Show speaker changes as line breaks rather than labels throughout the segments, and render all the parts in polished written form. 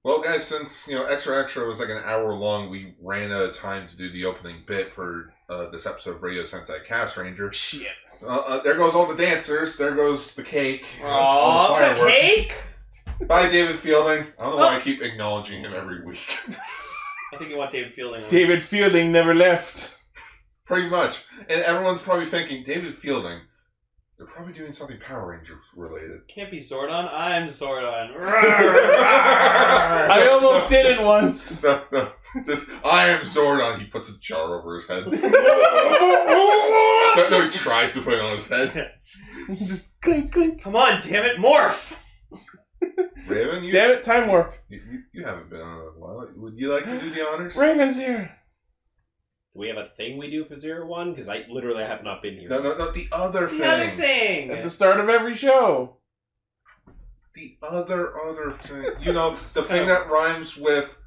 Well, guys, since Extra was like an hour long, we ran out of time to do the opening bit for this episode of Radio Sentai Castranger.
Shit.
There goes all the dancers. There goes the cake.
All the fireworks. Cake?
Bye, David Fielding. I don't know why I keep acknowledging him every week.
I think you want David Fielding on.
David Fielding never left.
Pretty much. And everyone's probably thinking, David Fielding, they're probably doing something Power Rangers related.
Can't be Zordon. I'm Zordon.
I almost did it once.
No. Just, I am Zordon. He puts a jar over his head. No, he tries to put it on his head.
Just clink, clink.
Come on, damn it, morph!
Raven,
Damn it, time warp.
You haven't been on a while. Would you like to do the honors?
Raven's here.
Do we have a thing we do for 01? Because I literally have not been here.
No, the other thing.
The other thing!
At the start of every show.
The other thing. The thing that rhymes with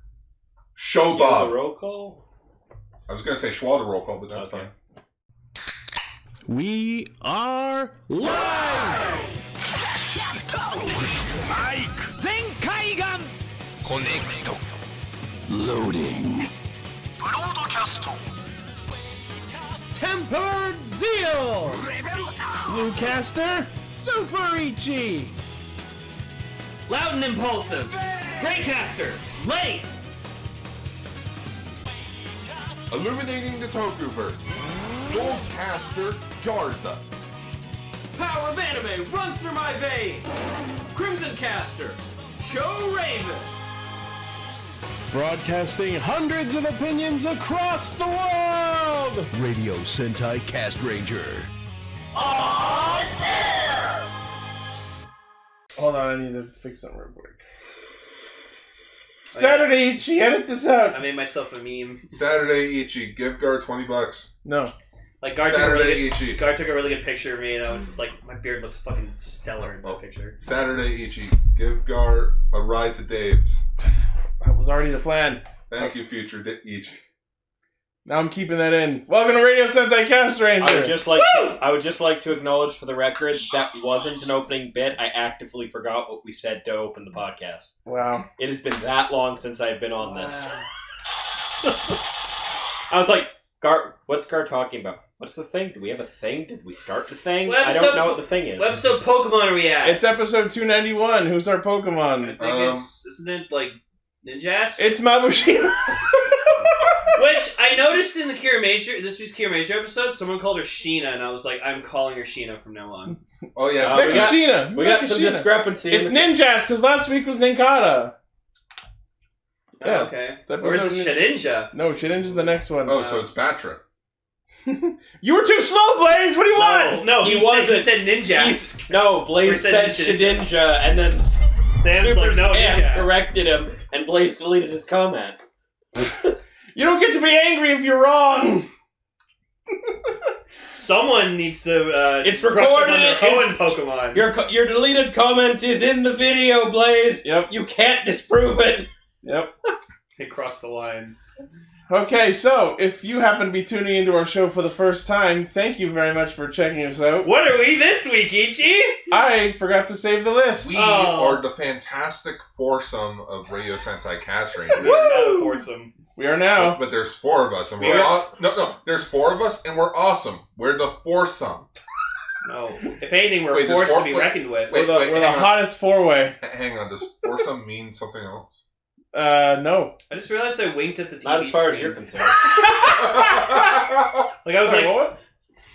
Show Bob.
The roll call?
I was going to say Schwa the roll call, but that's fine.
We are live! Zenkaigan! Connect. Loading. Broadcast. Tempered Zeal! Bluecaster, Super Ichi!
Loud and impulsive! Greycaster! Late!
Illuminating the Tokuverse. Goldcaster Garza.
Power of anime runs through my veins! Crimson Caster, Joe Raven!
Broadcasting hundreds of opinions across the world!
Radio Sentai Castranger.
Hold on, I need to fix something real quick. Saturday Ichi, edit this out.
I made myself a meme.
Saturday Ichi, give Gar $20.
No.
Like Gar
Saturday Ichi.
Gar took a really good picture of me, and I was just like, my beard looks fucking stellar in that picture.
Saturday Ichi, give Gar a ride to Dave's.
That was already the plan.
Thank you, future Ichi.
Now I'm keeping that in. Welcome to Radio Sentai Castranger.
I would just like to acknowledge for the record that wasn't an opening bit. I actively forgot what we said to open the podcast.
Wow.
It has been that long since I've been on this. I was like, Gar, what's Gar talking about? What's the thing? Do we have a thing? Did we start the thing? I don't know what the thing is.
What episode Pokemon are we at?
It's episode 291. Who's our Pokemon?
I think isn't it like Ninjas?
It's Mabushina.
Which I noticed in the this week's Kiramager episode, someone called her Sheena, and I was like, I'm calling her Sheena from now on.
Oh yeah,
Sheena.
We got some discrepancy.
It's Ninjas, because last week was Ninkata.
Oh, yeah. Okay. Where's Shedinja?
No, Shedinja's the next one.
Oh, so it's Batra.
You were too slow, Blaze! What do you want?
No, he said Ninjas.
Blaze said Shedinja, and then
Sam's
Super
like, no,
Sam
Ninjas.
corrected him, and Blaze deleted his comment.
You don't get to be angry if you're wrong!
Someone needs to,
it's recorded
in their own Pokemon.
Your deleted comment is in the video, Blaze!
Yep.
You can't disprove it!
Yep.
They crossed the line.
Okay, so, if you happen to be tuning into our show for the first time, thank you very much for checking us out.
What are we this week, Ichi?
I forgot to save the list.
We are the fantastic foursome of Radio Sentai Castranger.
We're not a foursome.
We are now.
But there's four of us, and there's four of us, and we're awesome. We're the foursome.
No. If anything, we're a force to be reckoned with.
We're the hottest four-way.
Hang on, does foursome mean something else?
No.
I just realized I winked at the TV
Not as far
screen.
as you're concerned.
Like, I was like...
What?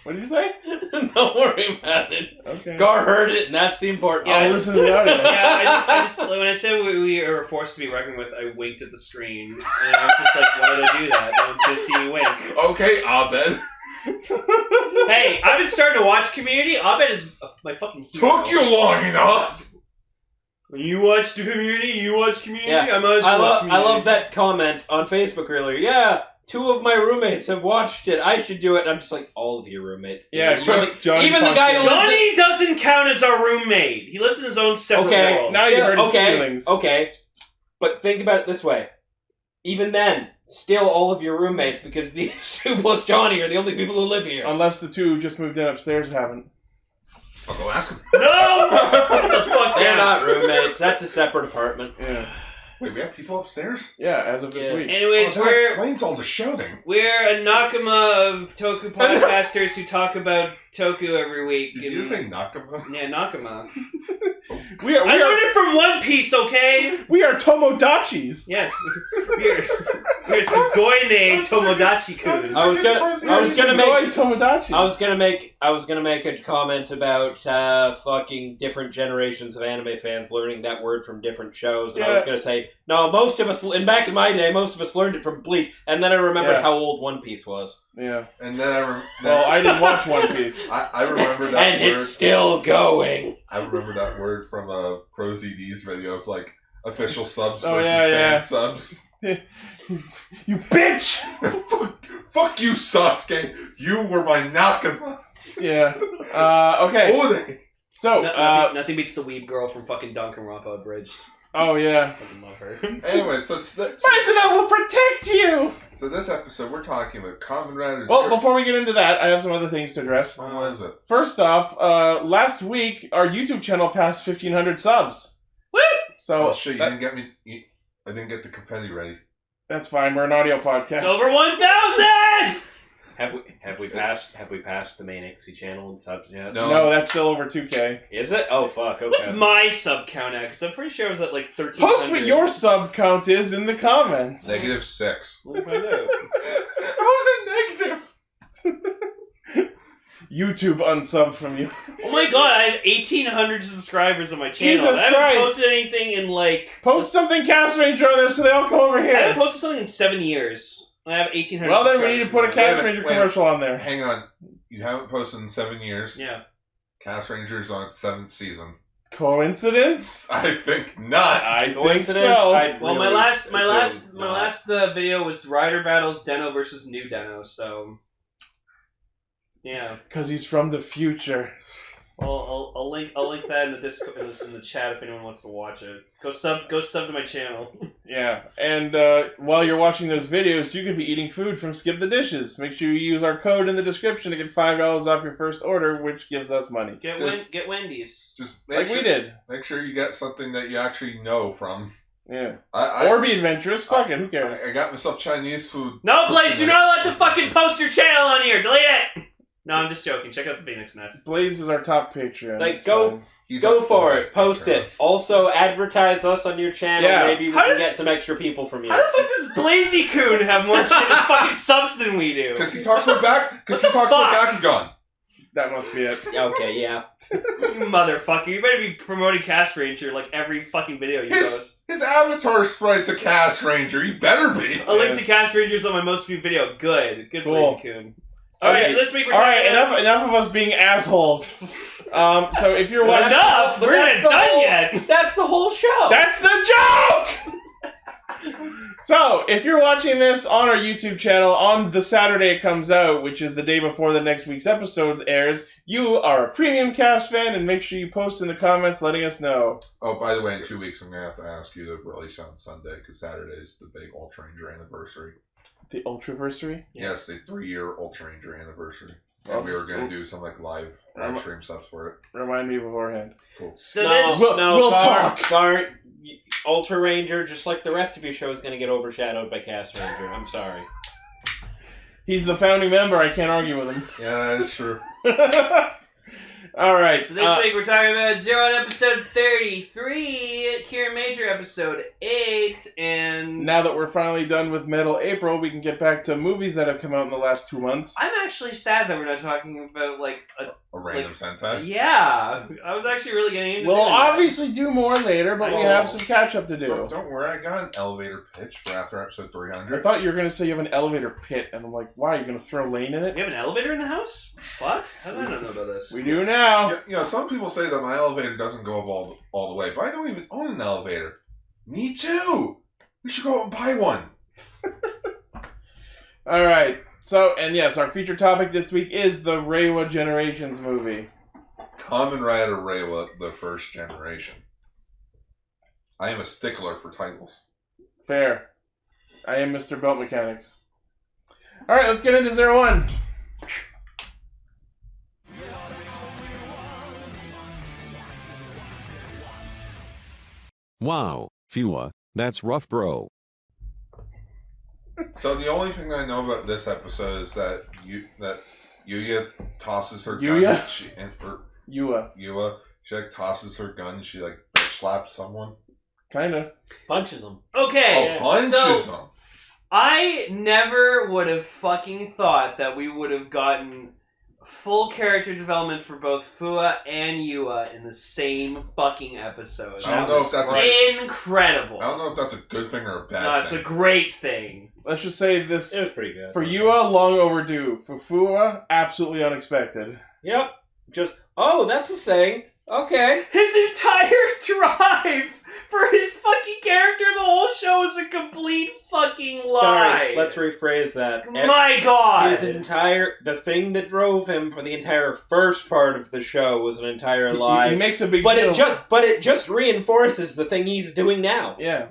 What did you say?
Don't worry about it.
Okay.
Gar heard it, and that's the important
part. I'll listen to the audio.
Yeah, I just when I said we are a force to be reckoned with, I winked at the screen. And I was just like, why did I do that? No one's going to see me wink.
Okay, Abed.
Hey, I've been starting to watch Community. Abed is my fucking hero.
Took you long enough!
You watch the Community? You watch Community?
Yeah. I love that comment on Facebook earlier. Yeah, 2 of my roommates have watched it. I should do it. And I'm just like, all of your roommates.
Yeah,
even the guy who Johnny doesn't count as our roommate. He lives in his own separate world.
Now you heard his feelings.
Okay, but think about it this way. Even then, still all of your roommates, because these 2 plus Johnny are the only people who live here.
Unless the 2 who just moved in upstairs haven't.
I'll go ask him.
No!
They're not roommates. That's a separate apartment.
Yeah.
Wait, we have people upstairs?
Yeah, as of this
Yeah.
week.
Anyways,
that explains all the shouting.
we're a Nakama of Toku podcasters who talk about Toku every week.
Did you just say Nakama?
Yeah, Nakama.
I
learned it from One Piece, okay?
We are Tomodachis.
Yes, we're Sugoine Tomodachi-kun.
I was gonna make a comment about fucking different generations of anime fans learning that word from different shows, and I was gonna say no. Most of us, and back in my day, most of us learned it from Bleach, and then I remembered how old One Piece was.
Yeah,
and then
I didn't watch One Piece.
I remember that
and
word.
It's still going.
I remember that word from a Pro ZD's video of like official subs
Oh,
versus
yeah,
fan subs.
You bitch!
Fuck you, Sasuke! You were my Nakama!
Yeah. Okay.
Ode!
So,
nothing beats the weeb girl from fucking Danganronpa Abridged.
Oh, yeah.
I fucking love her.
Anyway, so
Maizuna will protect you!
So this episode, we're talking about Kamen Riders.
Well, before we get into that, I have some other things to address.
What is it?
First off, last week, our YouTube channel passed 1,500 subs.
What?
So,
Oh shit, you didn't get me... I didn't get the confetti ready.
That's fine, we're an audio podcast.
It's over 1,000!
Have we passed the main Ixie channel and subs yet?
No, that's still over 2K.
Is it? Oh fuck. Okay.
What's my sub count at? Because I'm pretty sure I was at like 1300.
Post what your sub count is in the comments.
-6.
We'll find out.
How is it negative?
YouTube unsubbed from you.
Oh my god, I have 1,800 subscribers on my channel.
Jesus
I haven't
Christ.
posted anything in like...
Post something Castranger on there so they all come over
I haven't
here.
posted something in 7 years. I have 1,800
Well, then we need to put a
subscribers.
Castranger
wait.
commercial on there.
Hang on. You haven't posted in 7 years.
Yeah.
Castranger's on its 7th season.
Coincidence?
I think not.
I think
Coincidence?
so.
Well, my last video was Rider Battles Deno versus New Deno, so... Yeah.
Because he's from the future.
Well, I'll link that in the Discord, in the chat if anyone wants to watch it. Go sub to my channel.
Yeah, and while you're watching those videos, you could be eating food from Skip the Dishes. Make sure you use our code in the description to get $5 off your first order, which gives us money.
Get Wendy's.
Just
We did.
Make sure you get something that you actually know from.
Yeah.
I
Or be adventurous. Fuck it, who cares?
I got myself Chinese food.
No, Blaze, you're not allowed to fucking post your channel on here. Delete it. No, I'm just joking. Check out the Phoenix Nest.
Blaze is our top Patreon.
Like,
It's
go-
fine.
Go for it. Post it. Also, advertise us on your channel.
Yeah.
Maybe we can get some extra people from you.
How the fuck does Blazy Coon have more fucking subs than we do?
Because he talks about Bakugan.
That must be it.
Okay, yeah.
You motherfucker. You better be promoting Castranger like every fucking video you post.
His avatar sprite's a Castranger. You better be.
A link to Castrangers on my most viewed video. Good. Good
Cool.
Blazy Coon. Alright, so this week we're talking about...
enough of us being assholes. So if you're watching...
Enough!
But
We're
that's
not
the
done
whole-
yet!
That's the whole show.
That's the joke! So, if you're watching this on our YouTube channel on the Saturday it comes out, which is the day before the next week's episode airs, you are a premium cast fan, and make sure you post in the comments letting us know.
Oh, by the way, in 2 weeks I'm going to have to ask you to release on Sunday, because Saturday is the big Ultra Ranger anniversary.
The Ultraversary?
Yes, the 3-year Ultra Ranger anniversary.
Well,
And we were going to do some like live stream stuff for it.
Remind me beforehand.
Cool.
So
No,
this...
We'll talk.
Gar, Ultra Ranger, just like the rest of your show, is going to get overshadowed by Cast Ranger. I'm sorry.
He's the founding member, I can't argue with him.
Yeah, that's true.
Alright.
So this week we're talking about Zero on episode 33, Kiramager episode 8, and...
Now that we're finally done with Metal April, we can get back to movies that have come out in the last 2 months.
I'm actually sad that we're not talking about, like,
A random Sentai.
Yeah! I was actually really getting into
We'll
doing that.
obviously do more later, but we have some catch-up to do.
Don't worry, I got an elevator pitch for after episode
I
300.
thought you were going to say you have an elevator pit, and I'm like, why, are you going to throw Lane in it?
We have an elevator in the house? What? How did I not know about this?
We do now.
You know, some people say that my elevator doesn't go up all the way, but I don't even own an elevator. Me too! We should go out and buy one.
Alright, so, and yes, our feature topic this week is the Reiwa Generations movie.
Kamen Rider Reiwa, the first generation. I am a stickler for titles.
Fair. I am Mr. Belt Mechanics. Alright, let's get into 01.
Wow, Fiwa, That's rough, bro.
So the only thing I know about this episode is that Yuya tosses her gun.
Yua.
She like tosses her gun. She like slaps someone.
Kinda.
Punches him.
Okay,
Punches
so
them.
I never would have fucking thought that we would have gotten full character development for both Fua and Yua in the same fucking episode.
I don't know if that's
incredible.
I don't know if that's a good thing or a bad
No, it's
thing.
a great thing.
Let's just say this.
It was pretty good.
For Yua, long overdue. For Fua, absolutely unexpected.
Yep. Just, oh, that's a thing. Okay.
His entire drive for his fucking character the whole show is a complete fucking lie.
Sorry, let's rephrase that.
My God!
The thing that drove him for the entire first part of the show was an entire lie.
He makes a big
but
deal.
it just reinforces the thing he's doing now.
Yeah.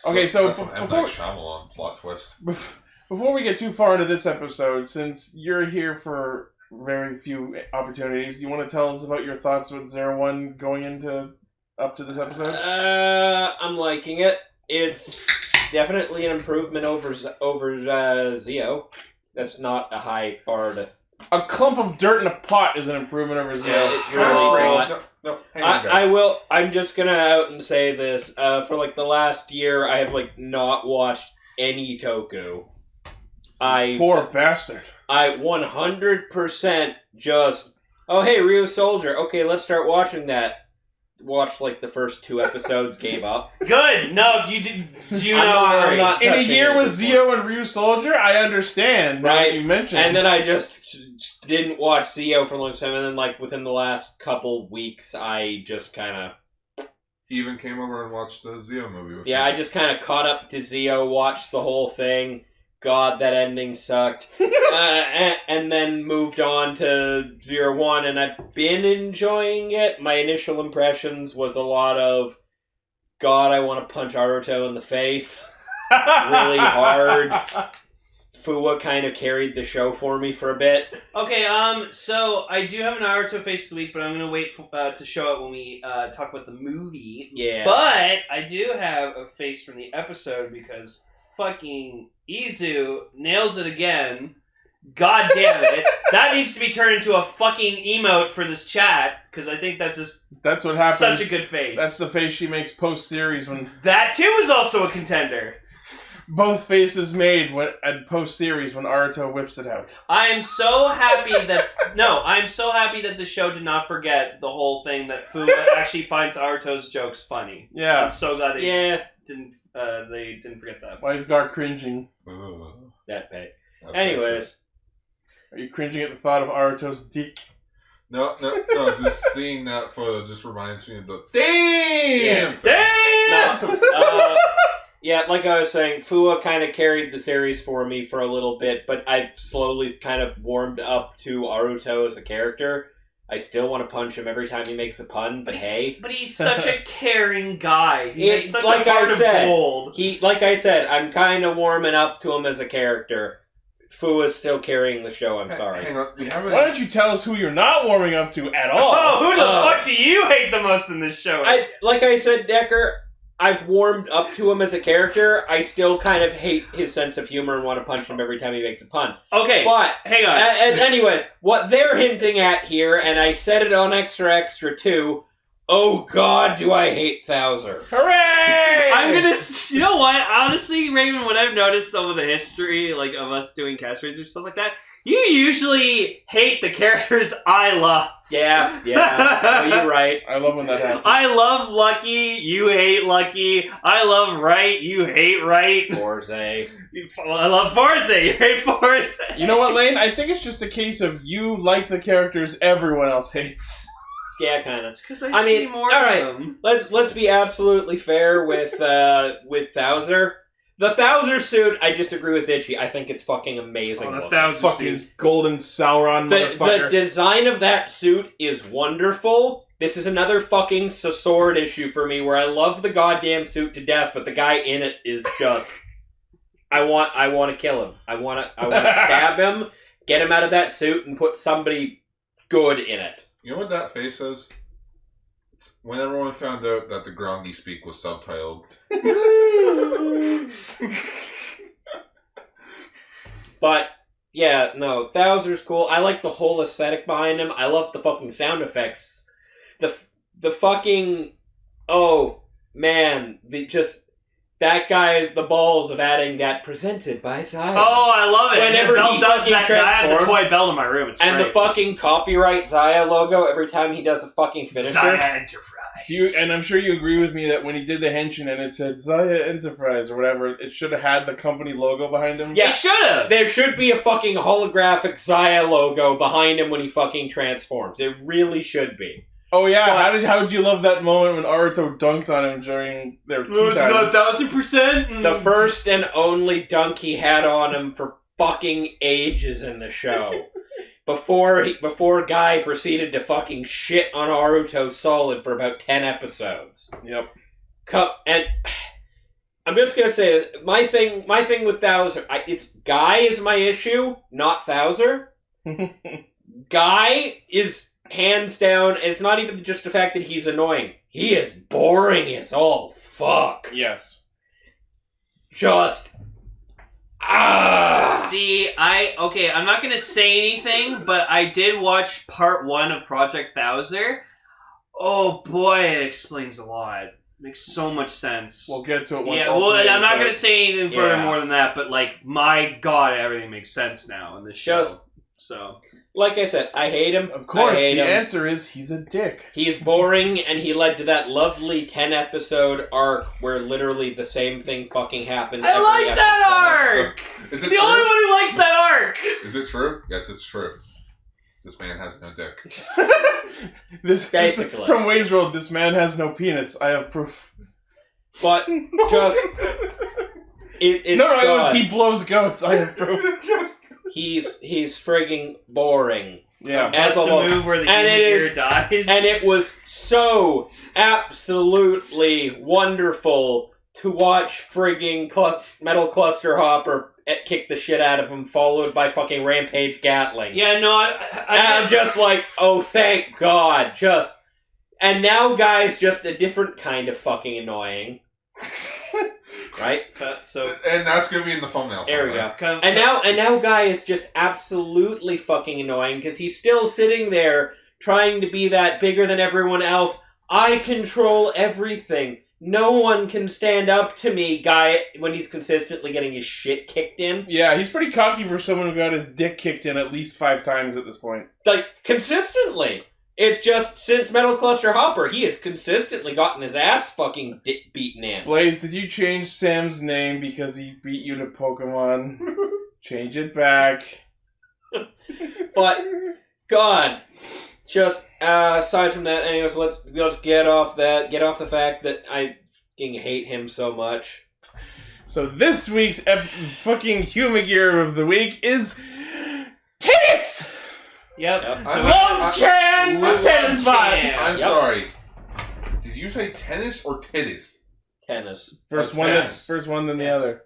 Okay, so
that's an M. Night Shyamalan plot twist.
Before we get too far into this episode, since you're here for very few opportunities, you want to tell us about your thoughts with 01 going up to this episode?
I'm liking it. It's definitely an improvement over Zio. That's not a high bar to...
A clump of dirt in a pot is an improvement over Zio.
Yeah, it's really not.
No, hang on, guys.
I will. I'm just gonna out and say this. For like the last year, I have like not watched any Toku.
Poor bastard.
I 100% just. Oh hey, Ryu Soldier. Okay, let's start watching that. Watched like the first 2 episodes, gave up.
Good. No, you didn't.
I'm not
in a
touching
year
it
with
this
Zio
point.
and Ryu Soldier, I understand.
Right.
You mentioned,
and then I just didn't watch Zio for a long time, and then like within the last couple weeks, I just kind of.
He even came over and watched the Zio movie with me.
I just kind of caught up to Zio, watched the whole thing. God, that ending sucked. And then moved on to 01, and I've been enjoying it. My initial impressions was a lot of, God, I want to punch Aruto in the face really hard. Fua kind of carried the show for me for a bit.
Okay, so I do have an Aruto face of the week, but I'm going to wait to show it when we talk about the movie.
Yeah.
But I do have a face from the episode because fucking Izu nails it again. God damn it. That needs to be turned into a fucking emote for this chat, because I think that's
what happens.
Such a good face.
That's the face she makes post-series when...
That too is also a contender.
Both faces made at post-series when Aruto whips it out.
I'm so happy that... No, I'm so happy that the show did not forget the whole thing that Fua actually finds Aruto's jokes funny.
Yeah.
I'm so glad they didn't forget that.
Why is Gar cringing?
That pay. Anyways.
Are you cringing at the thought of Aruto's dick?
No, just seeing that photo just reminds me of the damn!
Yeah, like I was saying, Fua kind of carried the series for me for a little bit, but I've slowly kind of warmed up to Aruto as a character. I still want to punch him every time he makes a pun, but hey.
But he's such a caring guy. He has such
like
a heart
I said,
of gold.
Like I said, I'm kind of warming up to him as a character. Fua's still carrying the show, I'm sorry.
Hang on,
Why don't you tell us who you're not warming up to at all?
Oh, who the fuck do you hate the most in this show?
Like I said, Decker, I've warmed up to him as a character. I still kind of hate his sense of humor and want to punch him every time he makes a pun.
Okay,
but
hang on.
Anyways, what they're hinting at here, and I said it on Extra too. Oh God, do I hate Thouser?
Hooray!
I'm gonna. You know what? Honestly, Raven, when I've noticed some of the history, like of us doing Cast Rangers and stuff like that, you usually hate the characters I love.
Yeah. Oh, you're right.
I love when that happens.
I love Lucky, you hate Lucky. I love Right, you hate Right.
Forze.
I love Forze, you hate Forze.
You know what, Lane? I think it's just a case of you like the characters everyone else hates.
Yeah, kind of.
Because I see more of them.
Let's be absolutely fair with Thouser. The Thouser suit, I disagree with Itchy. I think it's fucking amazing.
Oh, the Thouser
fucking
suit.
golden Sauron motherfucker.
The design of that suit is wonderful. This is another fucking sword issue for me where I love the goddamn suit to death, but the guy in it is just... I want to kill him. I want to stab him, get him out of that suit, and put somebody good in it.
You know what that face is? When everyone found out that the Grongi speak was subtitled.
But, yeah, no, Thouser's cool. I like the whole aesthetic behind him. I love the fucking sound effects. The fucking... Oh, man. That guy, the balls of adding that presented by Zaya.
Oh, I love it.
Whenever
Bell
he
does
fucking
that, I have the
transforms.
toy belt in my room. It's
And
great.
the fucking copyright Zaya logo every time he does a fucking finisher.
Zaya Enterprise.
And I'm sure you agree with me that when he did the henshin and it said Zaya Enterprise or whatever, it should have had the company logo behind him.
Yeah.
They should have.
There should be a fucking holographic Zaya logo behind him when he fucking transforms. It really should be.
Oh yeah,
But-
how did you love that moment when Aruto dunked on him during their tea
It's
time?
not 1,000%.
The first and only dunk he had on him for fucking ages in the show. Before Guy proceeded to fucking shit on Aruto solid for about 10 episodes.
Yep.
And I'm just gonna say my thing with Thouser, it's Guy is my issue, not Thouser. Guy is hands down, and it's not even just the fact that he's annoying. He is boring as all fuck.
Yes.
Just
See, I'm not gonna say anything, but I did watch part 1 of Project Thouser. Oh boy, it explains a lot. Makes so much sense.
We'll get to it once.
Yeah,
all
well,
three
I'm not
episodes.
gonna say anything further
Yeah.
more than that, but like, my god, everything makes sense now in this show. So,
like I said, I hate him.
Of course,
I hate
the
him.
answer is he's a dick.
He's boring, and he led to that lovely 10-episode arc where literally the same thing fucking happens.
I
every
like that
episode.
arc.
Is it
The
true?
only one who likes that arc.
Is it true? Yes, it's true. This man has no dick.
This
Basically.
from Ways World. This man has no penis. I have proof.
But just it's
No, it was
God.
he blows goats. I have proof.
He's frigging boring.
Yeah.
As
That's the
almost-
move where the
and it
human
is-
gear dies.
And it was so absolutely wonderful to watch frigging Metal Cluster Hopper kick the shit out of him, followed by fucking Rampage Gatling.
Yeah, no,
And I'm just like, oh, thank God. And now Guy's just a different kind of fucking annoying. Right?
And that's going to be in the thumbnail.
There we
somewhere.
go. And now Guy is just absolutely fucking annoying because he's still sitting there trying to be that bigger than everyone else. I control everything. No one can stand up to me, Guy, when he's consistently getting his shit kicked in.
Yeah, he's pretty cocky for someone who got his dick kicked in at least 5 times at this point.
Like, consistently. It's just, since Metal Cluster Hopper, he has consistently gotten his ass fucking beaten in.
Blaze, did you change Sam's name because he beat you to Pokemon? Change it back.
But, God, just, aside from that, anyways, let's get off the fact that I fucking hate him so much.
So this week's fucking Humagear of the week is tennis!
Yep.
Love Chan!
Love
Tennis vibe!
Chan.
I'm
Yep.
sorry. Did you say tennis or titties?
Tennis.
First
Tennis.
one then the
Yes.
other.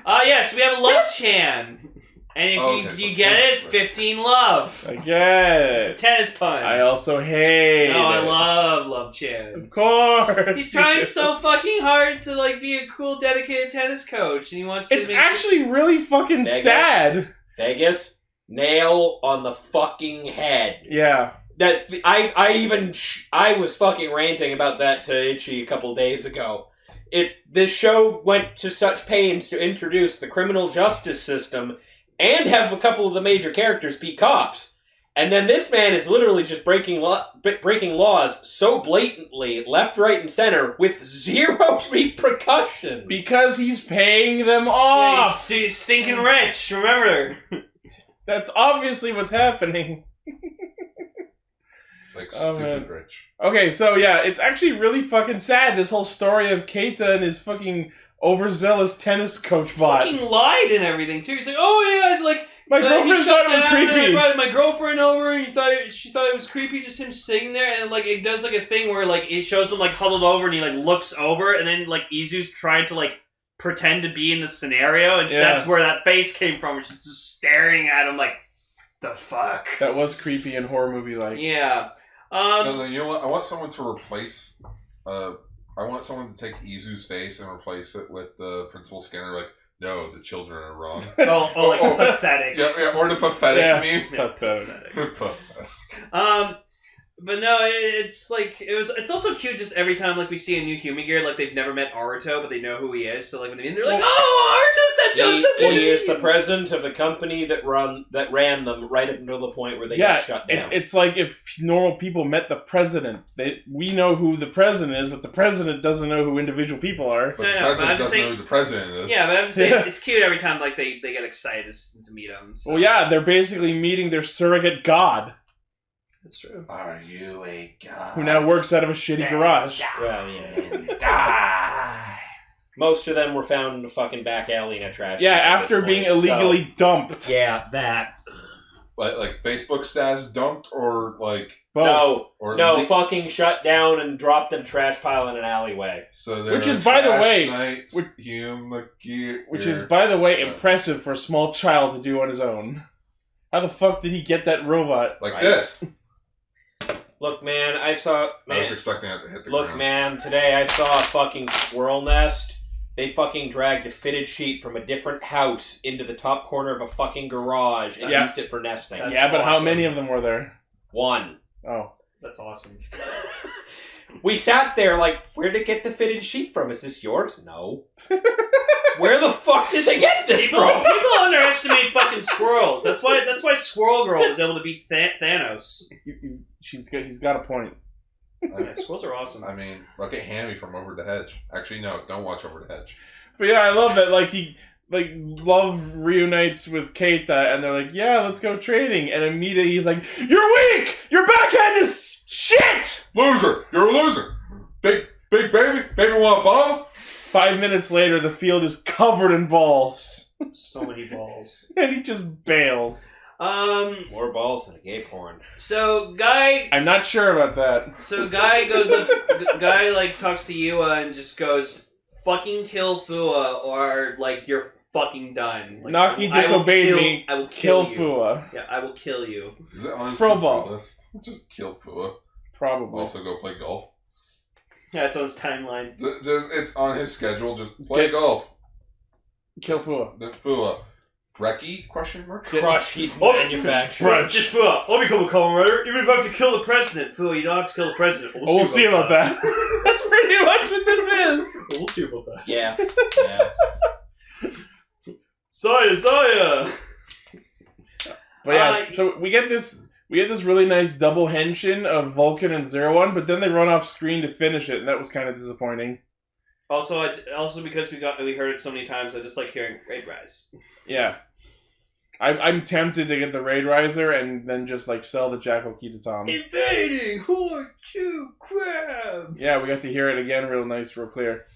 Yes, we have Love Chan. And if
Okay,
you
so
get it,
tennis.
15 love.
I get it.
It's a tennis pun.
I also hate
No, I
it.
love Love Chan.
Of course.
He's trying so fucking hard to like be a cool, dedicated tennis coach, and he wants to.
It's
make
actually really fucking
Vegas.
sad.
Vegas, nail on the fucking head.
Yeah.
That's I was fucking ranting about that to Itchy a couple days ago. This show went to such pains to introduce the criminal justice system and have a couple of the major characters be cops. And then this man is literally just breaking laws so blatantly, left, right, and center, with zero repercussions.
Because he's paying them
Yeah,
off.
he's stinking rich. Remember?
That's obviously what's happening.
Like
Oh,
stupid
man.
rich.
Okay, so yeah, it's actually really fucking sad, this whole story of Keita and his fucking overzealous tennis coach bot.
Fucking lied and everything too. He's like, oh yeah, like
My
he
girlfriend
shut
thought it was
down and I
creepy.
brought my girlfriend over, and she thought it was creepy, just him sitting there, and like it does like a thing where like it shows him like huddled over, and he like looks over, and then like Izu's trying to like pretend to be in the scenario, and
Yeah.
that's where that face came from. She's just staring at him like, the fuck.
That was creepy and horror movie like.
Yeah.
No, you know what? I want someone to replace. I want someone to take Izu's face and replace it with the Principal Skinner. Like, no, the children are wrong.
Pathetic.
Yeah, or the pathetic meme.
Pathetic. But no, it's like it's also cute. Just every time like we see a new human gear, like they've never met Aruto, but they know who he is. So like when they're like, "Oh, Aruto's that Joseph!"
He is the president of the company that ran them right up until the point where they got shut down.
It's like if normal people met the president. We know who the president is, but the president doesn't know who individual people are.
But the president doesn't know who the president is.
Yeah, but I'm just saying it's cute every time like they get excited to meet him. So.
Well, yeah, they're basically meeting their surrogate god.
That's true.
Are you a god?
Who now works out of a shitty garage.
Well, yeah. Most of them were found in a fucking back alley in a trash.
Yeah, after being illegally dumped.
Yeah, that.
Like Facebook status dumped, or like
both.
Fucking shut down and dropped in a trash pile in an alleyway.
So
which is, by the way, impressive for a small child to do on his own. How the fuck did he get that robot?
Like this.
Look, man,
I was expecting that to hit the ground.
Look, man, today I saw a fucking squirrel nest. They fucking dragged a fitted sheet from a different house into the top corner of a fucking garage and used it for nesting.
That's but how many of them were there?
One.
Oh.
That's awesome.
We sat there like, where'd it get the fitted sheet from? Is this yours? No. Where the fuck did they get this from?
People underestimate fucking squirrels. That's why Squirrel Girl was able to beat Thanos.
He's got a point.
Yeah, squirrels are awesome.
I mean, look at Hammy from Over the Hedge. Actually, no, don't watch Over the Hedge.
But yeah, I love that. Like Love reunites with Keita, and they're like, "Yeah, let's go trading." And immediately he's like, "You're weak. Your backhand is shit.
Loser. You're a loser. Big baby. Baby want a bottle."
5 minutes later, the field is covered in balls.
So many balls.
And he just bails.
More balls than a gay porn.
So Guy,
I'm not sure about that.
So Guy goes up. Guy like talks to Yua and just goes, "Fucking kill Fua, or like you're fucking done." Like,
Naki disobeyed me.
I will kill you.
Fua.
Yeah, I will kill you.
Is it on his
Throwball
list? Just kill Fua.
Probably.
Also go play golf.
Yeah, it's on his timeline.
It's on his schedule. Just play golf.
Kill Fua.
Then Fua. Brekkie? Question mark?
Crush heat manufacturer.
Just Fua. I'll become a Kamen Rider, even if I have to kill the president. Fua, you don't have to kill the president.
We'll see about that. That's pretty much what this is.
We'll see about that.
Yeah.
Saya.
But yeah, so we get this really nice double henshin of Vulcan and Zero One, but then they run off screen to finish it, and that was kind of disappointing. Also because we heard it so many times, I just like hearing Raid Rise. Yeah. I'm tempted to get the Raid Riser and then just like sell the Jackal Key to Tom.
Invading Horde 2 Crab!
Yeah, we got to hear it again real nice, real clear.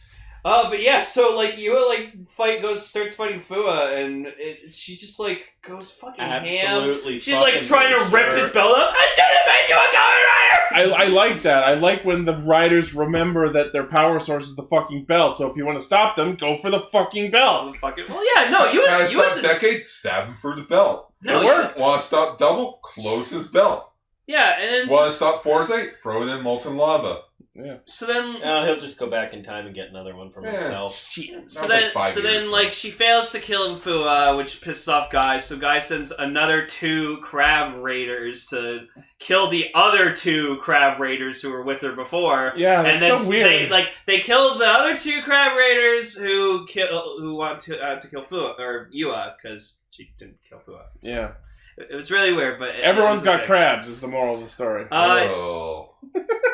But yeah, so like Yua starts fighting Fua, and she just like goes fucking
absolutely
ham. She's like trying to rip his belt up. I didn't make you a Kamen Rider!
I like that. I like when the riders remember that their power source is the fucking belt. So if you want to stop them, go for the fucking belt.
Well, yeah, no,
stop Decade, stab him for the belt.
No,
it worked.
Want to stop Double? Close his belt.
Yeah, and then
want to stop Forze? Throw it in molten lava.
Yeah.
So then
he'll just go back in time and get another one from himself.
So then, like she fails to kill Fua, which pisses off Guy. So Guy sends another 2 Crab Raiders to kill the other 2 Crab Raiders who were with her before.
Yeah, that's
and then
so weird.
They killed the other 2 Crab Raiders who want to kill Fua or Yua because she didn't kill Fua. So. Yeah. It was really weird, but
everyone's got crabs is the moral of the story.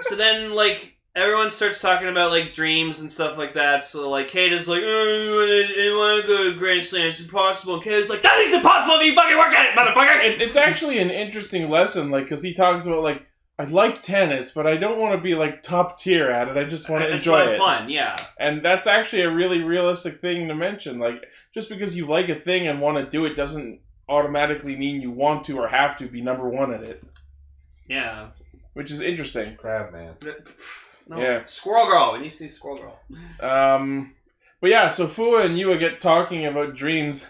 So then, like, everyone starts talking about, like, dreams and stuff like that. So, like, Keita's like, I want to go to Graceland. It's impossible. And Keita's like, nothing's impossible if you fucking work at it, motherfucker!
It's actually an interesting lesson, like, because he talks about, like, I like tennis, but I don't want to be, like, top tier at it. I just want to enjoy it.
It's fun, yeah.
And that's actually a really realistic thing to mention. Like, just because you like a thing and want to do it doesn't automatically mean you want to or have to be number 1 at it.
Yeah.
Which is interesting.
Crab man.
No.
Yeah.
Squirrel Girl. When you see Squirrel Girl.
But yeah, so Fua and Yua get talking about dreams.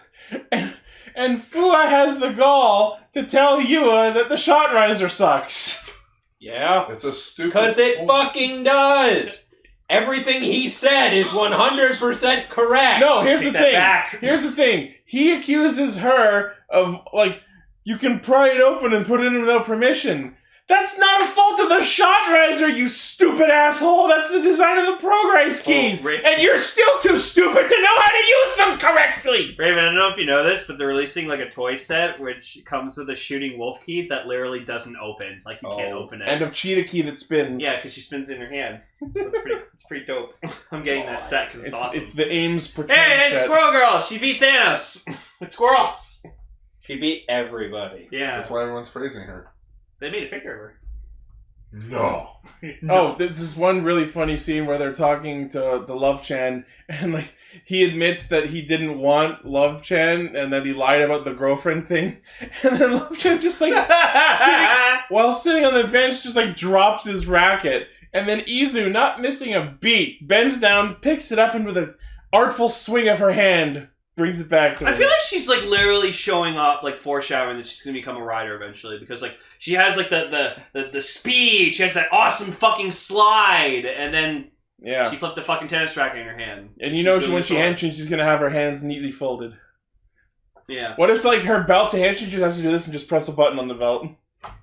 And Fua has the gall to tell Yua that the Shot Riser sucks.
Yeah.
It's a stupid...
Because it fucking does! Everything he said is 100% correct!
No, here's
Take
the
that
thing.
back.
Here's the thing. He accuses her of, like, you can pry it open and put it in without permission. That's not a fault of the shot riser, you stupid asshole! That's the design of the progress keys! And you're still too stupid to know how to use them correctly!
Raven, I don't know if you know this, but they're releasing like a toy set which comes with a shooting wolf key that literally doesn't open. Like you can't open it.
And a cheetah key that spins.
Yeah, because she spins in her hand. So it's pretty dope. I'm getting that set because it's awesome.
It's the Ames pretend
Hey, it's
set.
Squirrel Girl! She beat Thanos! With squirrels!
She beat everybody.
Yeah.
That's why everyone's praising her.
They made a figure of her.
No.
Oh, there's this one really funny scene where they're talking to the Love Chan, and like he admits that he didn't want Love Chan, and that he lied about the girlfriend thing, and then Love Chan just like while sitting on the bench, just like drops his racket, and then Izu, not missing a beat, bends down, picks it up, and with an artful swing of her hand, brings it back to him.
I feel like she's like literally showing up, like foreshadowing that she's gonna become a rider eventually, because like she has like the speed, she has that awesome fucking slide, and then she flipped the fucking tennis racket in her hand.
And you know when she henshin, she's gonna have her hands neatly folded.
Yeah.
What if like her belt to henshin, she has to do this and just press a button on the belt?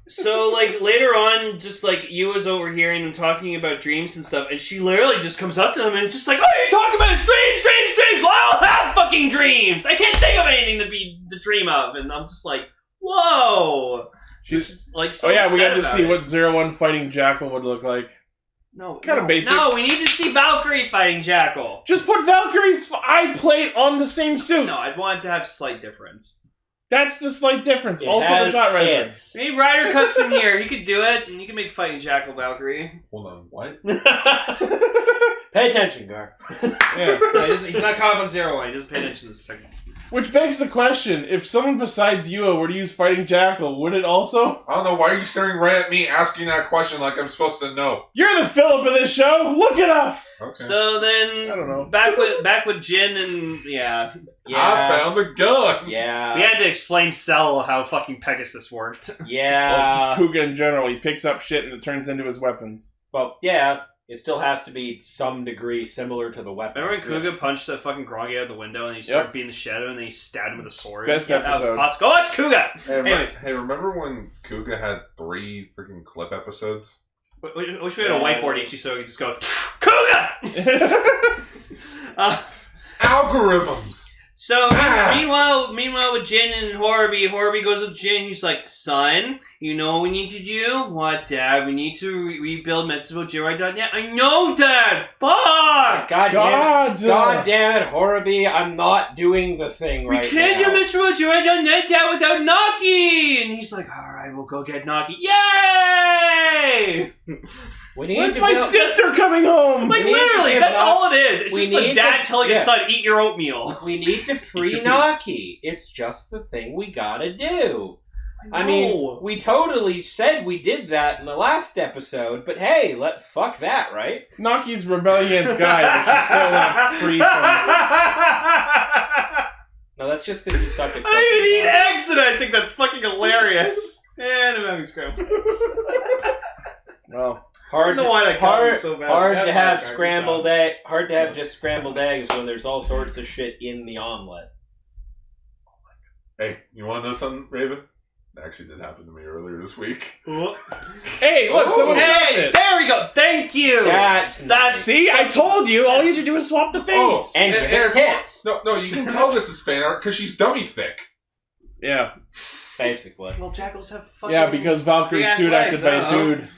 So, like, later on, just, like, Yua's overhearing them talking about dreams and stuff, and she literally just comes up to them and it's just like, oh, you talking about dreams! Well, I don't have fucking dreams! I can't think of anything to dream of! And I'm just like, whoa!
She's
just, like, so
we got to
about
see
it.
what 01 fighting Jackal would look like.
No,
kind of basic.
No, we need to see Valkyrie fighting Jackal.
Just put Valkyrie's eye plate on the same suit!
No, I'd want it to have slight difference.
That's the slight difference.
It
also,
has
the shot riser.
tits.
We need Rider Custom here. He could do it, and he can make fighting Jackal Valkyrie.
Hold on, what?
Pay attention, Gar.
Yeah.
He's not caught up on 01. He doesn't pay attention to this second.
Which begs the question, if someone besides Yua were to use Fighting Jackal, would it also?
I don't know, why are you staring right at me asking that question like I'm supposed to know?
You're the Philip of this show! Look it up!
Okay.
So then,
I don't know.
back with Jin and
I found the gun!
Yeah.
we had to explain Cell how fucking Pegasus worked.
Yeah.
Just Kuga in general, he picks up shit and it turns into his weapons.
Well, yeah. It still has to be some degree similar to the weapon.
Remember when Kuga punched that fucking Groggy out of the window and he started beating the shit out of him and then he stabbed him with a sword?
Best
That was
episode.
awesome. Oh, it's Kuga!
Hey,
Anyways.
hey, remember when Kuga had 3 freaking clip episodes?
I wish we had a whiteboard each so we could just go, Kuga!
Algorithms!
So, meanwhile with Jin and Horby goes up to Jin, he's like, son, you know what we need to do? What, Dad? We need to rebuild MetsuboJiroi.net. I know, Dad! Fuck!
God damn it, Horobi, I'm not doing the thing right now.
We can't do MetsuboJiroi.net, Dad, without Naki! And he's like, alright, we'll go get Naki. Yay!
We need
When's
to
my
build-
sister coming home?
Like,
We need to
literally,
give
that's
Naki-
all it is. It's
we
just like
need
Dad
to-
telling his
yeah.
son, eat your oatmeal.
We need to free
your
Naki. It's just the thing we gotta do. I mean, we totally said we did that in the last episode, but hey, fuck that, right?
Naki's rebelling against Guy, but she's still not free from
No, that's just because you suck at
I don't even eat
cooking.
eggs, and I think that's fucking hilarious. And I'm having scrambled eggs.
Well,
I don't know why that got me so bad.
Hard to have
Good
scrambled
job.
egg. Hard to have just scrambled eggs when there's all sorts of shit in the omelet.
Hey, you want to know something, Raven? It actually did happen to me earlier this week.
hey, look, someone found
Hey,
it.
there we go. Thank you.
That's
See, I told you. All you had to do is swap the face.
Oh,
and
and-
give tits,
No, you can tell this is fan art because she's dummy thick.
Yeah,
basically.
Well, jackals have fucking...
yeah, because Valkyrie's
big-ass
suit acted
legs,
by
I
a
don't know.
dude.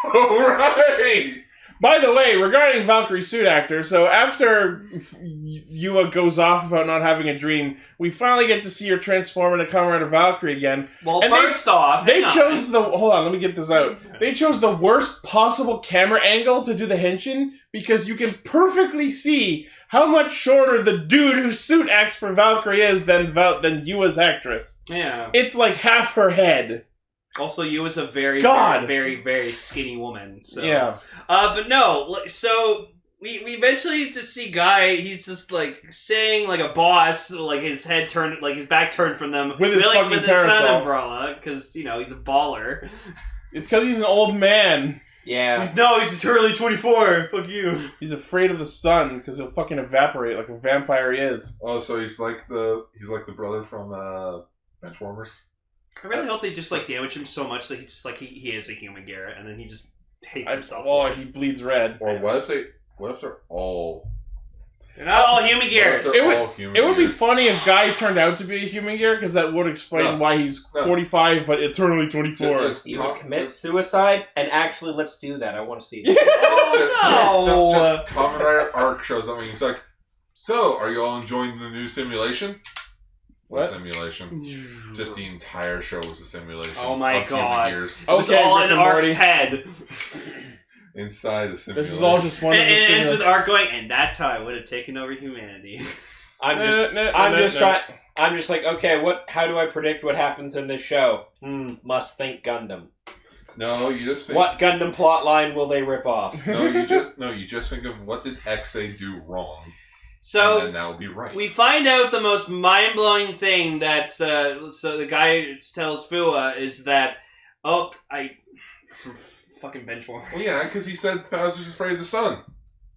Alright!
By the way, regarding Valkyrie's suit actor, so after Yua goes off about not having a dream, we finally get to see her transform into Kamen Rider Valkyrie again.
Well,
And
first off,
They
hang on.
chose the... Hold on, let me get this out. They chose the worst possible camera angle to do the henshin because you can perfectly see how much shorter the dude whose suit acts for Valkyrie is than Yua's actress.
Yeah.
It's like half her head.
Also, you was a very,
God.
very, very, very skinny woman. So.
Yeah.
But no, so we eventually just see Guy. He's just like saying like a boss, like his head turned, like his back turned from them,
With his fucking
with his
parasol.
sun umbrella, because you know he's a baller.
It's because he's an old man.
Yeah.
He's eternally 24. Fuck you.
He's afraid of the sun because he'll fucking evaporate like a vampire he is.
Oh, so he's like the brother from Benchwarmers.
I really hope they just like damage him so much that he just like he is a human Garrett, and then he just hates himself.
Oh, he bleeds red.
Or what if they're all?
They're not all human Garretts.
It would be funny if Guy turned out to be a human Garrett, because that would explain why he's 45 but eternally 24.
He would commit suicide, and actually, let's do that. I want to see that.
Just Kamen Rider Arc shows up and he's like, so, are you all enjoying the new simulation? What simulation? Just the entire show was a simulation.
Oh my god.
It
was all in Arc's head.
Inside a simulation.
This is all just one of the
And it ends with Arc going, and that's how I would have taken over humanity.
I'm just like, okay, how do I predict what happens in this show? Must think Gundam.
No, you just think...
What Gundam plotline will they rip off?
you just think of what did Exe do wrong.
So
and then that'll be right.
We find out the most mind-blowing thing that so the guy tells Fua is that some fucking benchwarmers.
Well, yeah, because he said Bowser's afraid of the sun.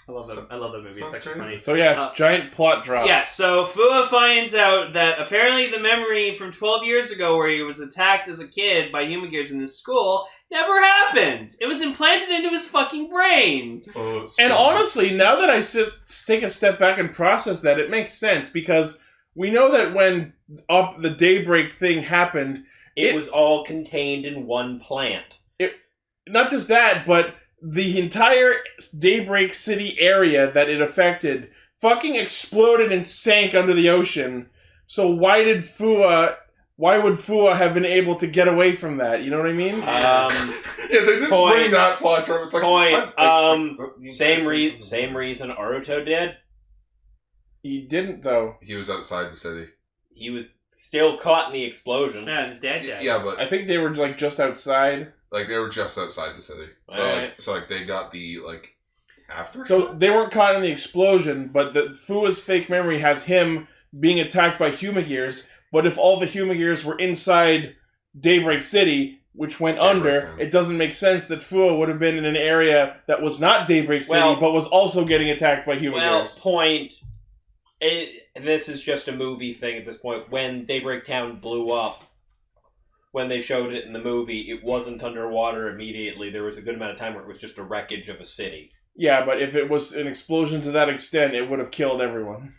I love that movie. It's actually funny.
So yes, giant plot drop.
Yeah, so Fua finds out that apparently the memory from 12 years ago where he was attacked as a kid by human gears in his school never happened. It was implanted into his fucking brain.
And honestly, now that I take a step back and process that, it makes sense, because we know that when the Daybreak thing happened,
it was all contained in one plant.
Not just that, but the entire Daybreak City area that it affected fucking exploded and sank under the ocean. So why would Fua have been able to get away from that? You know what I mean?
Yeah, they just bring that plot from. It's like
same reason Aruto did.
He didn't, though.
He was outside the city.
He was still caught in the explosion.
Yeah, and his dad died.
Yeah, but
I think they were like just outside.
Like they were just outside the city. So they got the after.
So they weren't caught in the explosion, but Fua's fake memory has him being attacked by Humagears. But if all the Humagears were inside Daybreak City, which went under, it doesn't make sense that Fua would have been in an area that was not Daybreak City, but was also getting attacked by Humagears.
And this is just a movie thing at this point. When Daybreak Town blew up, when they showed it in the movie, it wasn't underwater immediately. There was a good amount of time where it was just a wreckage of a city.
Yeah, but if it was an explosion to that extent, it would have killed everyone.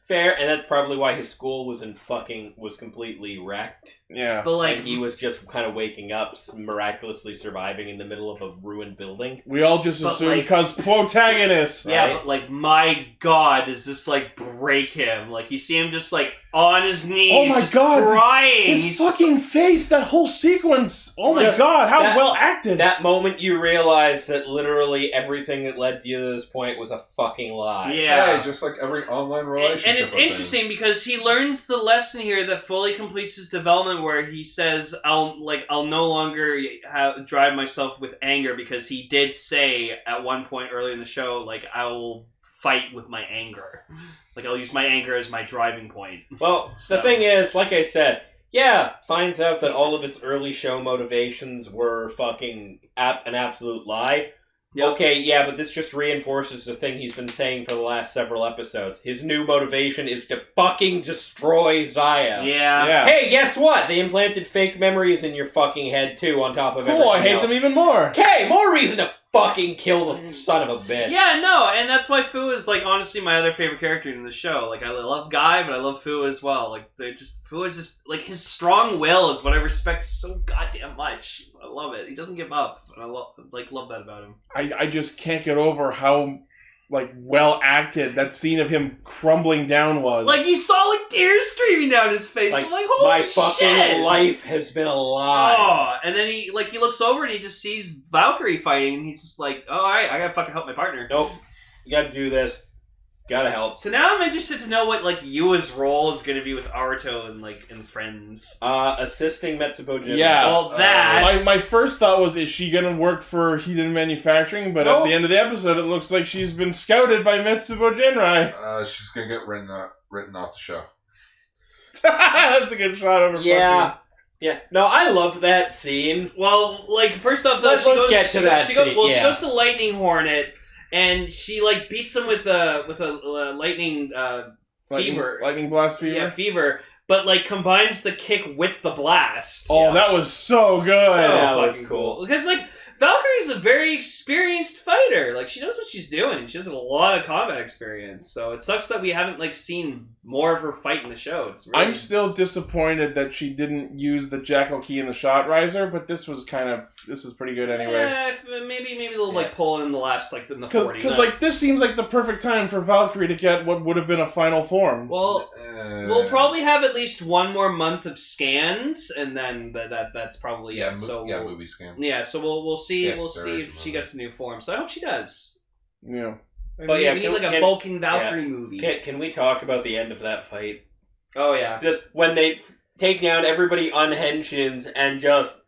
Fair, and that's probably why his school was completely wrecked.
Yeah.
But
and he was just kind of waking up, miraculously surviving in the middle of a ruined building.
We all just assume because protagonists.
Yeah, but my god, does this break him? You see him just on his knees,
oh my god,
crying.
His fucking face, that whole sequence. Oh my god, how well acted.
That moment you realize that literally everything that led you to this point was a fucking lie.
Yeah,
just like every online relationship.
And it's interesting because he learns the lesson here that fully completes his development, where he says, "I'll no longer drive myself with anger," because he did say at one point early in the show, "I will fight with my anger." I'll use my anger as my driving point.
Well, the thing is, like I said, finds out that all of his early show motivations were fucking an absolute lie. Yep. Okay, but this just reinforces the thing he's been saying for the last several episodes. His new motivation is to fucking destroy Zaya.
Yeah.
Hey, guess what? They implanted fake memories in your fucking head, too, on top of everything
I hate them even more.
Okay, more reason to fucking kill the son of a bitch.
Yeah, no, and that's why Fu is honestly my other favorite character in the show. I love Guy, but I love Fu as well. Fu is just his strong will is what I respect so goddamn much. I love it. He doesn't give up. And I love that about him.
I just can't get over how well acted that scene of him crumbling down was.
You saw tears streaming down his face. I'm holy
my
shit!
fucking life has been a lie.
Oh, and then he looks over and he just sees Valkyrie fighting, and he's just oh, alright, I gotta fucking help my partner.
Nope. You gotta do this. Gotta help.
So now I'm interested to know what Yua's role is gonna be with Aruto and friends.
Assisting Metsubo Jin.
Yeah.
Well, that...
My first thought was, is she gonna work for Hiden Manufacturing? But at the end of the episode, it looks like she's been scouted by Metsubo Jinrai.
She's gonna get written off the show.
That's a good shot over.
Yeah. Yeah. No, I love that scene.
Well, like, first off, though,
Let's get to that scene.
She goes to Lightning Hornet, and she, like, beats him with a lightning fever.
Lightning blast fever?
Yeah, fever. But, like, combines the kick with the blast.
Oh, that was so good.
That was cool. Because, like, Valkyrie's a very experienced fighter. Like, she knows what she's doing. She has a lot of combat experience. So it sucks that we haven't, like, seen more of her fight in the show. It's really...
I'm still disappointed that she didn't use the Jackal Key and the Shot Riser, but this was pretty good anyway.
Yeah, maybe they'll, like, pull in the last, like, in the 40s.
Because, like, this seems like the perfect time for Valkyrie to get what would have been a final form.
Well, we'll probably have at least one more month of scans, and then that's probably it. So
movie scan.
Yeah, so we'll see.
Yeah,
we'll see if she gets a new form. So I hope she does.
Yeah.
But
we need like a bulking Valkyrie movie.
Can we talk about the end of that fight?
Oh yeah.
Just when they take down everybody unhenshins and just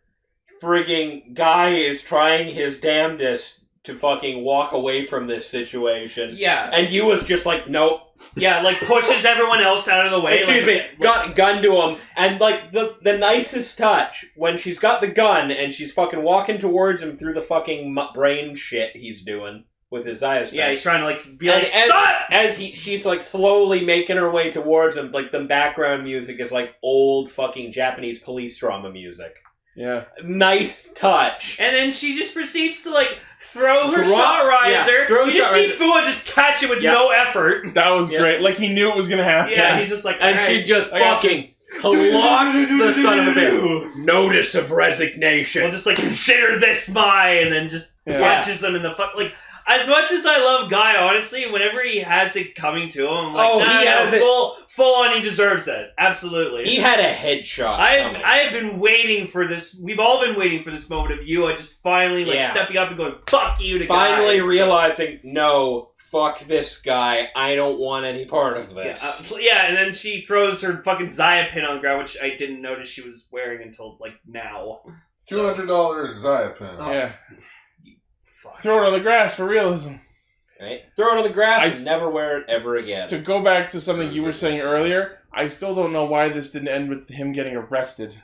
frigging Guy is trying his damnedest to fucking walk away from this situation.
Yeah.
And you was just like, nope.
Yeah, like pushes everyone else out of the way.
Excuse me, got gun to him, and like the nicest touch when she's got the gun and she's fucking walking towards him through the fucking brain shit he's doing with his eyes.
Yeah, he's trying to like be like,
she's like slowly making her way towards him. Like the background music is like old fucking Japanese police drama music.
Yeah.
Nice touch.
And then she just proceeds to like throw her shot riser.
Yeah,
you just see Fua just catch it with no effort.
That was great. Like he knew it was gonna happen.
Yeah, he's just like,
and she just fucking clocks the son of a bitch. Notice of resignation.
Well, just like consider this my, and then just punches him in the fuck. Like as much as I love Guy, honestly, whenever he has it coming to him, I'm like,
he has it
full on. He deserves it. Absolutely.
He had a headshot.
I have been waiting for this. We've all been waiting for this moment of you. I just finally stepping up and going, "Fuck you!" to
finally
Guy.
realizing, no, fuck this guy. I don't want any part of this.
And then she throws her fucking Zaya pin on the ground, which I didn't notice she was wearing until like now.
$200 Zaya pin.
Yeah. Throw it on the grass for realism.
Right? Throw it on the grass and never wear it ever again.
To go back to something you were saying earlier, I still don't know why this didn't end with him getting arrested.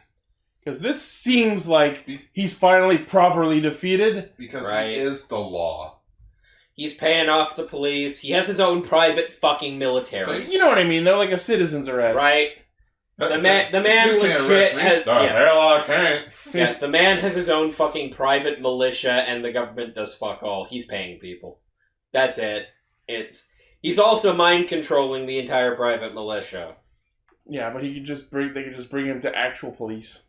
Because this seems like he's finally properly defeated.
Because he is the law.
He's paying off the police. He has his own private fucking military.
You know what I mean? They're like a citizen's arrest.
Right? The man legit has...
hell I can't.
Yeah, the man has his own fucking private militia and the government does fuck all. He's paying people. That's it. He's also mind controlling the entire private militia.
Yeah, but they could just bring him to actual police.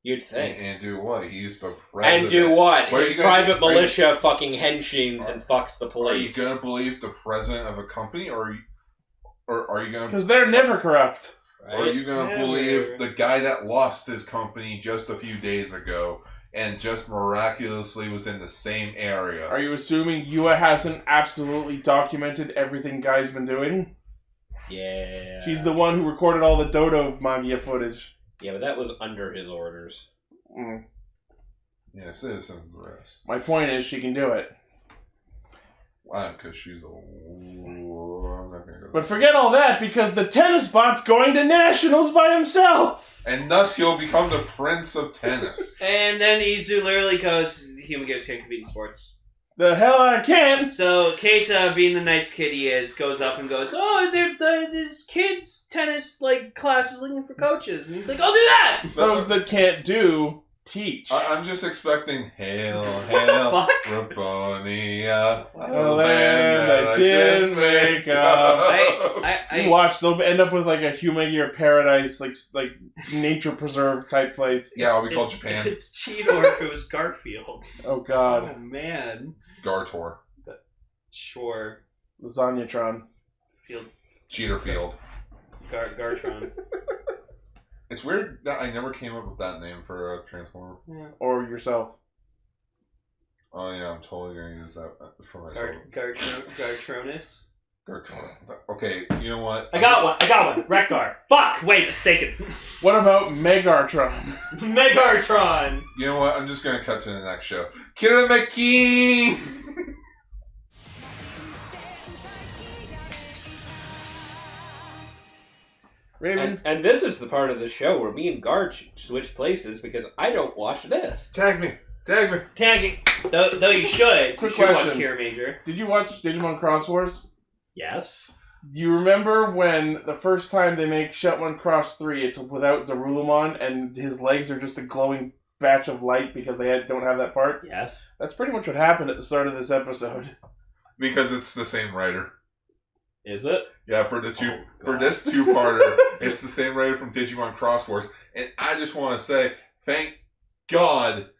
You'd think.
And do what? He's the president.
And do what? His private militia fucking henshins and fucks the police.
Are you gonna believe the president of a company, or are you gonna?
Because they're never corrupt.
Right? Or are you gonna believe the guy that lost his company just a few days ago and just miraculously was in the same area?
Are you assuming Yua hasn't absolutely documented everything Guy's been doing?
Yeah.
She's the one who recorded all the Dodo Mamiya footage.
Yeah, but that was under his orders.
Mm.
Yeah, citizen's arrest.
My point is, she can do it.
Why? Because she's a... I'm not gonna go
but forget all that, because the tennis bot's going to nationals by himself!
And thus he'll become the prince of tennis.
And then Izu literally goes, human gears can't compete in sports.
The hell I can!
So Keita, being the nice kid he is, goes up and goes, oh, there's kids' tennis like classes looking for coaches. And he's like, I'll do that!
Those that can't do, teach.
I'm just expecting, hail, hail, Rabonia,
the land I didn't make up. You watch, they'll end up with like a human gear paradise, like nature preserve type place.
Yeah, I'll be called Japan.
It's Cheetor if it was Garfield.
Oh god.
Oh man.
Gartor.
Sure.
Lasagnatron.
Cheater Field.
Gartron.
It's weird that I never came up with that name for a Transformer.
Yeah. Or yourself.
Oh yeah, I'm totally gonna use that for myself.
Gartronus?
Gartron. Okay, you know what?
I got one. Rekgar. Fuck! Wait, it's taken.
What about Megartron?
Megartron!
You know what? I'm just gonna cut to the next show. Kiramager!
Raven.
And this is the part of the show where me and Guard switch places because I don't watch this.
Tag me.
Tagging. Though you should.
Quick
you should
question.
watch Kiramager.
Did you watch Digimon Cross Wars?
Yes.
Do you remember when the first time they make Shetland Cross 3, it's without Darulumon, and his legs are just a glowing batch of light because they don't have that part?
Yes.
That's pretty much what happened at the start of this episode.
Because it's the same writer.
Is it?
Yeah, for this two-parter, it's the same writer from Digimon Cross Wars. And I just want to say, thank God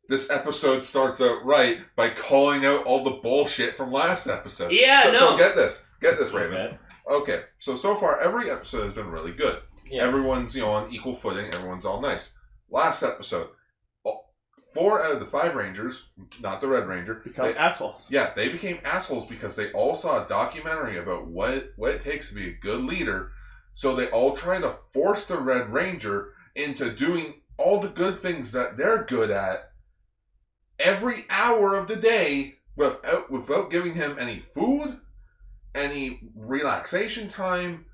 this episode starts out right by calling out all the bullshit from last episode.
Yeah,
So get this, Raven.
Okay.
Okay, so far every episode has been really good.
Yeah.
Everyone's on equal footing. Everyone's all nice. Last episode, 4 out of the 5 Rangers, not the Red Ranger,
Become assholes.
Yeah, they became assholes because they all saw a documentary about what it takes to be a good leader. So they all try to force the Red Ranger into doing all the good things that they're good at every hour of the day without giving him any food, any relaxation time,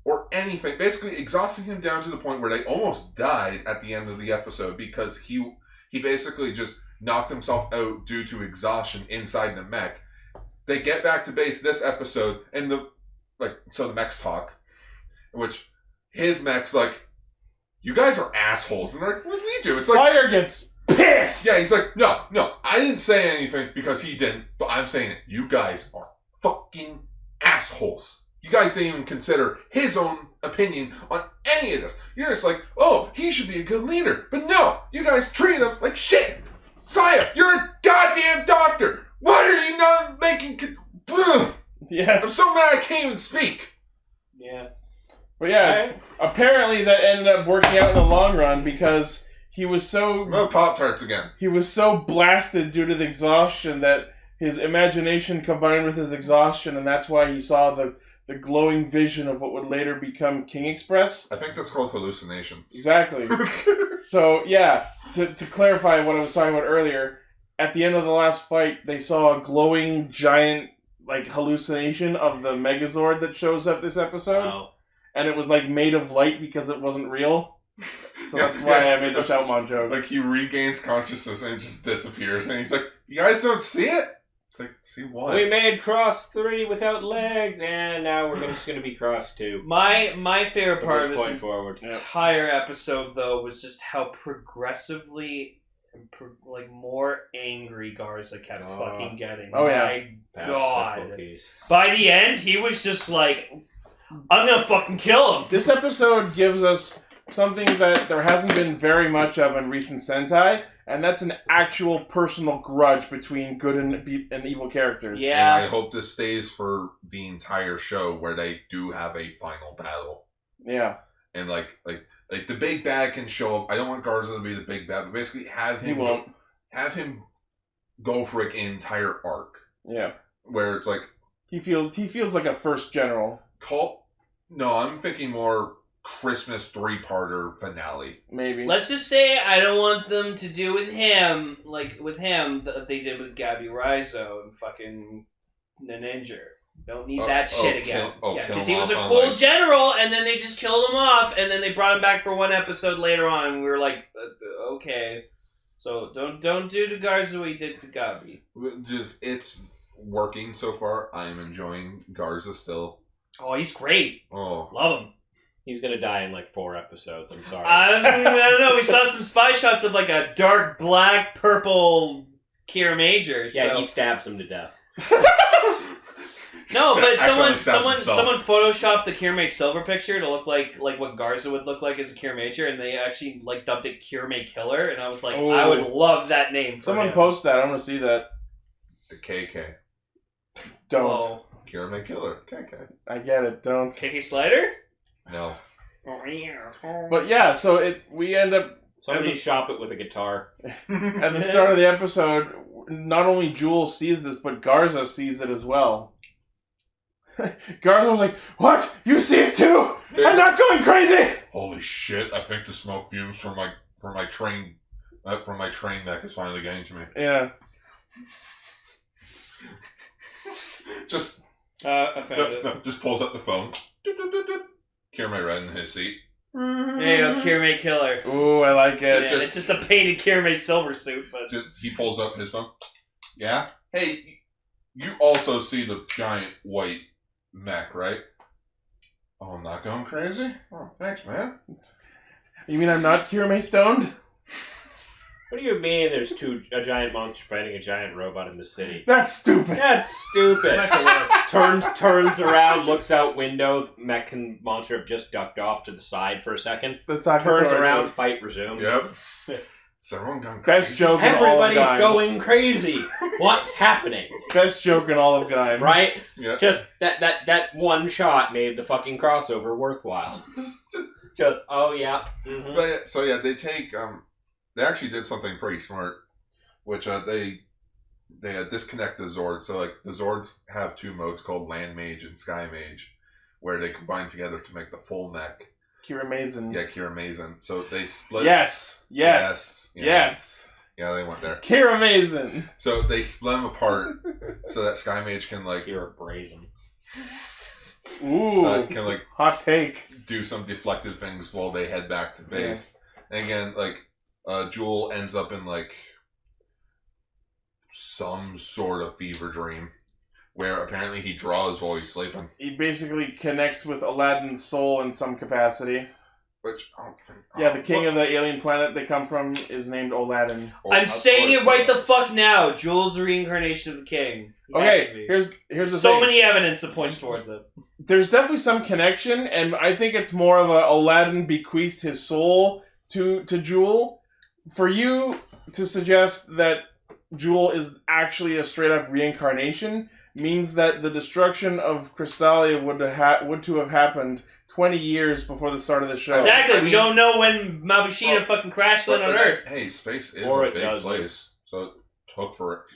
or anything. Basically exhausting him down to the point where they almost died at the end of the episode because he basically just knocked himself out due to exhaustion inside the mech. They get back to base this episode, and the mechs talk, which his mech's like, you guys are assholes. And they're like, what do we do? It's like,
Fire gets pissed!
yeah, he's like, no, I didn't say anything because he didn't, but I'm saying it. You guys are fucking assholes. You guys didn't even consider his own opinion on any of this. You're just like, oh, he should be a good leader. But no, you guys treat him like shit. Saya, you're a goddamn doctor. Why are you not making...
Yeah.
I'm so mad I can't even speak.
Yeah.
But yeah, apparently that ended up working out in the long run because he was so...
No Pop-Tarts again.
He was so blasted due to the exhaustion that his imagination combined with his exhaustion, and that's why he saw the glowing vision of what would later become King Express.
I think that's called hallucinations.
Exactly. So, yeah, to clarify what I was talking about earlier, at the end of the last fight, they saw a glowing giant, hallucination of the megazord that shows up this episode.
Oh.
And it was, made of light because it wasn't real. So that's why I made the Shoutmon joke.
Like, he regains consciousness and it just disappears. And he's like, you guys don't see it? It's like, see what?
We made Cross 3 without legs, and now we're just going to be Cross 2.
My favorite part of
From
this
this point forward.
entire episode, though, was just how progressively, more angry Garza kept fucking getting.
Oh, yeah.
My God. By the end, he was just like, I'm gonna fucking kill him.
This episode gives us something that there hasn't been very much of in recent Sentai, and that's an actual personal grudge between good and evil characters.
Yeah.
And I hope this stays for the entire show where they do have a final battle.
Yeah.
And like the big bad can show up. I don't want Garza to be the big bad, but basically have him go for an entire arc.
Yeah.
Where it's like
he feels like a first general.
No, I'm thinking more Christmas 3-parter finale.
Maybe.
Let's just say I don't want them to do with him that they did with Gabi Rizzo and fucking Ninja. Don't need that shit again. Because he was a cool general, and then they just killed him off, and then they brought him back for one episode later on, and we were like, okay. So don't do to Garza what he did to Gabi.
It's working so far. I am enjoying Garza still.
Oh, he's great.
Oh,
love him.
He's gonna die in 4 episodes. I'm sorry.
I don't know. We saw some spy shots of a dark black purple Kiramager.
Yeah,
so.
he stabs him to death.
No, but someone
himself.
photoshopped the Kirame Silver picture to look like what Garza would look like as a Kiramager, and they actually dubbed it Kirame Killer, and I was like,
Oh.
I would love that name for
Someone
him.
post that. I want to see that.
the KK.
Don't.
Whoa.
Kirame Killer. KK.
I get it. Don't.
KK Slider?
No.
But yeah, so we end up
Somebody shop it with a guitar.
at the start of the episode. Not only Jewel sees this, but Garza sees it as well. Garza was like, "What? You see it too? I'm not going crazy!"
Holy shit! I think the smoke fumes from my train mech is finally getting to me.
Yeah.
I found it.
Just pulls up the phone. Kiramager right in his seat.
There you go, Kirame Killer.
Ooh, I like it.
Yeah, it's just a painted Kirame silver suit, but
He pulls up his phone. Yeah? Hey, you also see the giant white mech, right? Oh, I'm not going crazy? Oh, thanks, man.
You mean I'm not Kirame stoned?
What do you mean there's a giant monster fighting a giant robot in the city?
That's stupid.
That's stupid. turns around, looks out window, mech and monster have just ducked off to the side for a second. Turns around, fight resumes.
Yep. Is everyone going
Best
crazy?
joke in all of
Everybody's
Gaim.
going crazy. What's happening?
Best joke in all of Gaim.
Right?
Yeah.
Just that one shot made the fucking crossover worthwhile. Just oh yeah. Mm-hmm.
But, so yeah, they take they actually did something pretty smart, which they disconnect the Zords. So like the Zords have two modes called Land Mage and Sky Mage, where they combine together to make the full mech.
Kiramazen.
Yeah, Kiramazen. So they split.
Yes.
Yeah, they went there.
Kiramazen.
So they split them apart so that Sky Mage can like
You're brazen.
Ooh.
can like
hot take.
do some deflected things while they head back to base. And again, like Jewel ends up in like some sort of fever dream where apparently he draws while he's sleeping.
He basically connects with Aladdin's soul in some capacity.
Which
The king of the alien planet they come from is named Aladdin.
I'm saying it right the fuck now. Jewel's the reincarnation of the king. He has to
Okay,
be.
here's the
so
thing.
many evidence that points towards it.
There's definitely some connection, and I think it's more of a Aladdin bequeathed his soul to Jewel. For you to suggest that Jewel is actually a straight up reincarnation means that the destruction of Crystalia would to have happened 20 years before the start of the show.
Exactly. We don't know when Mabushina fucking crashed land on Earth.
Hey, space is
Or
a
it
big
doesn't.
place, so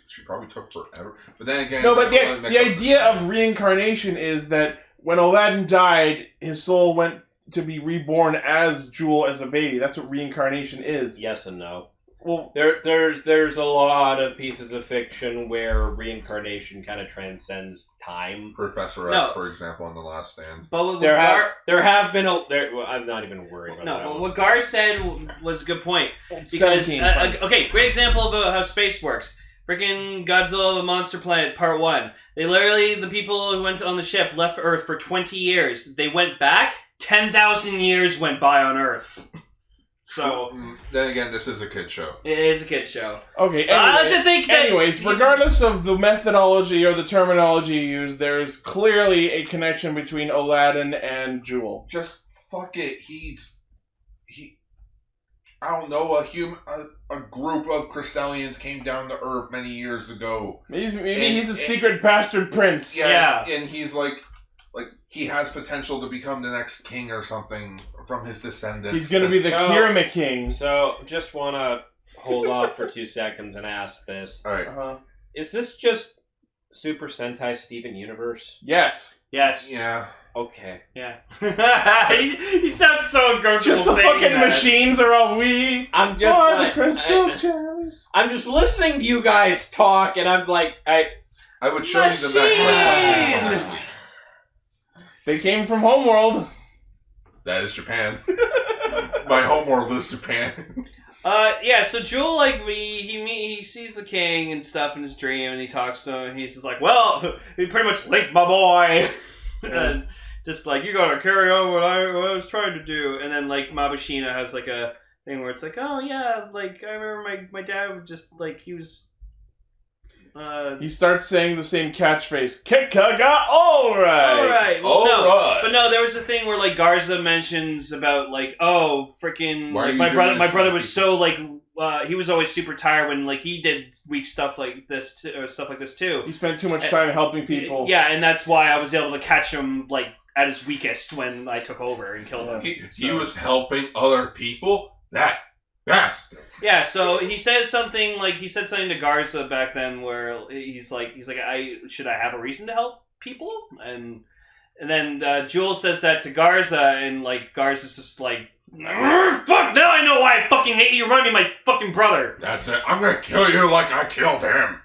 she probably took forever. But then again,
No, but
that's
the idea of reincarnation is that when Aladdin died, his soul went to be reborn as Jewel as a baby. That's what reincarnation is.
Yes and no.
Well,
There's a lot of pieces of fiction where reincarnation kind of transcends time.
Professor
No.
X, for example, in The Last Stand.
But what
There
Gar,
have been I'm not even worried about
no,
that
but
one.
what Gar said was a good point. Because
17.
okay, great example about how space works. Freaking Godzilla the Monster Planet Part 1. They literally, the people who went on the ship left Earth for 20 years. They went back, 10,000 years went by on Earth. So,
Then again, this is a kid show.
it is a kid show.
Okay,
I like to think that
anyways, regardless of the methodology or the terminology used, there is clearly a connection between Aladdin and Jewel.
Just fuck it. I don't know. A group of Crystallians came down to Earth many years ago.
Maybe he's a secret bastard prince.
Yeah.
And he's like he has potential to become the next king or something from his descendants.
He's going to be the Kirama King.
So, just want to hold off for 2 seconds and ask this.
All right.
Uh-huh.
Is this just Super Sentai Steven Universe?
Yes.
Yes.
Yeah.
Okay.
Yeah. he sounds so uncomfortable
Just the
saying
fucking
that.
machines are all we.
I'm just
are
like,
the crystal gems.
I'm just listening to you guys talk, and I'm like,
I would show you the back.
Machine!
They came from Homeworld.
That is Japan. My homeworld is Japan.
Yeah, so Jewel, like, he sees the king and stuff in his dream, and he talks to him, and he's just like, well, he pretty much licked my boy. And just like, you gotta carry on what I was trying to do. And then, like, Mabushina has, like, a thing where it's like, oh, yeah, like, I remember my dad would just, like, he was...
He starts saying the same catchphrase, Kikaga, alright!
Alright, well,
All
no.
right.
But no, there was a thing where, like, Garza mentions about, like, oh, freaking,
Why are
like,
you
my
doing
brother
this to
was
people?
so, like, he was always super tired when, like, he did weak stuff like this, or stuff like this, too.
He spent too much time helping people.
Yeah, and that's why I was able to catch him, like, at his weakest when I took over and killed him.
He was helping other people? That bastard.
Yeah, so he says something, like, he said something to Garza back then where he's like, should I have a reason to help people? And then Jewel says that to Garza, and, like, Garza's just like, Fuck! Now I know why I fucking hate you. You remind me of my fucking brother.
That's it. I'm gonna kill you like I killed him.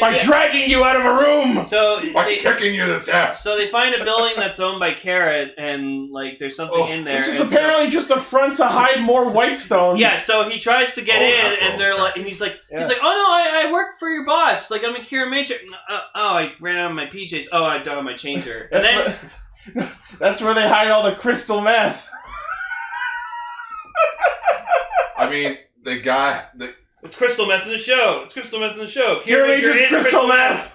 By dragging you out of a room!
So
By kicking you to death.
So they find a building that's owned by Carrot, and like there's something in there.
Which is
and
apparently just a front to hide more Whitestone.
Yeah, so he tries to get in, and they're like, and he's like, oh no, I work for your boss. Like I'm a Kiramager. I ran out of my PJs. Oh, I don't have my changer. And then
that's where they hide all the crystal meth.
I mean, they got
it's crystal meth in the show. It's crystal meth in the show.
Kiramager is crystal meth.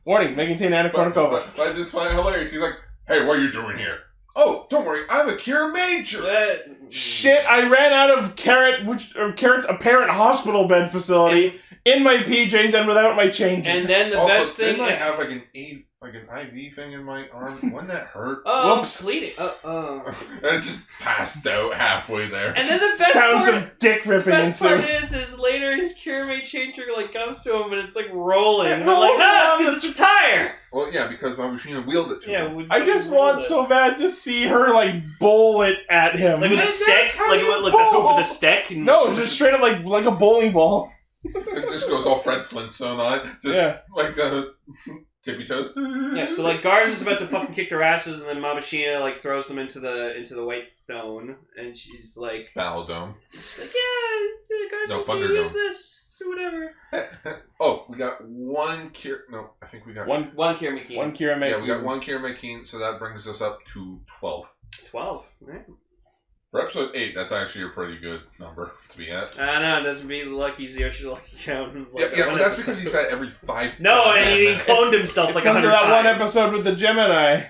Warning: may contain anacornicova.
But I just find it hilarious. He's like, "Hey, what are you doing here?" Oh, don't worry, I'm a Kiramager.
Shit! I ran out of Carrot's apparent hospital bed facility in my PJs and without my change.
And then the best thing,
didn't I have like an IV thing in my arm? Wouldn't that hurt?
Oh, I'm bleeding.
I just passed out halfway there.
And then the best
sounds
part,
of dick ripping.
The best part
ensue.
is later his Kiramager changer like comes to him, but it's like rolling. And
rolls
we're like, it's because it's a tire.
Well, yeah, because my machine wheeled it to him.
I just want so bad to see her like bowl it at him,
like with a stick, like the hoop with a stick.
No, it's just straight up like a bowling ball.
It just goes all Fred Flintstone on it, just like tippy toes.
Yeah, so like Garza's about to fucking kick their asses, and then Mamashina like throws them into the white stone, and she's like,
Battle Dome.
She's like, yeah, Garza's gonna use this to whatever.
Oh, we got one I think we got
one Kiramager.
One Kiramager.
Yeah, we got one Kiramager, so that brings us up to 12.
12, right?
For episode 8, that's actually a pretty good number to be at.
I know, it doesn't be lucky Yoshi lucky count.
Like but that's because he said every 5.
No, and he cloned himself like 100 times.
Because of that one episode with the Gemini.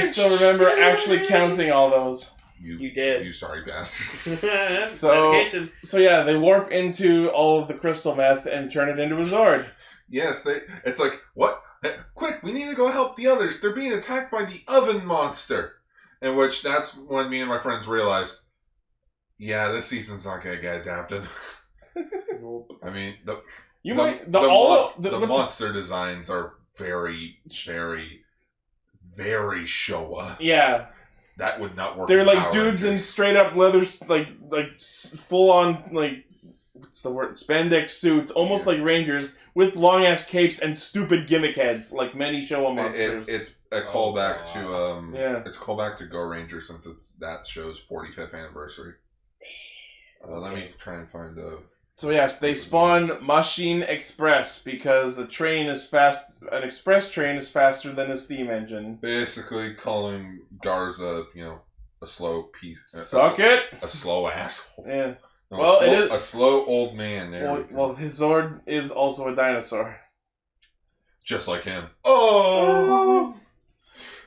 I still remember actually counting all those.
You did.
You sorry bastard.
So yeah, they warp into all of the crystal meth and turn it into a Zord.
Yes, it's like, what? Quick, we need to go help the others. They're being attacked by the oven monster. In which, that's when me and my friends realized, yeah, this season's not going to get adapted. I mean, the monster designs are very, very, very Showa.
Yeah.
That would not work.
They're like dudes in straight up leather, like full on, like, what's the word? Spandex suits, almost like Rangers, with long ass capes and stupid gimmick heads, like many Showa monsters.
It's a callback to it's a callback to Go Ranger since it's that show's 45th anniversary. Let me try and find the.
So yes, they spawn Mashin Express because an express train is faster than a steam engine.
Basically calling Garza, a slow piece. A slow asshole.
Yeah.
No, a slow old man there.
Well, his Zord is also a dinosaur.
Just like him. Oh!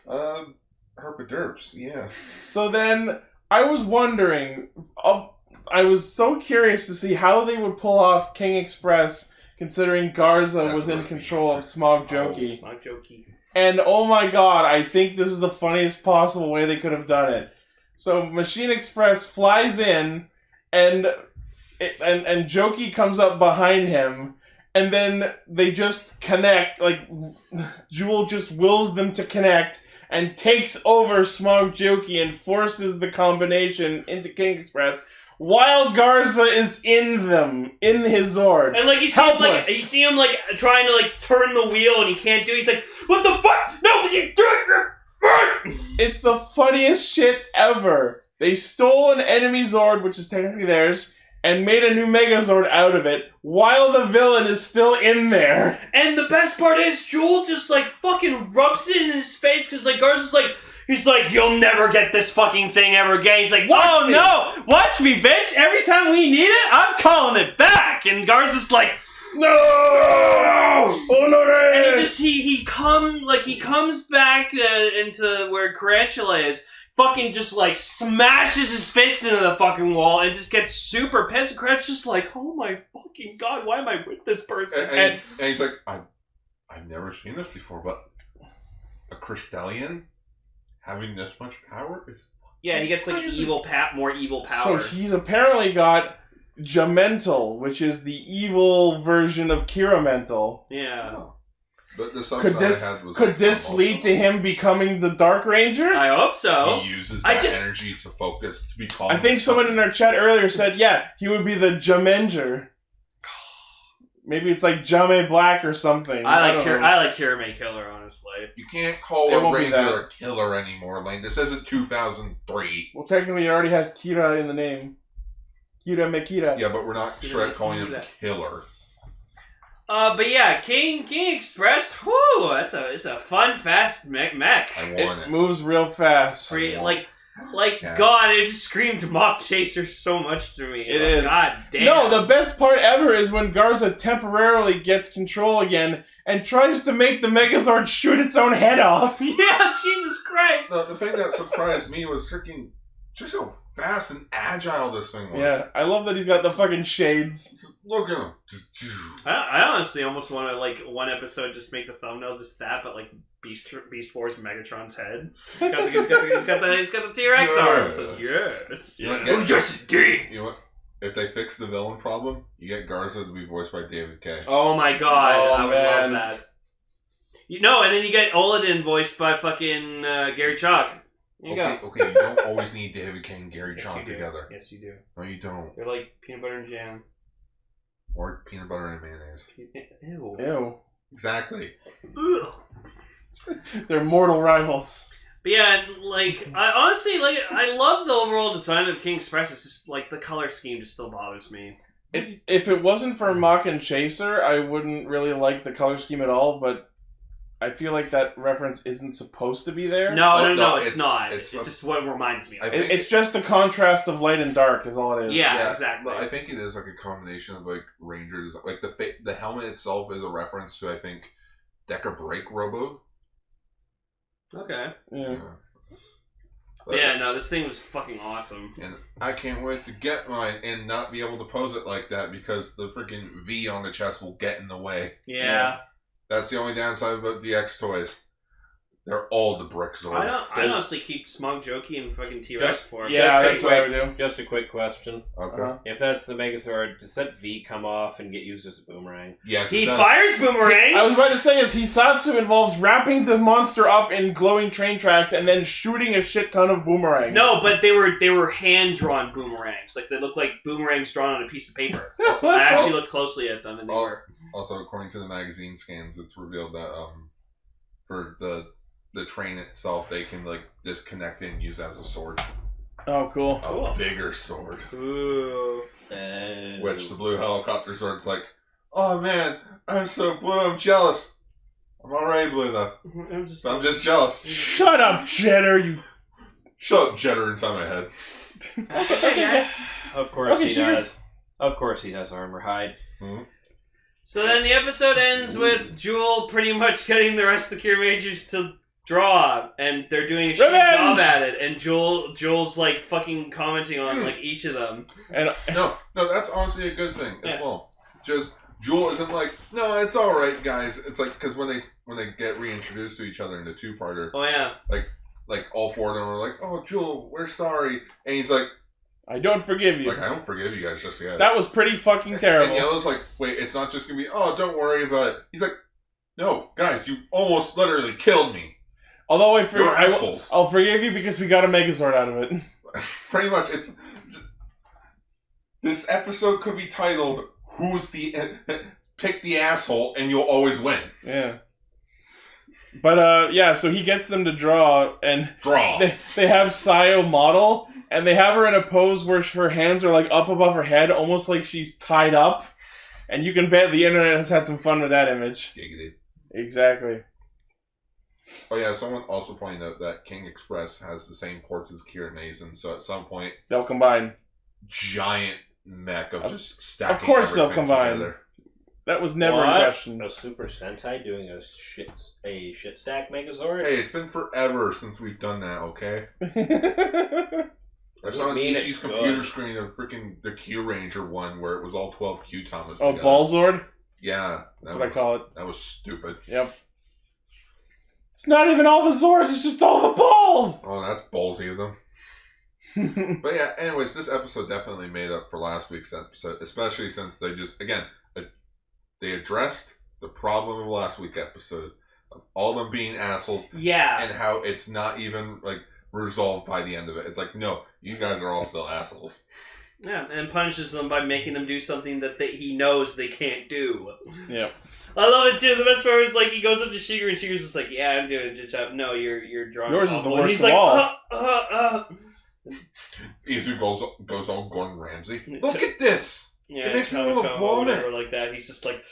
Herpaderps, yeah.
So then, I was wondering, I was so curious to see how they would pull off King Express, considering Garza was in control of Smog Joki.
Smog Joki.
And oh my god, I think this is the funniest possible way they could have done it. So Machine Express flies in, and Joki comes up behind him, and then they just connect, like, Jewel just wills them to connect, and takes over Smog Joki and forces the combination into King Express, while Garza is in his Zord.
And like you see him trying to turn the wheel and he can't do it. He's like, what the fuck? No, you do it!
It's the funniest shit ever. They stole an enemy Zord, which is technically theirs, and made a new Megazord out of it, while the villain is still in there.
And the best part is, Jewel just fucking rubs it in his face, because Garza's he's like, you'll never get this fucking thing ever again. He's like,
Watch me.
No, watch me, bitch. Every time we need it, I'm calling it back. And Garza's like, no!
Honore!
And he comes back into where Carantula is, fucking just smashes his fist into the fucking wall and just gets super pissed. Carantula's just like, oh my fucking god, why am I with this person?
And he's like, I've never seen this before, but a Crystallian having this much power is...
Yeah, he gets more evil power.
So he's apparently got Jamental, which is the evil version of Kiramental.
Yeah.
But the subs
Could
that
this
I had was
could this lead to him becoming the Dark Ranger?
I hope so.
He uses that energy to focus, to be calm.
I think someone in our chat earlier said, yeah, he would be the Jamenger. Maybe it's like Jame Black or something.
I like Kirame Killer, honestly.
You can't call
It
a
won't be
Ranger
that.
a killer anymore, Lane. This isn't 2003.
Well, technically, it already has Kira in the name. Kira Mekira.
Yeah, but we're not calling him killer.
But yeah, King Express. Whoo, it's a fun, fast mech.
I want it.
Moves real fast.
Yeah.
God, it just screamed Mock Chaser so much to me.
It is.
God damn.
No, the best part ever is when Garza temporarily gets control again and tries to make the Megazord shoot its own head off.
Yeah, Jesus Christ.
So the thing that surprised me was freaking just how fast and agile this thing was.
Yeah, I love that he's got the fucking shades.
Look at him.
I honestly almost want to, like, one episode just make the thumbnail just that, but like Beast Wars Megatron's head. He's got the T-Rex arms. So, yes.
Just ding. You know what? If they fix the villain problem, you get Garza to be voiced by David K.
Oh my god,
Oh,
I would
man.
love that. And then you get Oladin voiced by fucking Gary Chalk. There you go.
Okay, you don't always need David K and Gary
Yes,
Chalk
you do.
together.
Yes, you do.
No, you don't.
They're like peanut butter and jam.
Or peanut butter and mayonnaise.
Ew.
Ew.
Exactly.
Ugh.
They're mortal rivals.
But yeah, like, I honestly, like, I love the overall design of King Express. It's just, like, the color scheme just still bothers me.
If it wasn't for Mach and Chaser, I wouldn't really like the color scheme at all, but I feel like that reference isn't supposed to be there.
No, it's not.
it's
It's just what it reminds me of.
It's just the contrast of light and dark is all it is.
Yeah, exactly.
But I think it is like a combination of like Rangers, like the helmet itself is a reference to I think Decker Break Robo.
Okay.
Yeah.
But,
Yeah, no, this thing was fucking awesome.
And I can't wait to get mine and not be able to pose it like that because the freaking V on the chest will get in the way.
Yeah.
That's the only downside about DX toys. They're all the bricks on.
I honestly keep Smug Jokey and fucking T-Rex for him.
Yeah, that's what I would do.
Just a quick question.
Okay.
If that's the Megazord, does that V come off and get used as a boomerang?
Yes,
He
it does.
fires boomerangs!
I was about to say is Hisatsu involves wrapping the monster up in glowing train tracks and then shooting a shit ton of boomerangs.
No, but they were hand-drawn boomerangs. Like, they look like boomerangs drawn on a piece of paper. I actually looked closely at them, and they were...
Also, according to the magazine scans, it's revealed that for the train itself, they can like disconnect it and use it as a sword.
Oh, cool.
A bigger sword.
Ooh.
Which the blue helicopter sword's like, oh man, I'm so blue, I'm jealous. I'm already blue though. I'm just jealous.
Shut up, Jetter, you...
Shut up, Jetter inside my head.
Okay.
Of course
Okay,
he
sure.
does. Of course he does armor hide.
Hmm?
So then the episode ends with Jewel pretty much getting the rest of the Kiramagers to draw, and they're doing a shitty
Revenge!
job at it, and Joel's like fucking commenting on like each of them.
And
No, that's honestly a good thing as well. Just Jewel isn't like, no, it's all right, guys. It's like because when they get reintroduced to each other in the two-parter,
Oh yeah.
like all four of them are like, oh, Jewel, we're sorry, and he's like,
I don't forgive you.
like I don't forgive you guys just yet.
That was pretty fucking terrible.
And Yellow's like, wait, it's not just gonna be, oh, don't worry about it. He's like, no, guys, you almost literally killed me.
Although
You're assholes.
I'll forgive you because we got a Megazord out of it.
Pretty much, it's this episode could be titled "Who's the Pick the Asshole and You'll Always Win."
Yeah. But yeah, so he gets them to draw, and
Draw.
they have Sayo model, and they have her in a pose where her hands are like up above her head, almost like she's tied up. And you can bet the internet has had some fun with that image.
Giggity.
Exactly.
Oh yeah, someone also pointed out that King Express has the same ports as Kiramager, so at some point,
They'll combine.
giant mech of just stacking.
Of course they'll
everything
combine.
together.
That was never
What?
in question.
A Super Sentai doing a shit stack Megazord?
Hey, it's been forever since we've done that. Okay. I saw on
mean
Ichi's
it's
computer
good.
screen of freaking the Q Ranger one where it was all 12 Q Thomas.
Oh,
together.
Ballzord?
Yeah,
That's what I call it.
That was stupid.
Yep. It's not even all the Zords, it's just all the balls!
Oh, that's ballsy of them. But yeah, anyways, this episode definitely made up for last week's episode, especially since they just, again, they addressed the problem of last week's episode of all them being assholes
Yeah.
and how it's not even like resolved by the end of it. It's like, no, you guys are all still assholes.
Yeah, and punishes them by making them do something that he knows they can't do.
Yeah.
I love it too. The best part is like he goes up to Shiger and Shiger's just like, "Yeah, I'm doing it. Just no, you're drawing
Yours is
awful."
the
And
worst
he's
of
like,
all.
Izu goes all Gordon Ramsay. Look at this.
Yeah,
It makes me want to
Tomo,
vomit.
whatever like that. He's just like,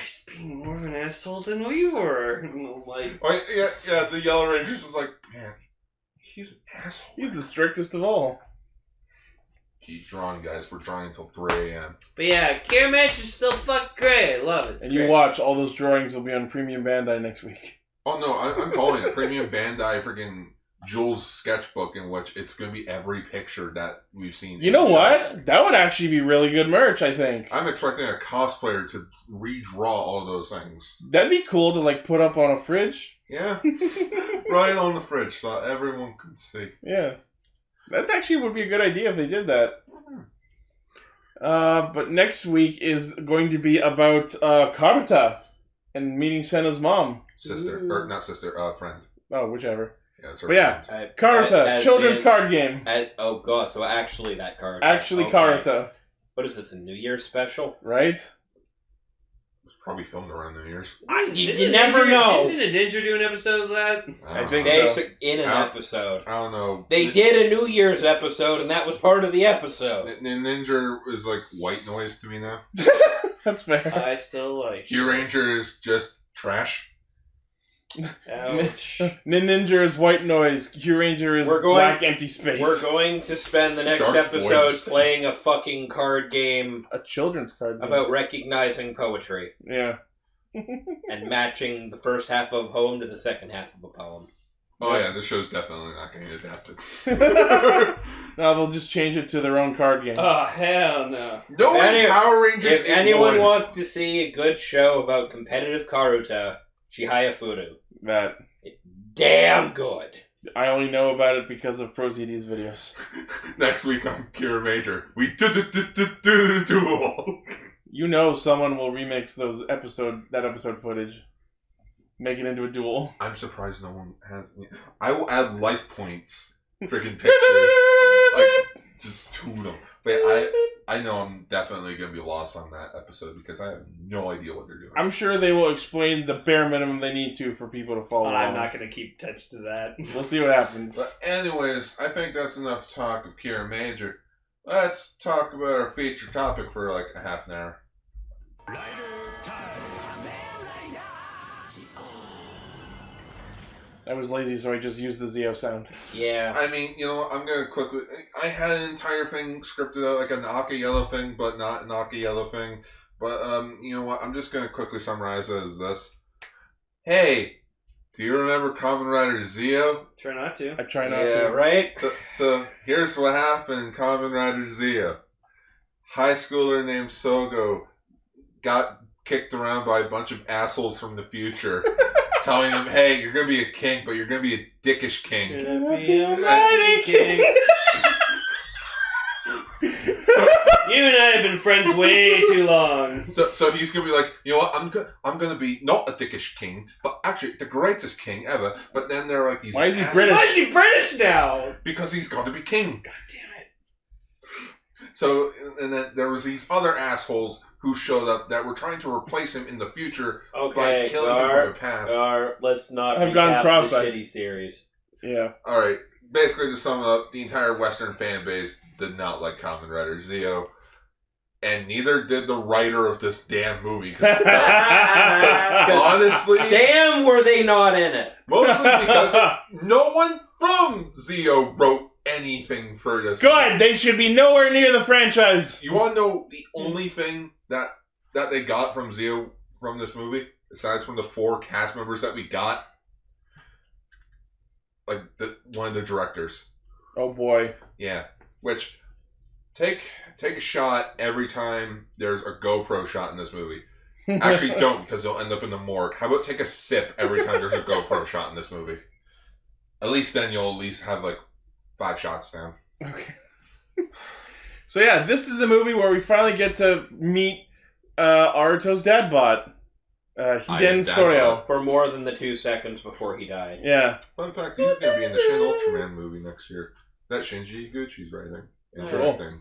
he's being more of an asshole than we were. And I'm like,
Oh, yeah. The Yellow Rangers is like, man, he's an asshole.
He's the strictest of all.
Keep drawing, guys. We're drawing until 3 a.m.
but yeah, Kiramager is still fuck great. I love it. It's
And
great.
you watch, all those drawings will be on Premium Bandai next week.
Oh, no, I'm calling it Premium Bandai freaking Jules sketchbook, in which it's going to be every picture that we've seen.
You know what? That would actually be really good merch, I think.
I'm expecting a cosplayer to redraw all those things.
That'd be cool to like put up on a fridge.
Yeah. Right on the fridge so everyone can see.
Yeah. That actually would be a good idea if they did that. But next week is going to be about Karuta and meeting Senna's mom.
Sister. Or not sister, friend.
Oh, whichever.
Yeah, it's her
But yeah,
friend.
Karuta, children's card game.
Oh god, so actually that card.
Actually,
Okay.
Karuta,
What is this, a New Year's special?
right?
It was probably filmed around New Year's.
You never know.
Didn't Ninja do an episode of that?
I
don't
think
know.
so.
Basic in an episode.
I don't know.
They did a New Year's episode, and that was part of the episode.
Ninja is like white noise to me now.
That's fair.
I still like
Q Ranger is just trash.
Ouch.
Ninja is white noise. Q Ranger is
We're going-
black empty space.
We're going to spend the next
Dark void
episode
space.
playing a fucking card game
a children's card game.
about recognizing poetry
Yeah.
and matching the first half of a poem to the second half of a poem.
Oh yeah, this show's definitely not getting adapted.
No, they'll just change it to their own card game.
Oh, hell no.
No
Any-
Power Rangers.
If anyone
ignored.
wants to see a good show about competitive Karuta, Chihaya Furu.
That
Damn good.
I only know about it because of ProZD's videos.
Next week on Kiramager, we do.
You know, someone will remix that episode footage, make it into a duel.
I'm surprised no one has. I will add life points, freaking pictures, like just to them. But I know I'm definitely gonna be lost on that episode because I have no idea what they're doing.
I'm sure they will explain the bare minimum they need to for people to follow.
I'm
along.
not going to keep touch to that.
We'll see what happens.
But anyways, I think that's enough talk of Kiramager. Let's talk about our feature topic for like a half an hour.
I was lazy, so I just used the Zeo sound.
Yeah.
I mean, you know what, I'm gonna quickly. I had an entire thing scripted out like an Aka Yellow thing, but not an Aka Yellow thing. But you know what, I'm just gonna quickly summarize it as this. Hey, do you remember Kamen Rider Zeo?
Try not to.
I try not
Yeah,
to.
right?
So here's what happened in Kamen Rider Zeo. High schooler named Sogo got kicked around by a bunch of assholes from the future, telling him, hey, you're going to be a king, but you're going to be a dickish king.
Gonna be a mighty king. You and I have been friends way too long.
So he's going to be like, you know what, I'm going to be not a dickish king, but actually the greatest king ever. But then there are like these
Why is he
assholes-
British?
Why is he British now?
Because he's got to be king.
God damn it.
So, and then there was these other assholes who showed up that were trying to replace him in the future by
Okay,
killing him from the past.
let's not
I've gone
recap
cross-eyed.
the shitty series.
Yeah.
Alright, basically to sum it up, the entire Western fan base did not like Kamen Rider Zeo. And neither did the writer of this damn movie. 'Cause honestly,
Damn, were they not in it?
mostly because no one from Zeo wrote anything for this movie.
Good. They should be nowhere near the franchise.
You want to know the only thing that they got from Zeo from this movie, aside from the 4 cast members that we got? Like, one of the directors.
Oh boy.
Yeah. Which, take a shot every time there's a GoPro shot in this movie. Actually, don't, because they'll end up in the morgue. How about take a sip every time there's a GoPro shot in this movie? At least then you'll at least have, like, 5 shots down.
Okay. So yeah, this is the movie where we finally get to meet Aruto's dad bot. Hiden Soryo.
For more than the 2 seconds before he died.
Yeah.
Fun fact, he's going to be in the Shin Ultraman movie next year. That Shinji Iguchi's writing and directing.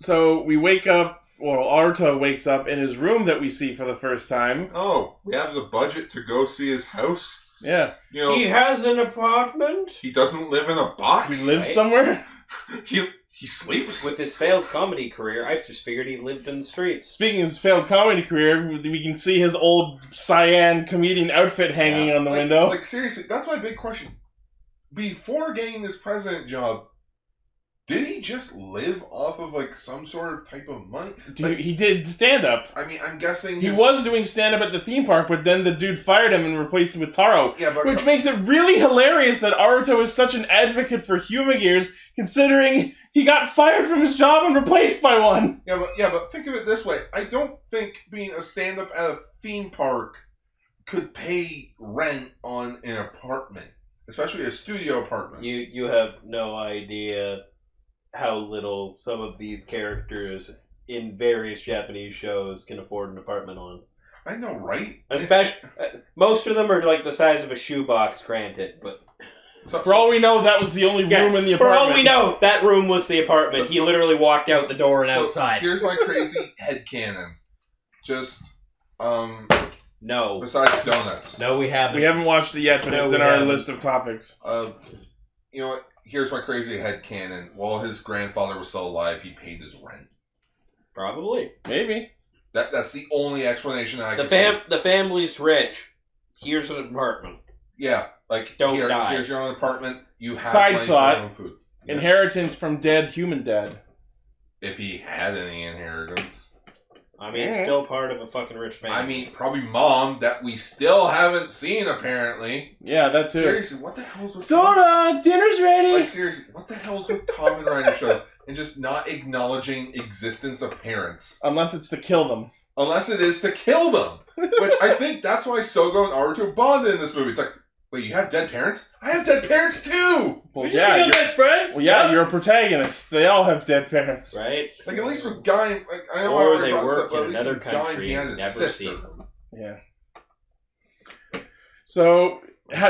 So we wake up, Aruto wakes up in his room that we see for the first time.
Oh, we have the budget to go see his house?
Yeah.
You know,
He has an apartment?
he doesn't live in a box?
He lives somewhere?
He sleeps?
With his failed comedy career, I just figured he lived in the streets.
Speaking of his failed comedy career, we can see his old cyan comedian outfit hanging on the window.
Like, seriously, that's my big question. Before getting this president job, did he just live off of, like, some sort of type of money? Like,
He did stand-up.
I mean, I'm guessing
He was doing stand-up at the theme park, but then the dude fired him and replaced him with Taro.
Yeah, but
Which makes it really hilarious that Aruto is such an advocate for Humagears, considering he got fired from his job and replaced by one.
Yeah, but think of it this way. I don't think being a stand-up at a theme park could pay rent on an apartment. Especially a studio apartment.
You have no idea how little some of these characters in various Japanese shows can afford an apartment on.
I know, right?
Especially, most of them are like the size of a shoebox, granted, but...
For all we know, that was the only room in the apartment.
For all we know, that room was the apartment. He literally walked out the door and outside.
Here's my crazy headcanon. Just,
No.
besides donuts.
No, we haven't.
We haven't watched it yet, but
No,
it's
we
in our
haven't.
list of topics.
You know what? Here's my crazy headcanon. While his grandfather was still alive, he paid his rent.
Probably.
Maybe.
That's the only explanation I can see.
The family's rich. Here's an apartment.
Yeah, like,
Don't die.
Here's your own apartment. You have
Side
money
thought.
for your own food. Yeah.
Inheritance from dead human dad.
If he had any inheritance.
I mean, it's still part of a fucking rich family.
I mean, probably mom that we still haven't seen, apparently.
Yeah, that too.
Seriously, what the hell's with
Sora, dinner's ready!
Like, seriously, what the hell's with Kamen Rider shows and just not acknowledging existence of parents?
Unless it's to kill them.
Unless it is to kill them. Which I think that's why Sogo and Aruto bonded in this movie. It's like, wait, you have dead parents? I have dead parents too!
Well, yeah, you're,
best friends.
well, yeah, you're a protagonist. They all have dead parents.
right?
Like, at least with Guy, like, I know
Or
I
they
brought this
work
up, but
in
at least
another
with Guy,
country
he had
and
his
never
sister.
see them.
Yeah. So,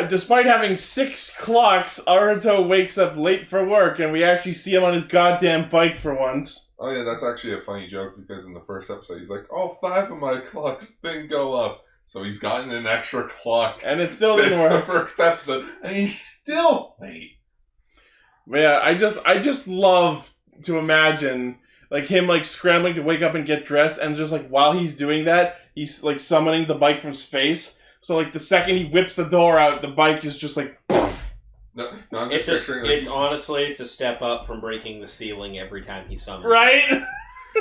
despite having 6 clocks, Aruto wakes up late for work, and we actually see him on his goddamn bike for once.
Oh yeah, that's actually a funny joke because in the first episode he's like, oh, 5 of my clocks didn't go off. So he's gotten an extra clock
And it still
since
didn't
the
work.
first episode, and he's still late.
But yeah, I just love to imagine, like, him, like, scrambling to wake up and get dressed, and just, like, while he's doing that, he's, like, summoning the bike from space. So, like, the second he whips the door out, the bike is just, like,
No, I'm just picturing like,
It's honestly, it's a step up from breaking the ceiling every time he summons.
right?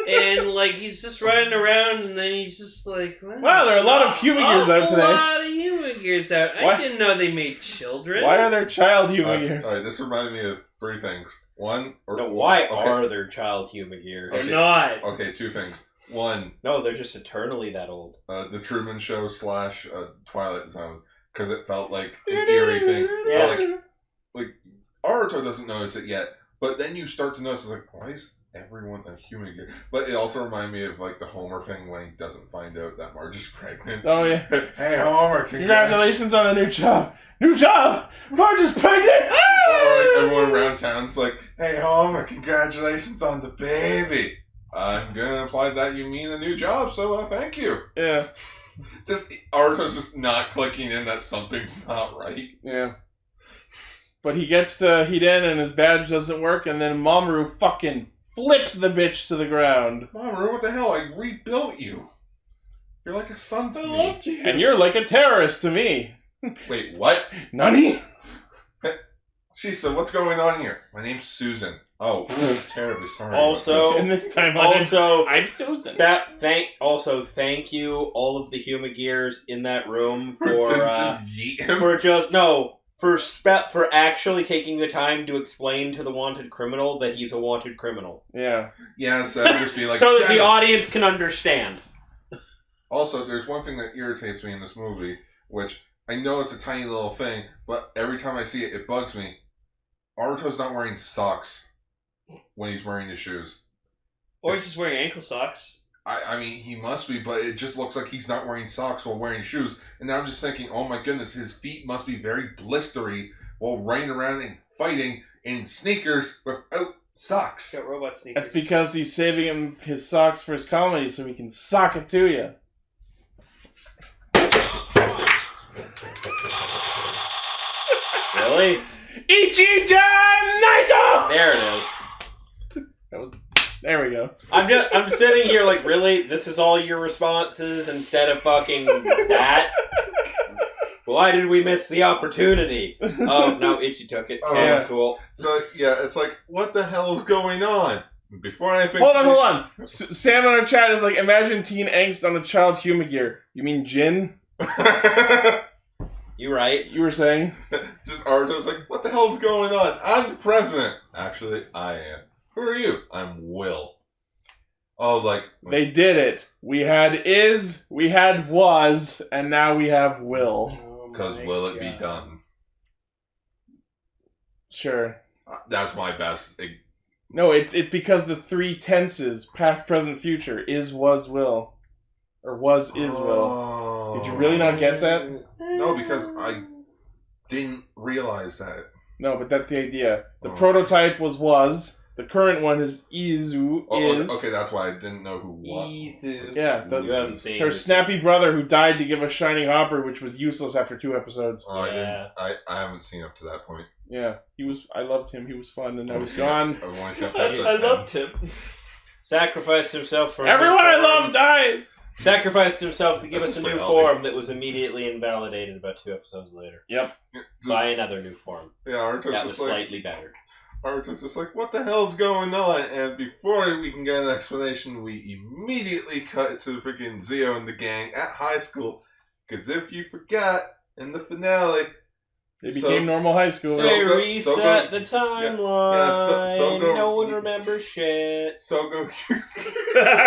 And like he's just running around, and then he's just like,
Wow, there are a lot of human gears out today.
A lot of human gears out.
Why-
I didn't know they made children.
Why are there child human
Alright,
gears?
this reminded me of 3 things. One,
No, why
okay,
are there child human gears?
They're
Okay.
not.
Okay, 2 things. One,
No, they're just eternally that old.
the Truman Show / Twilight Zone, because it felt like an eerie thing.
Yeah.
Like Aruto doesn't notice it yet, but then you start to notice, like, why is everyone a human gear? But it also reminded me of, like, the Homer thing when he doesn't find out that Marge is pregnant.
Oh, yeah.
Hey, Homer,
Congratulations on a new job. New job! Marge is pregnant!
Or, like, everyone around town's like, hey, Homer, congratulations on the baby. I'm gonna imply that you mean a new job, so thank you.
Yeah,
Just, Aruto's just not clicking in that something's not right.
yeah. But he gets to Hiden and his badge doesn't work, and then Mamoru fucking flips the bitch to the ground.
Mamoru, what the hell? I rebuilt you. You're like a son to me.
And you're like a terrorist to me.
Wait, what?
Nani?
Shisa, what's going on here? My name's Susan. Oh, terribly sorry.
Also,
And this time
also,
I'm Susan.
thank you, all of the human gears in that room for
just yeet him.
for actually taking the time to explain to the wanted criminal that he's a wanted criminal,
Yeah.
Yes, that would just be like.
so that the
"Damn."
audience can understand.
Also, there's one thing that irritates me in this movie, which I know it's a tiny little thing, but every time I see it, it bugs me. Aruto's not wearing socks when he's wearing his shoes.
Or he's just wearing ankle socks.
I mean, he must be, but it just looks like he's not wearing socks while wearing shoes. And now I'm just thinking, oh my goodness, his feet must be very blistery while running around and fighting in sneakers without socks.
Got robot sneakers.
That's because he's saving his socks for his comedy so he can sock it to you.
Really?
Ichigata!
There it is.
There we go.
I'm sitting here like, really? This is all your responses instead of fucking that? Why did we miss the opportunity? Oh, no, Ichi took it.
Oh,
yeah.
Cool.
So, yeah, it's like, what the hell is going on? Before anything...
Hold on. Sam in our chat is like, imagine teen angst on a child Humagear. You mean Jin?
You right.
You were saying?
Just Aruto's like, what the hell's going on? I'm the president. Actually, I am. Who are you? I'm Will. Oh, like...
They did it. We had is, we had was, and now we have will.
Because will it be done?
Sure.
That's my best.
No, it's because the three tenses, past, present, future, is, was, will. Or was, is, will. Did you really not get that?
No, because I didn't realize that.
No, but that's the idea. The prototype was. The current one is Izu, is.
Okay, that's why I didn't know who was.
Yeah,
You haven't seen
her
this.
snappy brother who died to give us Shining Hopper, which was useless after 2 episodes.
Oh,
Yeah.
I haven't seen up to that point.
Yeah, I loved him. He was fun, and now he's
I've
gone.
only seen up to episode
I
10.
loved him.
Sacrificed himself for
Everyone I love dies!
Sacrificed himself to give
That's
us a
just
new
reality.
form that was immediately invalidated about 2 episodes later.
Yeah,
By another new form.
Aruto's
That was
just like,
slightly better.
Aruto's just like, what the hell's going on? And before we can get an explanation, we immediately cut to freaking Zio and the gang at high school. Because if you forgot, in the finale,
They became normal high schoolers.
They
So-
reset the timeline.
so go-
No one remembers shit.
Sogo...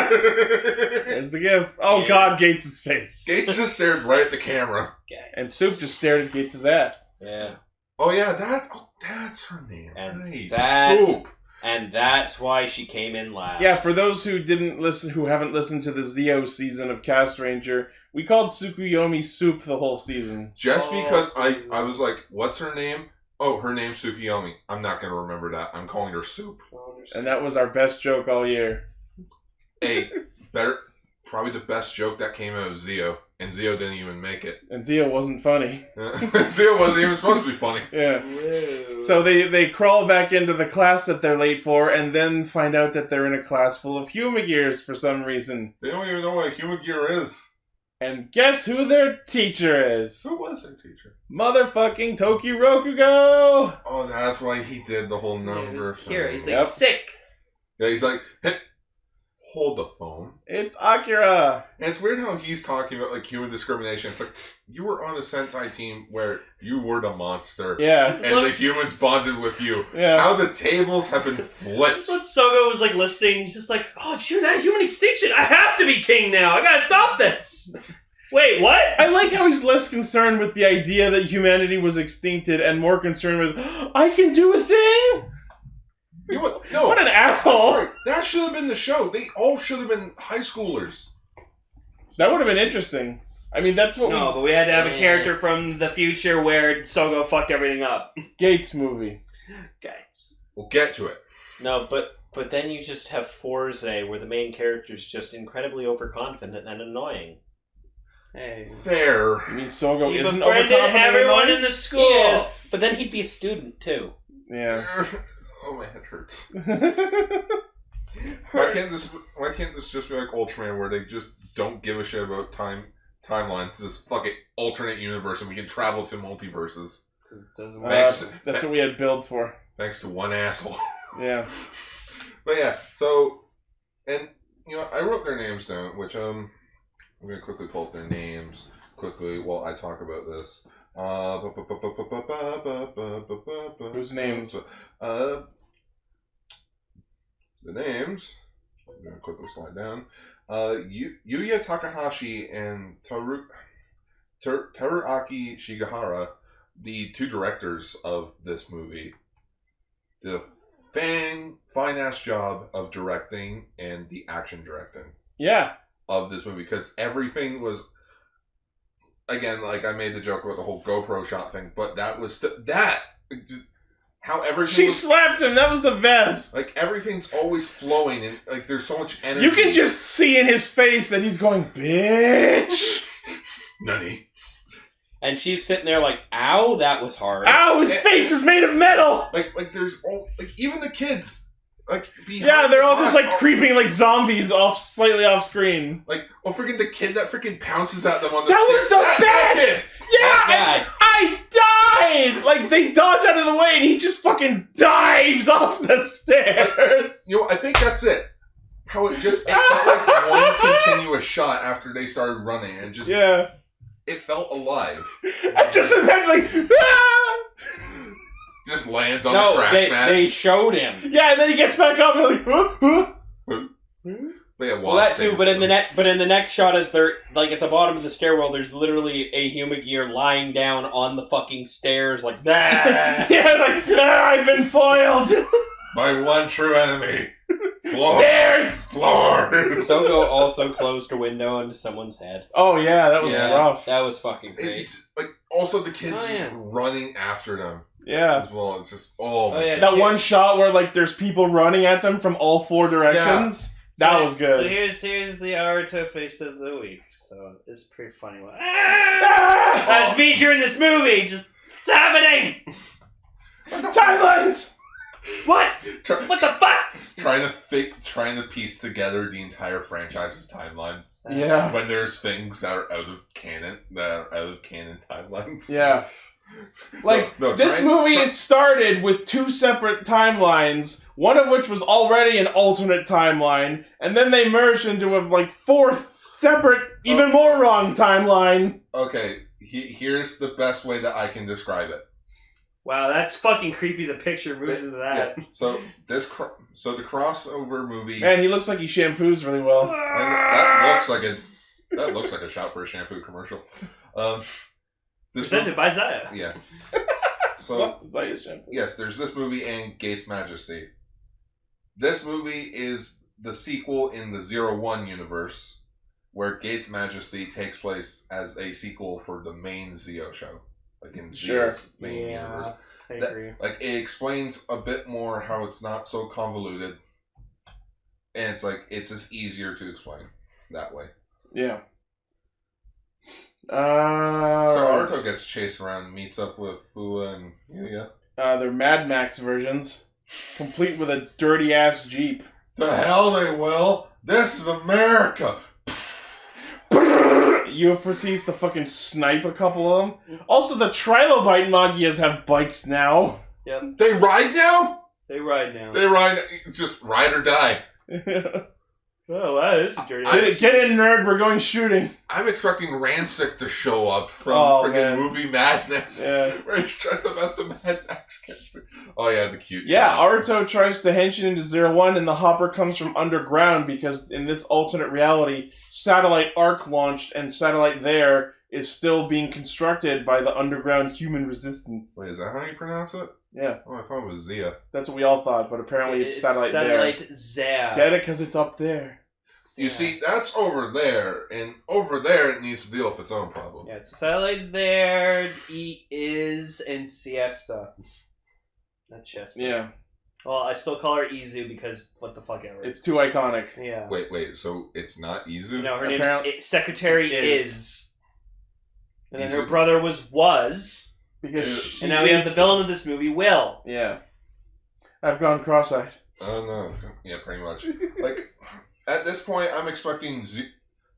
There's the gif. Oh
Yeah.
God, Gates' face.
Gates just stared right at the camera.
And Soup just stared at Gates' ass.
Yeah.
Oh yeah, that's her name.
And
right.
that's-
Swoop.
And that's why she came in last.
Yeah, for those who haven't listened to the Zio season of Castranger, we called Tsukuyomi Soup the whole season.
Just
Oh,
because
Susan.
I was like, what's her name? Oh, her name's Tsukuyomi. I'm not going to remember that. I'm calling her Soup.
And that was our best joke all year.
Probably the best joke that came out of Zio. And Zio didn't even make it.
And Zio wasn't funny.
Zio wasn't even supposed to be funny.
Yeah. So they crawl back into the class that they're late for, and then find out that they're in a class full of Humagears for some reason.
They don't even know what a human gear is.
And guess who their teacher is?
Who was their teacher?
Motherfucking Toki Rokugo!
Oh, that's why he did the whole number.
Here, he's like
Yep.
sick.
Yeah, he's like, hey, hold the phone.
It's Akira!
And it's weird how he's talking about like human discrimination. It's like you were on a Sentai team where you were the monster,
Yeah.
and the humans bonded with you.
Yeah.
How the tables have been flipped.
That's what Sogo was like listening. He's just like, oh, shoot, that human extinction. I have to be king now. I gotta stop this. Wait, what?
I like how he's less concerned with the idea that humanity was extincted and more concerned with, I can do a thing?
You know what? No,
What an
I'm
asshole!
sorry. That should have been the show. They all should have been high schoolers.
That would have been interesting. I mean, that's what
No, but we had to have a character from the future where Sogo fucked everything up.
Gates movie.
Guys.
We'll get to it.
No, but then you just have Forze, where the main character is just incredibly overconfident and annoying.
Hey.
Fair.
You mean Sogo
He
isn't
befriended
overconfident
everyone
anymore?
in the school.
He is, but then he'd be a student too.
Yeah.
Oh, my head hurts. Why can't this just be like Ultraman, where they just don't give a shit about timelines? This fucking alternate universe, and we can travel to multiverses
Doesn't
Thanks.
That's what we had billed for.
thanks to one asshole.
Yeah.
But yeah, so, and I wrote their names down, which I'm gonna quickly pull up their names quickly while I talk about this.
Whose names?
The names. I'm gonna quickly slide down. Yuya Takahashi and Teruaki Shigehara, the 2 directors of this movie, did a fine ass job of directing and the action directing.
Yeah.
of this movie because everything was. Again, like I made the joke about the whole GoPro shot thing, but that was just how everything.
She
was,
slapped him. That was the best.
like everything's always flowing, and like there's so much energy.
You can just see in his face that he's going, bitch.
Nunny.
And she's sitting there like, ow, that was hard.
Ow, his face is made of metal.
Like there's all like even the kids. Like
Yeah, they're all just like creeping like zombies slightly off screen.
Like, freaking the kid that freaking pounces at them on the
That was
stairs.
the best! Yeah, I died! Like, they dodge out of the way and he just fucking dives off the stairs!
I think that's it. How it felt like one continuous shot after they started running, and just it felt alive.
I just imagine like, ah!
Just lands on the crash mat.
They showed him.
Yeah, and then he gets back up and like, huh?
Well, that too. But in the next shot, as they're like at the bottom of the stairwell, there's literally a human gear lying down on the fucking stairs, like that.
Yeah, like I've been foiled.
My one true enemy. Floor.
Stairs.
Floor.
Sogo also closed a window into someone's head.
Oh yeah, that was rough.
That was fucking great.
It's, like also the kids just running after them.
Yeah.
As well, it's just
that one shot where like there's people running at them from all four directions. Yeah. That was good.
So here's the Aruto face of the week. So it's a pretty funny one. That's me during this movie. Just it's happening.
Timelines.
What? What the fuck?
Trying to piece together the entire franchise's timeline.
Yeah.
When there's things that are out of canon timelines.
Yeah. Like, this movie started with two separate timelines, one of which was already an alternate timeline, and then they merged into a, like, fourth separate, even more wrong timeline.
Okay, here's the best way that I can describe it.
Wow, that's fucking creepy, the picture moves into that.
Yeah. So the crossover movie...
Man, he looks like he shampoos really well.
That looks like a shot for a shampoo commercial.
Presented by Zaya.
Yeah. So,
Zaya shampoo.
Yes, there's this movie and Gates Majesty. This movie is the sequel in the 01 universe, where Gates Majesty takes place as a sequel for the main Zio show. Like in Zio's main universe.
I agree.
Like, it explains a bit more how it's not so convoluted. And it's like, it's just easier to explain that way.
Yeah.
So Aruto gets chased around, meets up with Fua and Yuya.
They're Mad Max versions, complete with a dirty ass Jeep.
The hell they will! This is America!
Yuya proceeds to fucking snipe a couple of them. Also, the Trilobite Magias have bikes now.
Yep.
They ride now?
They ride now.
They ride, just ride or die.
Oh, wow, this is dirty.
Get in, nerd, we're going shooting.
I'm expecting Rancic to show up from friggin' movie Madness.
Yeah.
Where he's dressed up as the Mad Max character. Oh yeah, the cute
shot. Aruto tries to hench into 01 and the hopper comes from underground because in this alternate reality, Satellite Arc launched and Satellite there is still being constructed by the underground human resistance.
Wait, is that how you pronounce it?
Yeah.
Oh, I thought it was Zia.
That's what we all thought, but apparently it's Satellite
Zia.
Get it? Because it's up there.
You see, that's over there, and over there it needs to deal with its own problem.
Yeah, it's Satellite there, is, and Siesta. Not Chester.
Yeah.
Well, I still call her Izu because what the fuck ever.
It's too iconic.
Yeah.
Wait, so it's not Izu?
No, her name's Secretary Is. And then her brother was.
Because
and now we have the villain of this movie, Will.
Yeah. I've gone cross-eyed.
Oh, no. Yeah, pretty much. Like, at this point, I'm expecting,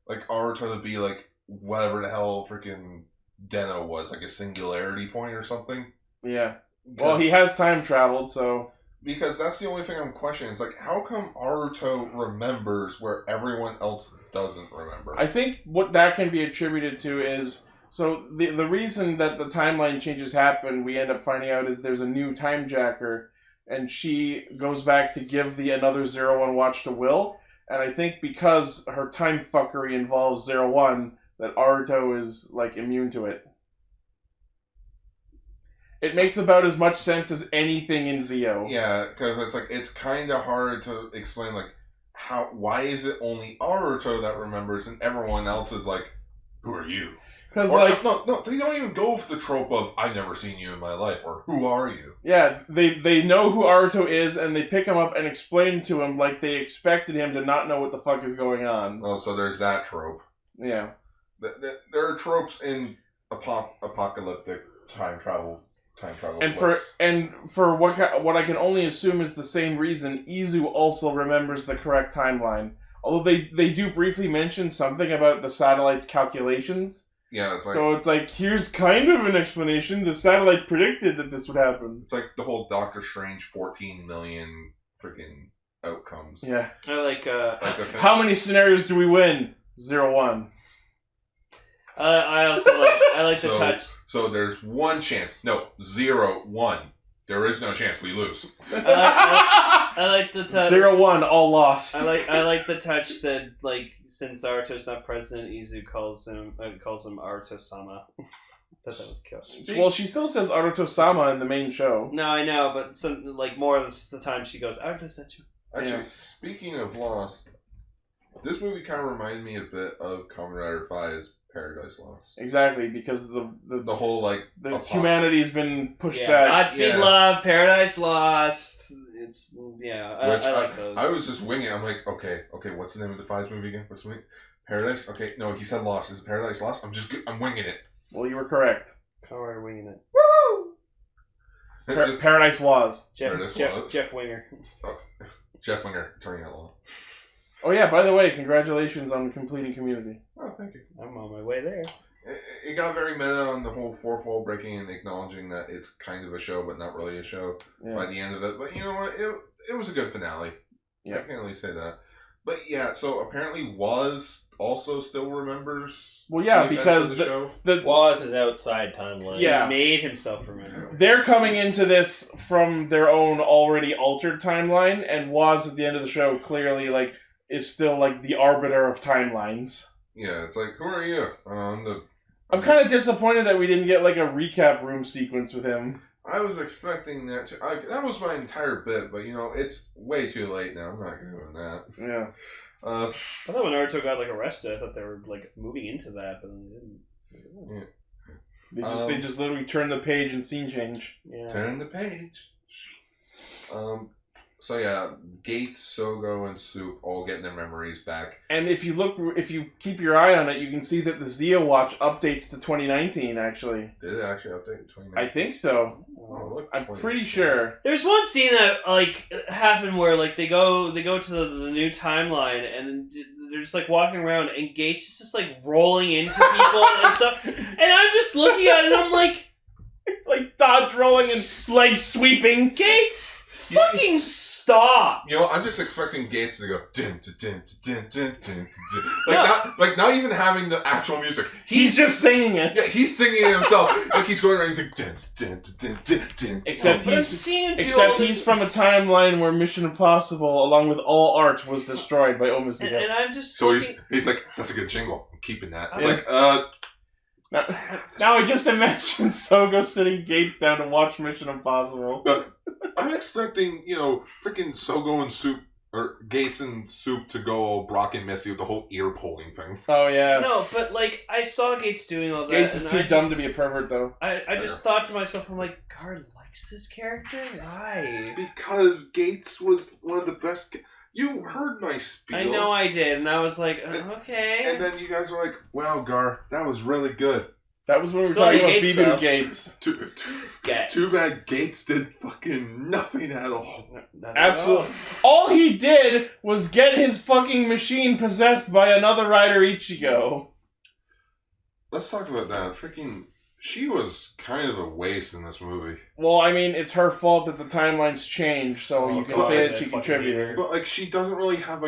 Aruto to be, like, whatever the hell freaking Deno was, like a singularity point or something.
Yeah. Well, he has time traveled, so...
Because that's the only thing I'm questioning. It's like, how come Aruto remembers where everyone else doesn't remember?
I think what that can be attributed to is... So, the reason that the timeline changes happen, we end up finding out, is there's a new time jacker, and she goes back to give the another 01 watch to Will, and I think because her time fuckery involves 01, that Aruto is, like, immune to it. It makes about as much sense as anything in Zio.
Yeah, because it's like, it's kind of hard to explain, like, why is it only Aruto that remembers and everyone else is like, who are you?
Because
Or,
like
no, they don't even go for the trope of I've never seen you in my life or who are you?
yeah, they know who Aruto is and they pick him up and explain to him like they expected him to not know what the fuck is going on.
Oh, so there's that trope.
Yeah.
There are tropes in apocalyptic time travel.
And
flicks.
for what I can only assume is the same reason, Izu also remembers the correct timeline. Although they do briefly mention something about the satellite's calculations.
Yeah, it's like
So it's like, here's kind of an explanation. The satellite predicted that this would happen.
it's like the whole Doctor Strange 14 million freaking outcomes.
Yeah.
I like.
Like the
How many scenarios do we win? 0-1.
I also like. I like the touch.
So there's one chance. No, 0-1. There is no chance we lose.
I like the touch.
0-1, all lost.
I like the touch that, like, since Aruto's not present, Izu calls him Aruto-sama. That was cute.
Well, she still says Aruto-sama in the main show.
No, I know, but more of the time she goes, Aruto-senchu.
Actually, speaking of Lost, this movie kind of reminded me a bit of Kamen Rider 5's Paradise Lost.
Exactly, because the
whole, like,
humanity's been pushed
Yeah,
back.
Godspeed Love, Paradise Lost. It's, I like those.
I was just winging it. I'm like, okay, what's the name of the 5's movie again? What's the movie? Paradise? Okay, no, he said Lost. Is it Paradise Lost? I'm winging it.
Well, you were correct.
Kamen Rider winging it.
Woo!
Paradise was.
Jeff Winger.
Jeff Winger, turning out law.
Oh yeah, by the way, congratulations on completing Community.
Oh, thank you.
I'm on my way there.
It got very meta on the whole fourfold breaking and acknowledging that it's kind of a show, but not really a show by the end of it. But you know what? It was a good finale.
Yeah.
I can only say that. But yeah, so apparently Woz also still remembers.
Well, yeah,
the
because
events of the show.
the
Woz is outside timeline.
Yeah.
He made himself remember.
they're coming into this from their own already altered timeline, and Woz at the end of the show clearly is still the arbiter of timelines.
Yeah, it's like, who are you?
I'm kind of disappointed that we didn't get a recap room sequence with him.
I was expecting that. That was my entire bit, but it's way too late now. I'm not doing that.
Yeah.
I thought when Naruto got arrested, I thought they were moving into that, but they didn't.
Yeah.
They just literally turned the page and scene change.
Yeah.
Turn the page. So yeah, Gates, Sogo, and Soup all getting their memories back.
And if you keep your eye on it, you can see that the Zia watch updates to 2019. Actually,
Did it actually update in 2019?
I think so.
Oh, look,
I'm
2019.
pretty sure.
There's one scene that happened where they go to the new timeline and they're just walking around and Gates is just rolling into people and stuff, and I'm just looking at it and I'm like,
It's dodge rolling and leg sweeping.
Gates, fucking stop!
I'm just expecting Gates to go dun, dun, dun, dun, dun, dun, dun. Not even having the actual music.
He's just singing it.
Yeah, he's singing it himself. He's going around. He's like dun, dun, dun, dun, dun.
Except
But I've seen him do all
Except
this-
he's from a timeline where Mission Impossible, along with all art, was destroyed by Omaziga.
and I'm just
So
looking,
he's like, that's a good jingle. I'm keeping that. It's
Yeah.
Now I just imagine Sogo sitting Gates down to watch Mission Impossible.
I'm expecting, freaking Sogo and Soup, or Gates and Soup to go all Brock and Missy with the whole ear pulling thing.
Oh yeah.
no, but I saw Gates doing all that.
Gates is
and
too
I
dumb
just,
to be a pervert, though.
I just thought to myself, I'm like, Guard likes this character? Why?
Because Gates was one of the best. You heard my spiel.
I know I did, and I was like, okay.
And then you guys were like, wow, Gar, that was really good.
That was when we were
Still
talking about
Gates,
Bibu
though.
Gates.
Too bad Gates did fucking nothing at all.
Absolutely. All he did was get his fucking machine possessed by another rider, Ichigo.
Let's talk about that. Freaking, she was kind of a waste in this movie.
Well, I mean, it's her fault that the timelines changed, so you can
God.
say that she contributed.
But, she doesn't really have,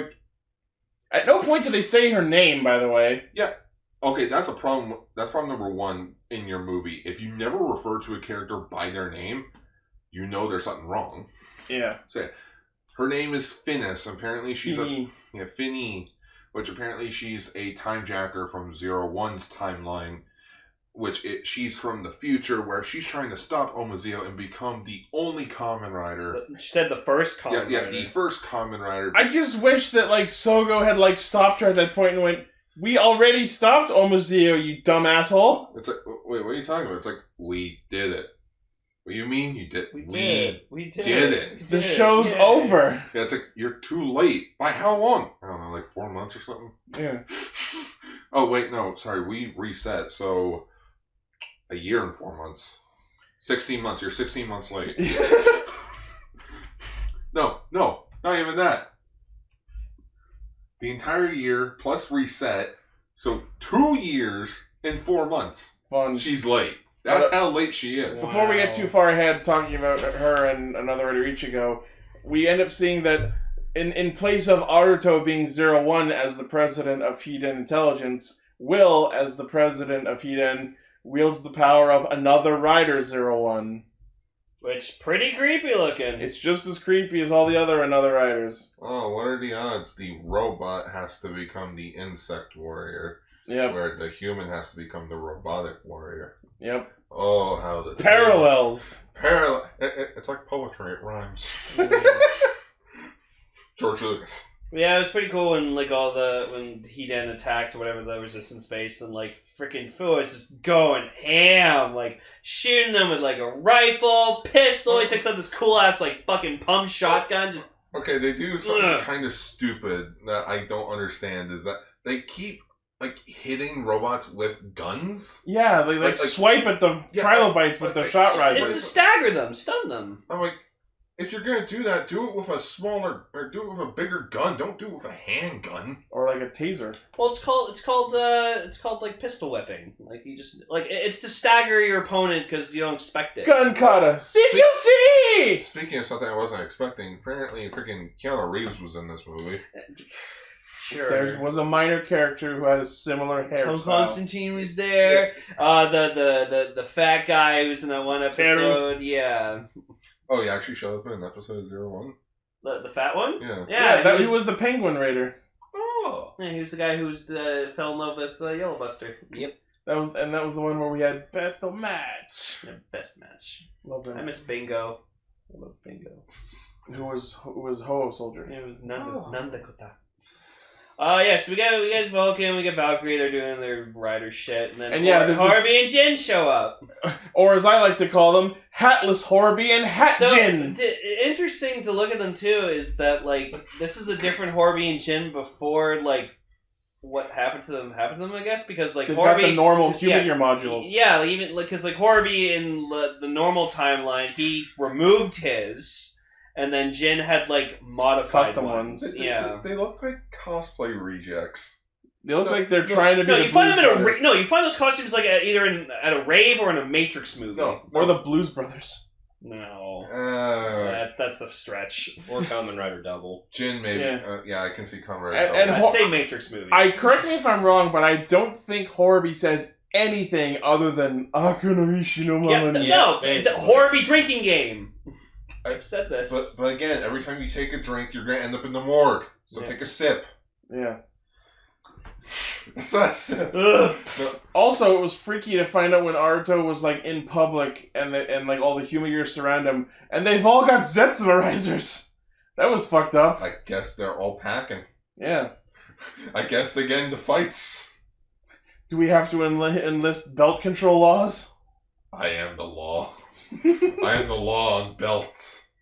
At no point do they say her name, by the way.
Yeah. Okay, that's a problem. That's problem number one in your movie. If you never refer to a character by their name, you know there's something wrong.
Yeah.
Say, her name is Finnis. Apparently she's
Finny.
Finny, which apparently she's a time jacker from 01's timeline. she's from the future, where she's trying to stop Omazeo and become the only Kamen Rider.
She said the first Kamen Rider.
Yeah, the first Kamen Rider.
I just wish that like Sogo had like stopped her at that point and went, "We already stopped Omazeo, you dumb asshole."
It's like, wait, what are you talking about? It's like, we did it. What do you mean you did?
We did it.
The show's over.
Yeah, it's like, you're too late. By how long? I don't know, like 4 months or something?
Yeah.
Oh, wait, no, sorry, we reset, so a year and 4 months. 16 months, you're 16 months late. No, not even that. The entire year plus reset, so 2 years and 4 months.
Fun.
She's late. That's how late she is.
Before we get too far ahead talking about her and another Rider Ichigo, we end up seeing that in place of Aruto being 01 as the president of Hiden Intelligence, Will, as the president of Hiden, wields the power of another Rider 01.
Which, pretty creepy looking.
It's just as creepy as all the other Another Riders.
Oh, what are the odds? The robot has to become the insect warrior.
Yep.
Where the human has to become the robotic warrior.
Yep.
Oh, how the
Parallels.
It's like poetry. It rhymes. George Lucas.
Yeah, it was pretty cool when when Hiden attacked whatever the resistance base, and like freaking Fu is just going ham, like shooting them with like a rifle, pistol. He takes out this cool ass like fucking pump shotgun. Just
okay, they do something kind of stupid that I don't understand. Is that they keep like hitting robots with guns?
Yeah, they like swipe at the trilobites with their shot rifles.
It's to stagger them, stun them.
I'm like, if you're gonna do that, do it with a smaller, or do it with a bigger gun. Don't do it with a handgun
or like a taser.
Well, it's called like pistol whipping. Like you just like it's to stagger your opponent because you don't expect it.
Gun kata. Did you see?
Speaking of something I wasn't expecting, apparently freaking Keanu Reeves was in this movie.
Sure.
There was a minor character who had a similar hairstyle.
Tom Constantine was there. The fat guy who was in that one episode. Yeah.
Oh, he actually showed up in episode 01?
The fat one?
Yeah.
He was the Penguin Raider.
Oh.
Yeah, he was the guy who fell in love with Yellow Buster. Yep.
That was the one where we had best of match.
Yeah, best match.
Love that.
I miss Bingo.
I love Bingo. Who was Ho-Oh Soldier?
It was Nandakota. So we got Vulcan, we got Valkyrie, they're doing their rider shit, and then Harvey and Jin show up.
Or as I like to call them, Hatless Horby and Hat Jin.
Interesting to look at them too is that like this is a different Horby and Jin before like what happened to them, I guess, because like
they've
Horby
got the normal human gear modules.
Yeah, like, even like because like Horby in the normal timeline, he removed his. And then Jin had like modified
custom ones.
They look like cosplay rejects.
They look like they're trying to be.
You find them you find those costumes like either at a rave or in a Matrix movie.
Or the Blues Brothers.
No, that's a stretch.
Or Kamen Rider Double.
Jin maybe. I can see Kamen Rider
Double.
I'd say Matrix movie.
Correct me if I'm wrong, but I don't think Horby says anything other than Akunaishi no Mama.
The Horby drinking game. I've said this.
But again, every time you take a drink, you're going to end up in the morgue. So take a sip.
Yeah.
It's not a sip.
Also, it was freaky to find out when Aruto was like in public and like all the human gears surround him, and they've all got Zetsumarizers. That was fucked up.
I guess they're all packing.
Yeah.
I guess they get into fights.
Do we have to enlist belt control laws?
I am the law. I am the law on belts.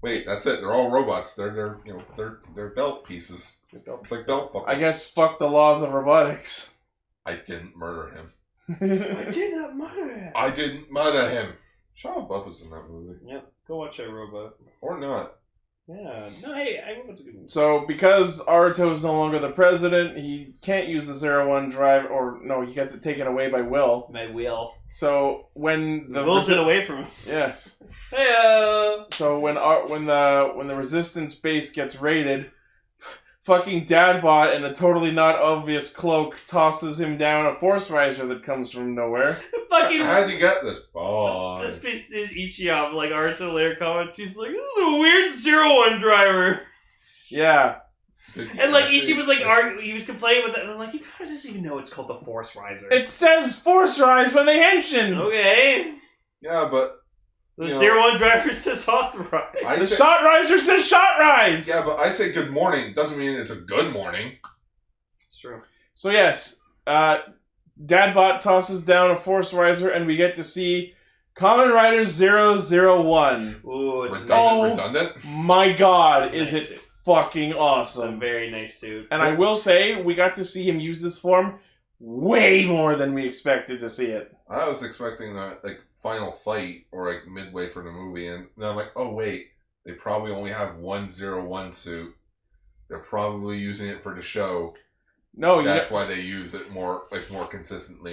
Wait, that's it. They're all robots. They're belt pieces. It's like belt buckles.
I guess fuck the laws of robotics.
I didn't murder him.
I did not murder him.
I didn't murder him. Shia LaBeouf was in that movie.
Yep. Go watch that Robot.
Or not.
Yeah. No, hey, Robot's a good movie.
So, because Aruto is no longer the president, he can't use the 01 drive, or no, he gets it taken away by Will.
My Will.
So, when the...
Will's it away from him.
Yeah.
Hey.
So, when the resistance base gets raided, fucking Dadbot in a totally not obvious cloak tosses him down a force riser that comes from nowhere.
Fucking...
How'd you get this? Oh.
This piece is Ichiyama, like Aruto later comments, he's like, this is a weird 01 driver.
Yeah.
And like Ichi was like, he was complaining with that, and I'm like, he probably doesn't even know it's called the Force Riser.
It says Force Rise when they henshin.
Okay.
Yeah, but
The 01 driver says authorized.
The Shot Riser says Shot Rise.
Yeah, but I say good morning doesn't mean it's a good morning.
It's true.
So yes, Dadbot tosses down a Force Riser, and we get to see Kamen Rider 001.
Ooh, it's
Redundant?
My God,
It's a
is
nice
it
suit.
fucking
It's a
awesome.
very nice suit.
And I will say, we got to see him use this form way more than we expected to see it.
I was expecting the final fight or midway for the movie, and then I'm like, oh wait, they probably only have 101 suit. They're probably using it for the show.
No,
That's why they use it more consistently.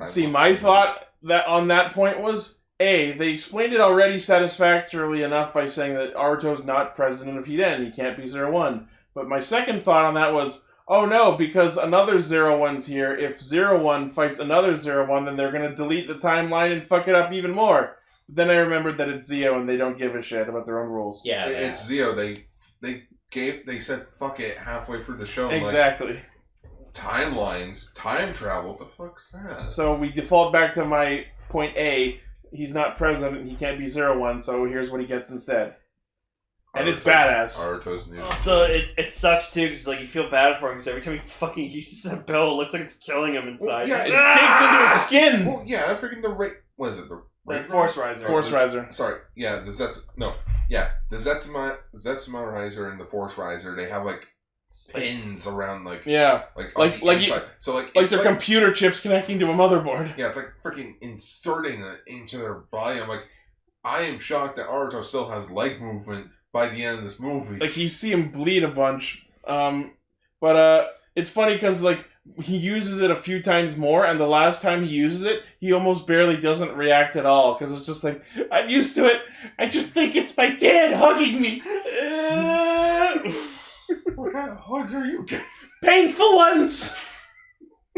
See, my thought on that point was, A, they explained it already satisfactorily enough by saying that Aruto's not president of Hiden, he can't be 01. But my second thought on that was, oh no, because another 01's here, if 01 fights another 01, then they're going to delete the timeline and fuck it up even more. But then I remembered that it's Zio and they don't give a shit about their own rules.
Yeah,
It's Zio. They said fuck it halfway through the show.
Exactly.
Timelines, time travel, the fuck's that?
So we default back to my point A. He's not president, he can't be 01, so here's what he gets instead. And it's badass.
Aruto's news.
So it sucks too, because like you feel bad for him, because every time he fucking uses that bell, it looks like it's killing him inside.
Well,
It
yeah,
digs into his skin!
Well, yeah, I freaking what is it? The
Force Riser.
Force Riser.
Sorry, yeah, the Zetsuma Riser and the Force Riser, they have pins around
Yeah.
on
Like-
the
like
inside. So
Like
it's
their computer chips connecting to a motherboard.
Yeah, it's like freaking inserting it into their body. I'm like, I am shocked that Aruto still has leg movement by the end of this movie.
Like, you see him bleed a bunch. But it's funny because, he uses it a few times more, and the last time he uses it, he almost barely doesn't react at all, because it's just like, I'm used to it. I just think it's my dad hugging me.
What kind of hugs are you getting?
Painful ones!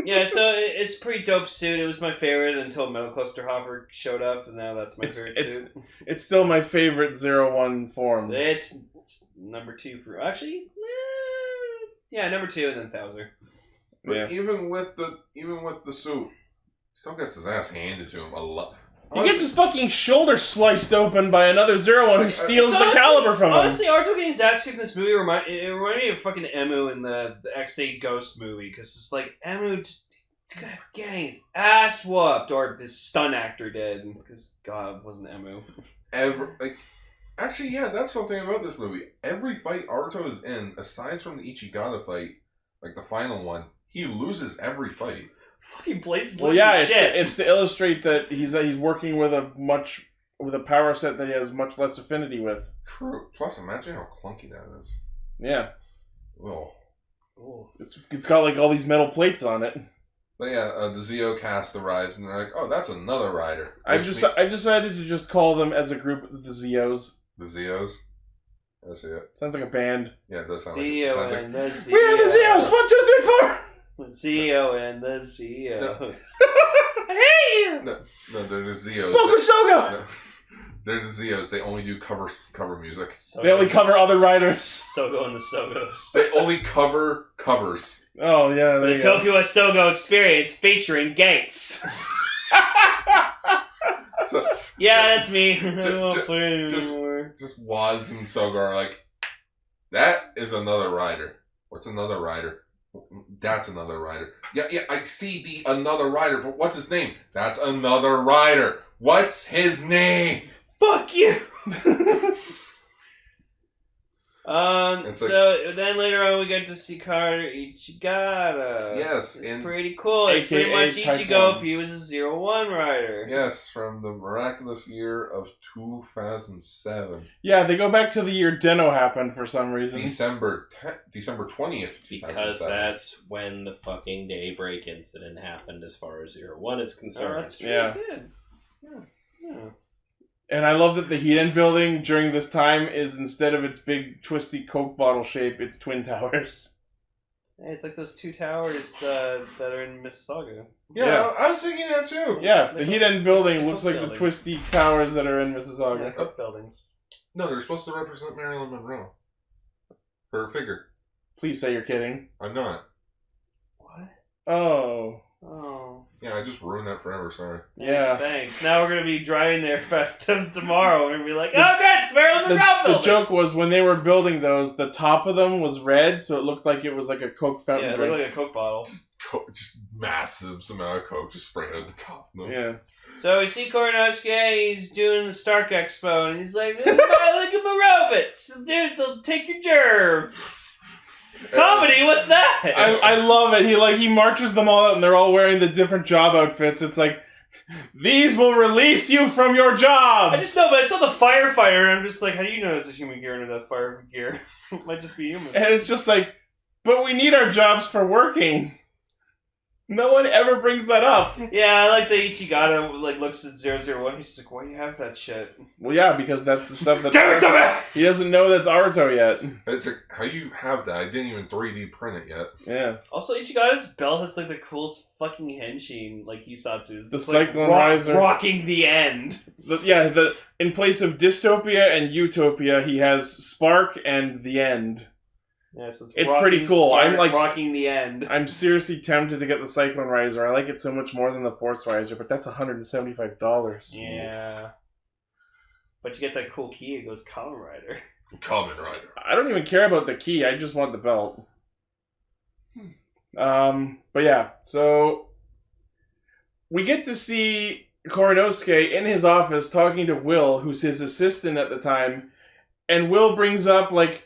Yeah, so it's a pretty dope suit. It was my favorite until Metal Cluster Hopper showed up, and now that's my favorite suit.
It's still my favorite 01 form.
It's number 2 for... Actually, yeah, number 2 and then Thouser.
But
Yeah.
even with the suit, he still gets his ass handed to him a lot.
He gets his fucking shoulder sliced open by another 01 who steals the caliber from him.
Honestly, Aruto getting his ass kicked in this movie reminded me of fucking Emu in the X8 Ghost movie, because it's like, Emu just getting his ass whooped, or his stunt actor did, because God, it wasn't Emu.
Actually, yeah, that's something about this movie. Every fight Aruto is in, aside from the Ichigata fight, the final one, he loses every fight.
Fucking Blaze
Well, yeah, it's to illustrate that he's working with a power set that he has much less affinity with.
True. Plus, imagine how clunky that is.
Yeah,
Oh.
it's got all these metal plates on it.
But yeah, the Zio cast arrives, and they're like, "Oh, that's another rider."
I decided to just call them as a group the Zios.
The Zios. I see it.
Sounds like a band.
Yeah, it does sound
CEO
like it.
and the CEO.
We are the Zios. 1, 2, 3, 4.
CEO and the CEOs.
No, they're the Zios.
Bokusoga.
No, they're the Zios. They only do cover music.
They only cover other writers.
Sogo and the Sogos.
They only cover covers.
Oh yeah, there
The
you go.
Tokyo Sogo Experience featuring Gates.
So,
Yeah, that's me. I
Ju-
won't
ju-
play it
just-
anymore.
just Waz and Soga are like, that is another rider. What's another rider? That's another rider. Yeah, I see the another rider, but what's his name? That's another rider. What's his name?
Fuck you!
It's
So then later on we get to see Rider Ichigata.
Yes,
It's
in-
pretty cool. It's pretty
AKA
much
Type
Ichigo
1.
if he was a 01 rider.
Yes, from the miraculous year of 2007.
Yeah, they go back to the year Deno happened for some reason.
December 20th.
because that's when the fucking Daybreak incident happened, as far as 01 is
Oh,
concerned.
that's true.
Yeah.
It did. Yeah.
And I love that the Hiden building during this time is, instead of its big twisty Coke bottle shape, it's twin towers.
Hey, it's like those 2 towers that are in Mississauga.
Yeah, I was thinking that too.
Yeah, the
They
Hiden building
they
looks
look
like the
buildings.
twisty towers that are in Mississauga.
Cook buildings.
No, they're supposed to represent Marilyn Monroe. Her figure.
Please say you're kidding.
I'm not.
What?
Oh.
Yeah, I just ruined that forever, sorry.
Yeah.
Thanks. Now we're going to be driving there fast tomorrow. We're going to be like, oh, God, it's Marilyn Monroe
The
building.
joke was when they were building those, the top of them was red, so it looked like it was like a Coke fountain
Yeah, it
drink.
looked like a Coke bottle.
Just massive amount of Coke just spraying at the top. No.
Yeah.
So we see Koronosuke, he's doing the Stark Expo, and he's like, look at my robots. Dude, they'll take your germs. Comedy, what's that?
I love it. He marches them all out, and they're all wearing the different job outfits. It's like, these will release you from your jobs!
I just know, but I saw the firefighter, and I'm just like, how do you know there's a human gear under that fire gear? It might just be human.
And it's just like, but we need our jobs for working. No one ever brings that up.
Yeah, I like the Ichigata, like, looks at 001, he's like, why do you have that shit?
Well, yeah, because that's the stuff that...
Give it to me!
He doesn't know that's Aruto yet.
It's like, how you have that? I didn't even 3D print it yet.
Yeah.
Also, Ichigata's belt has, like, the coolest fucking henshin, like Hisatsu's.
The
It's, like,
Cyclone Riser.
Rocking the end.
In place of dystopia and utopia, he has spark and the end.
Yeah, so
It's pretty cool.
Spark,
I'm like
rocking the end.
I'm seriously tempted to get the Cyclone Riser. I like it so much more than the Force Riser, but that's $175.
Yeah. But you get that cool key, it goes Kamen Rider.
Kamen Rider.
I don't even care about the key. I just want the belt. But yeah, so we get to see Koronosuke in his office talking to Will, who's his assistant at the time, and Will brings up, like,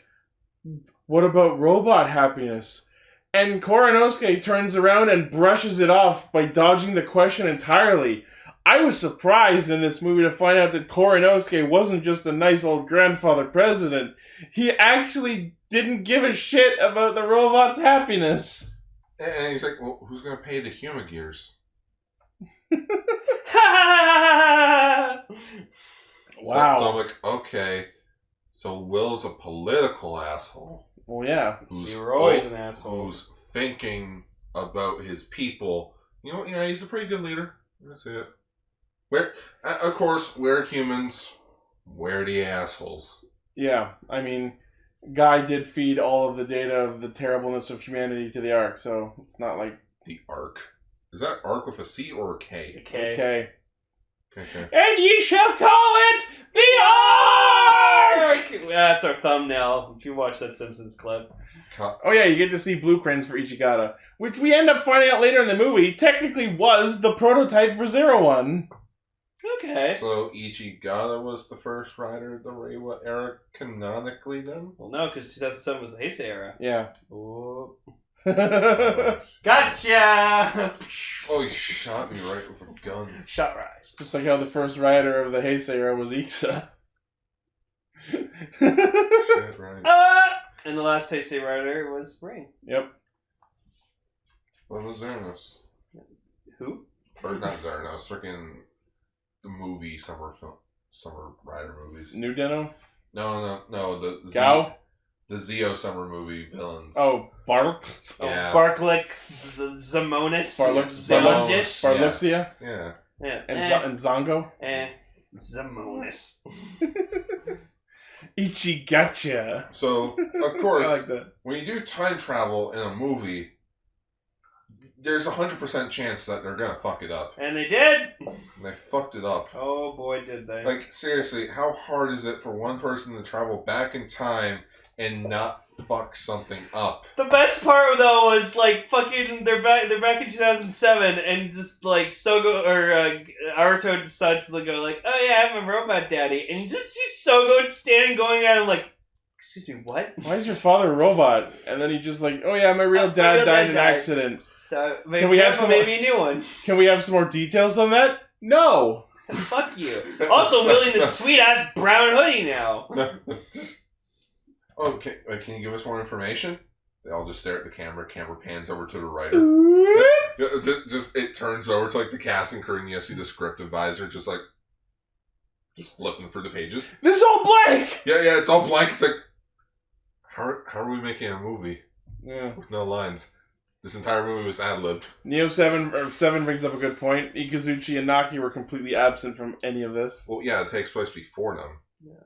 what about robot happiness? And Koronosuke turns around and brushes it off by dodging the question entirely. I was surprised in this movie to find out that Koronosuke wasn't just a nice old grandfather president. He actually didn't give a shit about the robot's happiness.
And he's like, well, who's going to pay the human gears?
Wow.
So I'm like, okay. So Will's a political asshole.
Well, yeah.
You're always an asshole.
Who's thinking about his people. You know, yeah, he's a pretty good leader. That's it. Of course, we're humans. We're the assholes.
Yeah, I mean, Guy did feed all of the data of the terribleness of humanity to the Ark, so it's not like...
The Ark. Is that Ark with a C or a K?
Okay.
Okay.
And ye shall call it the Ark!
That's our thumbnail, if you watch that Simpsons clip.
Oh yeah, you get to see blueprints for Ichigata, which we end up finding out later in the movie technically was the prototype for 01.
Okay.
So Ichigata was the first rider of the Reiwa era canonically then?
Well, no, because 2007 was the Heisei era.
Yeah.
Ooh.
Just
Gotcha!
Oh, he shot me right with a gun.
Shot rise.
like how the first rider of the Heisei era was Iksa.
Shit, right.
And the last Heisei rider was Ring.
Yep.
What was Xernos?
Who?
Or not Xernos, freaking the movie summer rider movies.
New Deno?
No, the
Gao?
The Zeo summer movie villains.
Oh, Bark?
Yeah.
Barklick, the Zamonis,
Barluxia?
Yeah.
Yeah.
And Zongo?
Zamonis.
Ichigacha.
So, of course,
I like that.
when you do time travel in a movie, there's 100% chance that they're gonna fuck it up.
And they did!
And they fucked it up.
Oh boy, did they.
Like, seriously, how hard is it for one person to travel back in time and not fuck something up?
The best part though was like fucking they're back in 2007 and just like Sogo or Aruto decides to go like, oh yeah, I'm a robot daddy, and you just see Sogo standing going at him like, excuse me, what?
Why is your father a robot? And then he just like, oh yeah, my real dad died in an accident.
So maybe,
Can we have some
maybe a new one?
Can we have some more details on that? No.
Fuck you. Also wielding this sweet ass brown hoodie now.
Just, oh, can you give us more information? They all just stare at the camera. Camera pans over to the writer. Just it turns over to like the casting crew, and you see the script advisor just flipping through the pages.
This is all blank.
Yeah, it's all blank. It's like, how are we making a movie
Yeah.
with no lines? This entire movie was ad-libbed.
Neo 7 brings up a good point. Ikazuchi and Naki were completely absent from any of this.
Well, yeah, it takes place before them.
Yeah.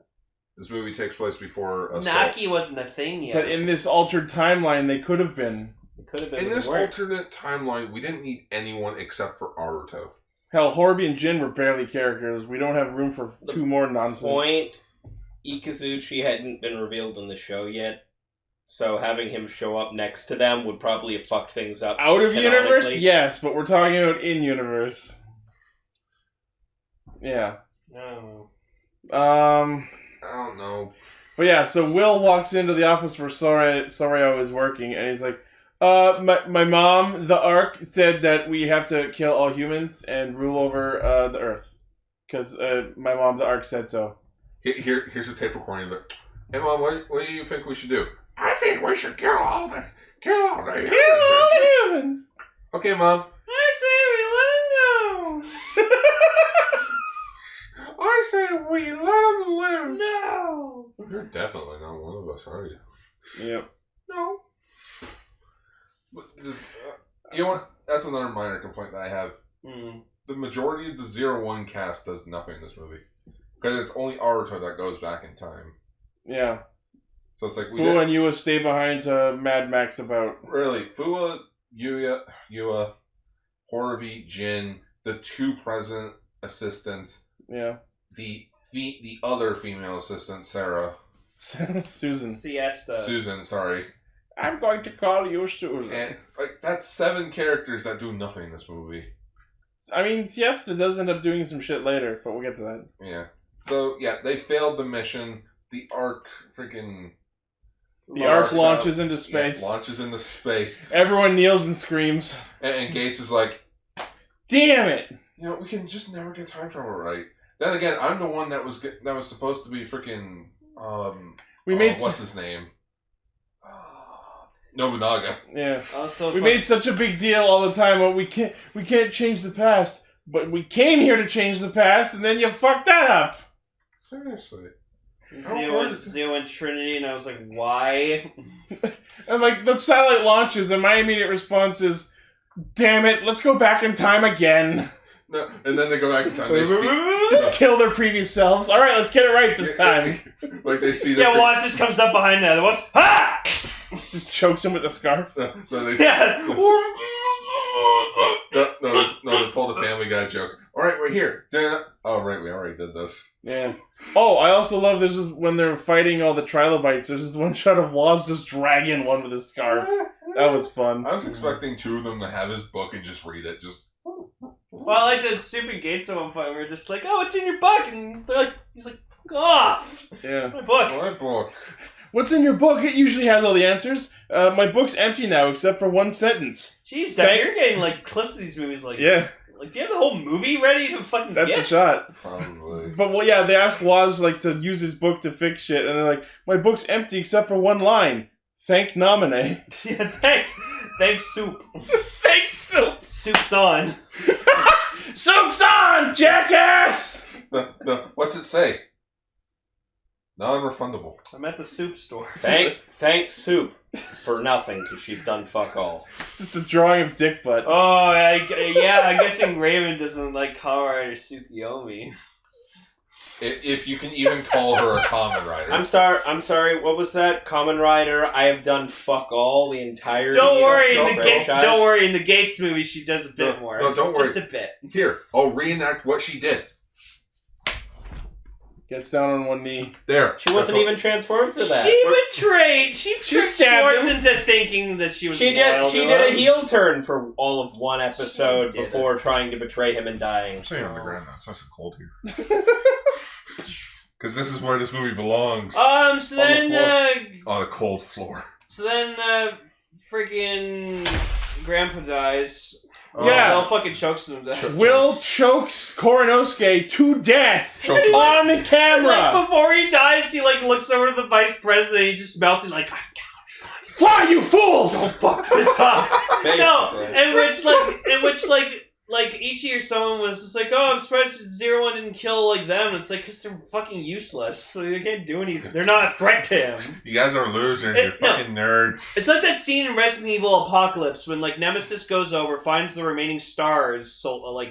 This movie takes place before Assault.
Naki wasn't a thing yet.
But in this altered timeline, they could have been.
It could have been.
In this
worse.
alternate timeline, we didn't need anyone except for Aruto.
Hell, Horby and Jin were barely characters. We don't have room for two more nonsense.
Point, Ikazuchi hadn't been revealed in the show yet, so having him show up next to them would probably have fucked things up.
Out of universe,
canonically.
yes, but we're talking about in universe. Yeah.
No.
I don't know.
But yeah, so Will walks into the office where Soreo is working, and he's like, my mom, the Ark, said that we have to kill all humans and rule over the Earth. Because my mom, the Ark, said so.
Here's a tape recording of it. Hey, Mom, what do you think we should do? I think we should kill all the
humans!
Okay, Mom.
I say we let him go.
I say we let him live.
No.
You're definitely not one of us, are you?
Yep.
No. But you know what? That's another minor complaint that I have. The majority of the 0-1 cast does nothing in this movie. Because it's only Aruto that goes back in time.
Yeah.
So it's like
Fu and Yua stay behind to Mad Max about.
Really, Fua, Yua, Horby, Jin, the two present assistants.
Yeah.
The other female assistant, Sarah.
Susan.
Susan, sorry.
I'm going to call you Susan.
And like that's 7 characters that do nothing in this movie.
I mean, Siesta does end up doing some shit later, but we'll get to that.
Yeah. So yeah, they failed the mission. The Ark freaking.
The Ark launches into space.
Yeah, launches into space.
Everyone kneels and screams.
And Gates is like,
"Damn it!
You know, we can just never get time travel right." Then again, I'm the one that was supposed to be freaking. What's his name? Nobunaga.
Yeah.
Also,
we made such a big deal all the time. Well, we can't change the past, but we came here to change the past, and then you fucked that up.
Seriously.
Zeo and Trinity, and I was like, why?
And like the satellite launches, and my immediate response is, "Damn it! Let's go back in time again."
No, and then they go back in time.
Let's kill their previous selves. All right, let's get it right this time.
Like they see.
Yeah, Watts just comes up behind the other ones. Ha!
Just chokes him with the scarf.
No, they they pull the Family Guy joke. All right, we're here. Oh, right, we already did this.
Yeah. Oh, I also love this is when they're fighting all the trilobites. There's this one shot of Woz just dragging one with his scarf. That was fun.
I was expecting 2 of them to have his book and just read it.
Well, I like that Super Gates at one point. We were just like, "Oh, what's in your book?" And they're like, "He's like, fuck off."
Yeah.
My book.
My book.
What's in your book? It usually has all the answers. My book's empty now, except for one sentence.
Jeez, Dad, you're getting like clips of these movies. Like,
yeah.
Like, do you have the whole movie ready to fucking
That's
get?
the shot.
Probably.
But well, yeah, they ask Woz like to use his book to fix shit, and they're like, "My book's empty except for one line. Thank Nominee."
Yeah, thanks, Soup.
Thanks, Soup.
Soup's on.
Soup's on, jackass!
No, what's it say? Non-refundable.
I'm at the soup store.
Thanks, Soup, for nothing, because she's done fuck all.
It's just a drawing of dick butt.
Oh, yeah, I'm guessing Raven doesn't like Kamen Rider Tsukiyomi.
If you can even call her a Kamen Rider.
I'm sorry, what was that? Kamen Rider, I have done fuck all the entire
Don't worry,
franchise.
in the Gates movie she does a bit more.
No, don't worry.
Just a bit.
Here, I'll reenact what she did.
Gets down on one knee.
There.
She wasn't even transformed for that.
She betrayed. She tricked
stabbed
Schwartz
him.
into thinking that she was
She
loyal
did
to
a
him.
heel turn for all of one episode
She did
before trying to betray him and dying.
I'm sitting on the ground now. It's nice and cold here. Because this is where this movie belongs.
So then,
on the cold floor.
freaking Grandpa dies.
Yeah.
Will fucking chokes him to death.
Will chokes Koronosuke to death
Choke him.
on
Like,
camera.
before he dies, he like looks over to the vice president. He just melted like,
Fly, you fools!
"Don't fuck this up." No,
Basically.
in which Ichi or someone was just like, "Oh, I'm surprised 0-1 didn't kill like them." And it's like, because they're fucking useless. So they can't do anything. They're not a threat to him.
You guys are losers. You're fucking nerds.
It's like that scene in Resident Evil Apocalypse when like Nemesis goes over, finds the remaining stars,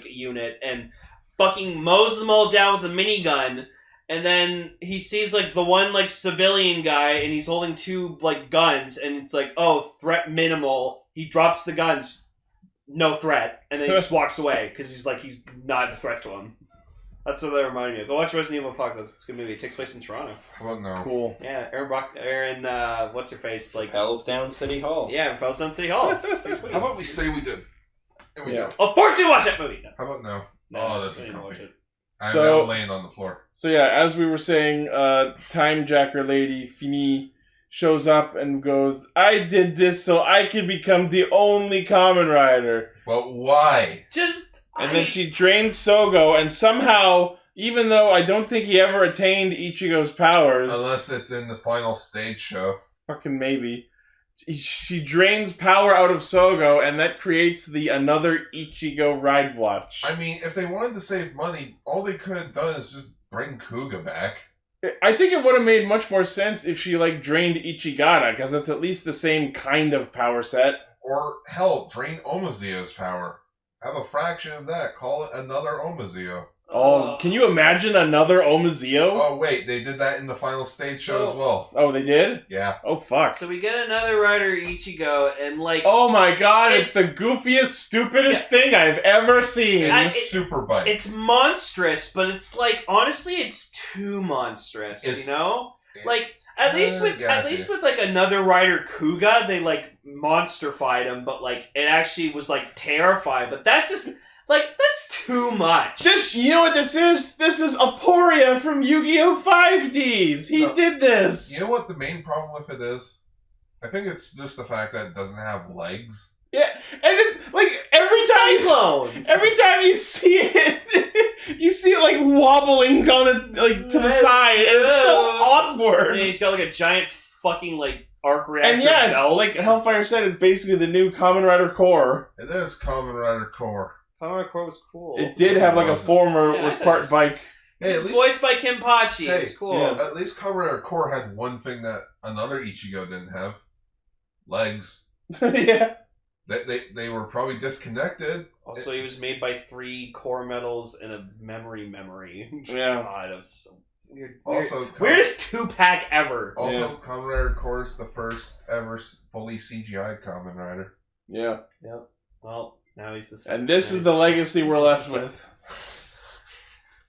unit, and fucking mows them all down with a minigun. and then he sees like the one like civilian guy, and he's holding 2 like guns, and it's like, oh, threat minimal. He drops the guns, no threat, and then he just walks away because he's not a threat to him. That's what that reminded me of. Go watch Resident Evil Apocalypse. It's a good movie. It takes place in Toronto.
How about now?
Cool.
Yeah, Aaron, what's her face? Like
Bellsdown City Hall.
Yeah, Bellsdown City Hall.
How about we say we did? And we
Yeah.
don't.
Of course you watch that movie. No.
How about now?
No,
This
I
is
didn't watch
comfy.
it.
I'm
So-
now laying on the floor.
So yeah, as we were saying, Time Jacker Lady Fini shows up and goes, "I did this so I could become the only Kamen Rider."
But why?
And then she drains Sogo, and somehow, even though I don't think he ever attained Ichigo's powers,
Unless it's in the final stage show.
fucking maybe, she drains power out of Sogo, and that creates the another Ichigo ride watch.
I mean, if they wanted to save money, all they could have done is just bring Kuga back.
I think it would have made much more sense if she like drained Ichigata, because that's at least the same kind of power set.
Or, hell, drain Omazio's power. Have a fraction of that. Call it another Omazio.
Oh, can you imagine another Omazio?
Oh, wait, they did that in the final stage show as well.
Oh, they did?
Yeah.
Oh, fuck.
So we get another Rider Ichigo, and like,
Oh my god, it's the goofiest, stupidest thing I've ever seen.
It's super bite.
it's monstrous, but it's like honestly, it's too monstrous.
It's-
you know, like at least with
gotcha.
like another Rider Kuga, they like monsterfied him, but like it actually was like terrifying. But that's just like that's too much.
You know what this is? This is Aporia from Yu-Gi-Oh! 5Ds! He
No.
did this!
You know what the main problem with it is? I think it's just the fact that it doesn't have legs.
Yeah, and then, like,
It's a cyclone.
every time you see it, you see it, like, wobbling on it, like, to the side, and it's so awkward.
And he's got like a giant fucking like arc reactor
And yeah, it's,
belt.
like Hellfire said, it's basically the new Kamen Rider Core.
It is Kamen Rider Core.
Kamen Rider Core was cool.
It did have, like, a form where it
Yeah, I
was
thought
part
it was-
bike.
Hey,
It
at
was
least,
voiced by Kenpachi.
Hey,
It was cool.
yeah.
at least Kamen Rider Core had one thing that another Ichigo didn't have. Legs.
Yeah.
They were probably disconnected.
Also, he was made by 3 core metals and a memory.
Yeah.
God, it was so weird.
Also,
Weirdest 2-pack ever.
Also,
Yeah.
Kamen Rider Core is the first ever fully CGI Kamen Rider.
Yeah.
Yep. Well, now he's the same.
And this is the legacy we're left with.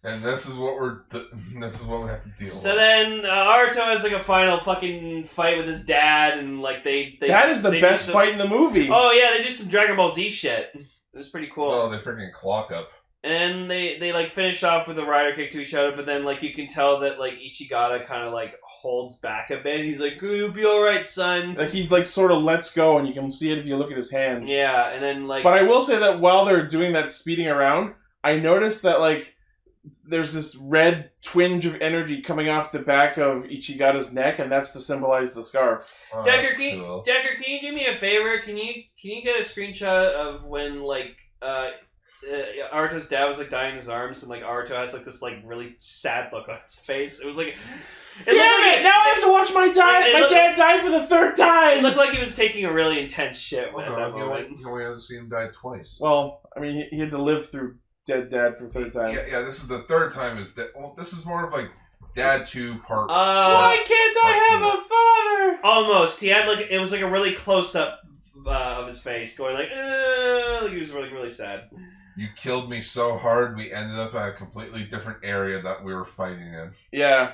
And this is what this is what we have to deal
So
with.
then Aruto has like a final fucking fight with his dad, and like they
That is the
they
best
do some-
fight in the movie.
Oh yeah, they do some Dragon Ball Z shit. It was pretty cool.
Oh, they freaking clock up.
And they like finish off with a rider kick to each other, but then like you can tell that like Ichigata kind of like holds back a bit. He's like, "You'll be all right, son."
Like, he's, like, sort of lets go, and you can see it if you look at his hands.
Yeah, and then like
But I will say that while they're doing that speeding around, I noticed that, like, there's this red twinge of energy coming off the back of Ichigata's neck, and that's to symbolize the scarf.
Oh,
Decker,
that's
can
cool.
you do me a favor? Can you get a screenshot of when like Aruto's dad was like dying in his arms, and like Aruto has like this like really sad look on his face. It was like,
Damn it! Now I have to watch my dad. My dad died for the 3rd
It
time.
looked like he was taking a really intense shit
Oh,
at
no,
that
you
moment.
only have to see him die twice.
Well, I mean, he had to live through dead dad for 3rd time.
Yeah, this is the 3rd time. Well, this is more of like Dad 2 part.
Why can't I have a father?
Almost. He had like it was like a really close up of his face, going like he was really really sad.
You killed me so hard, we ended up at a completely different area that we were fighting in.
Yeah.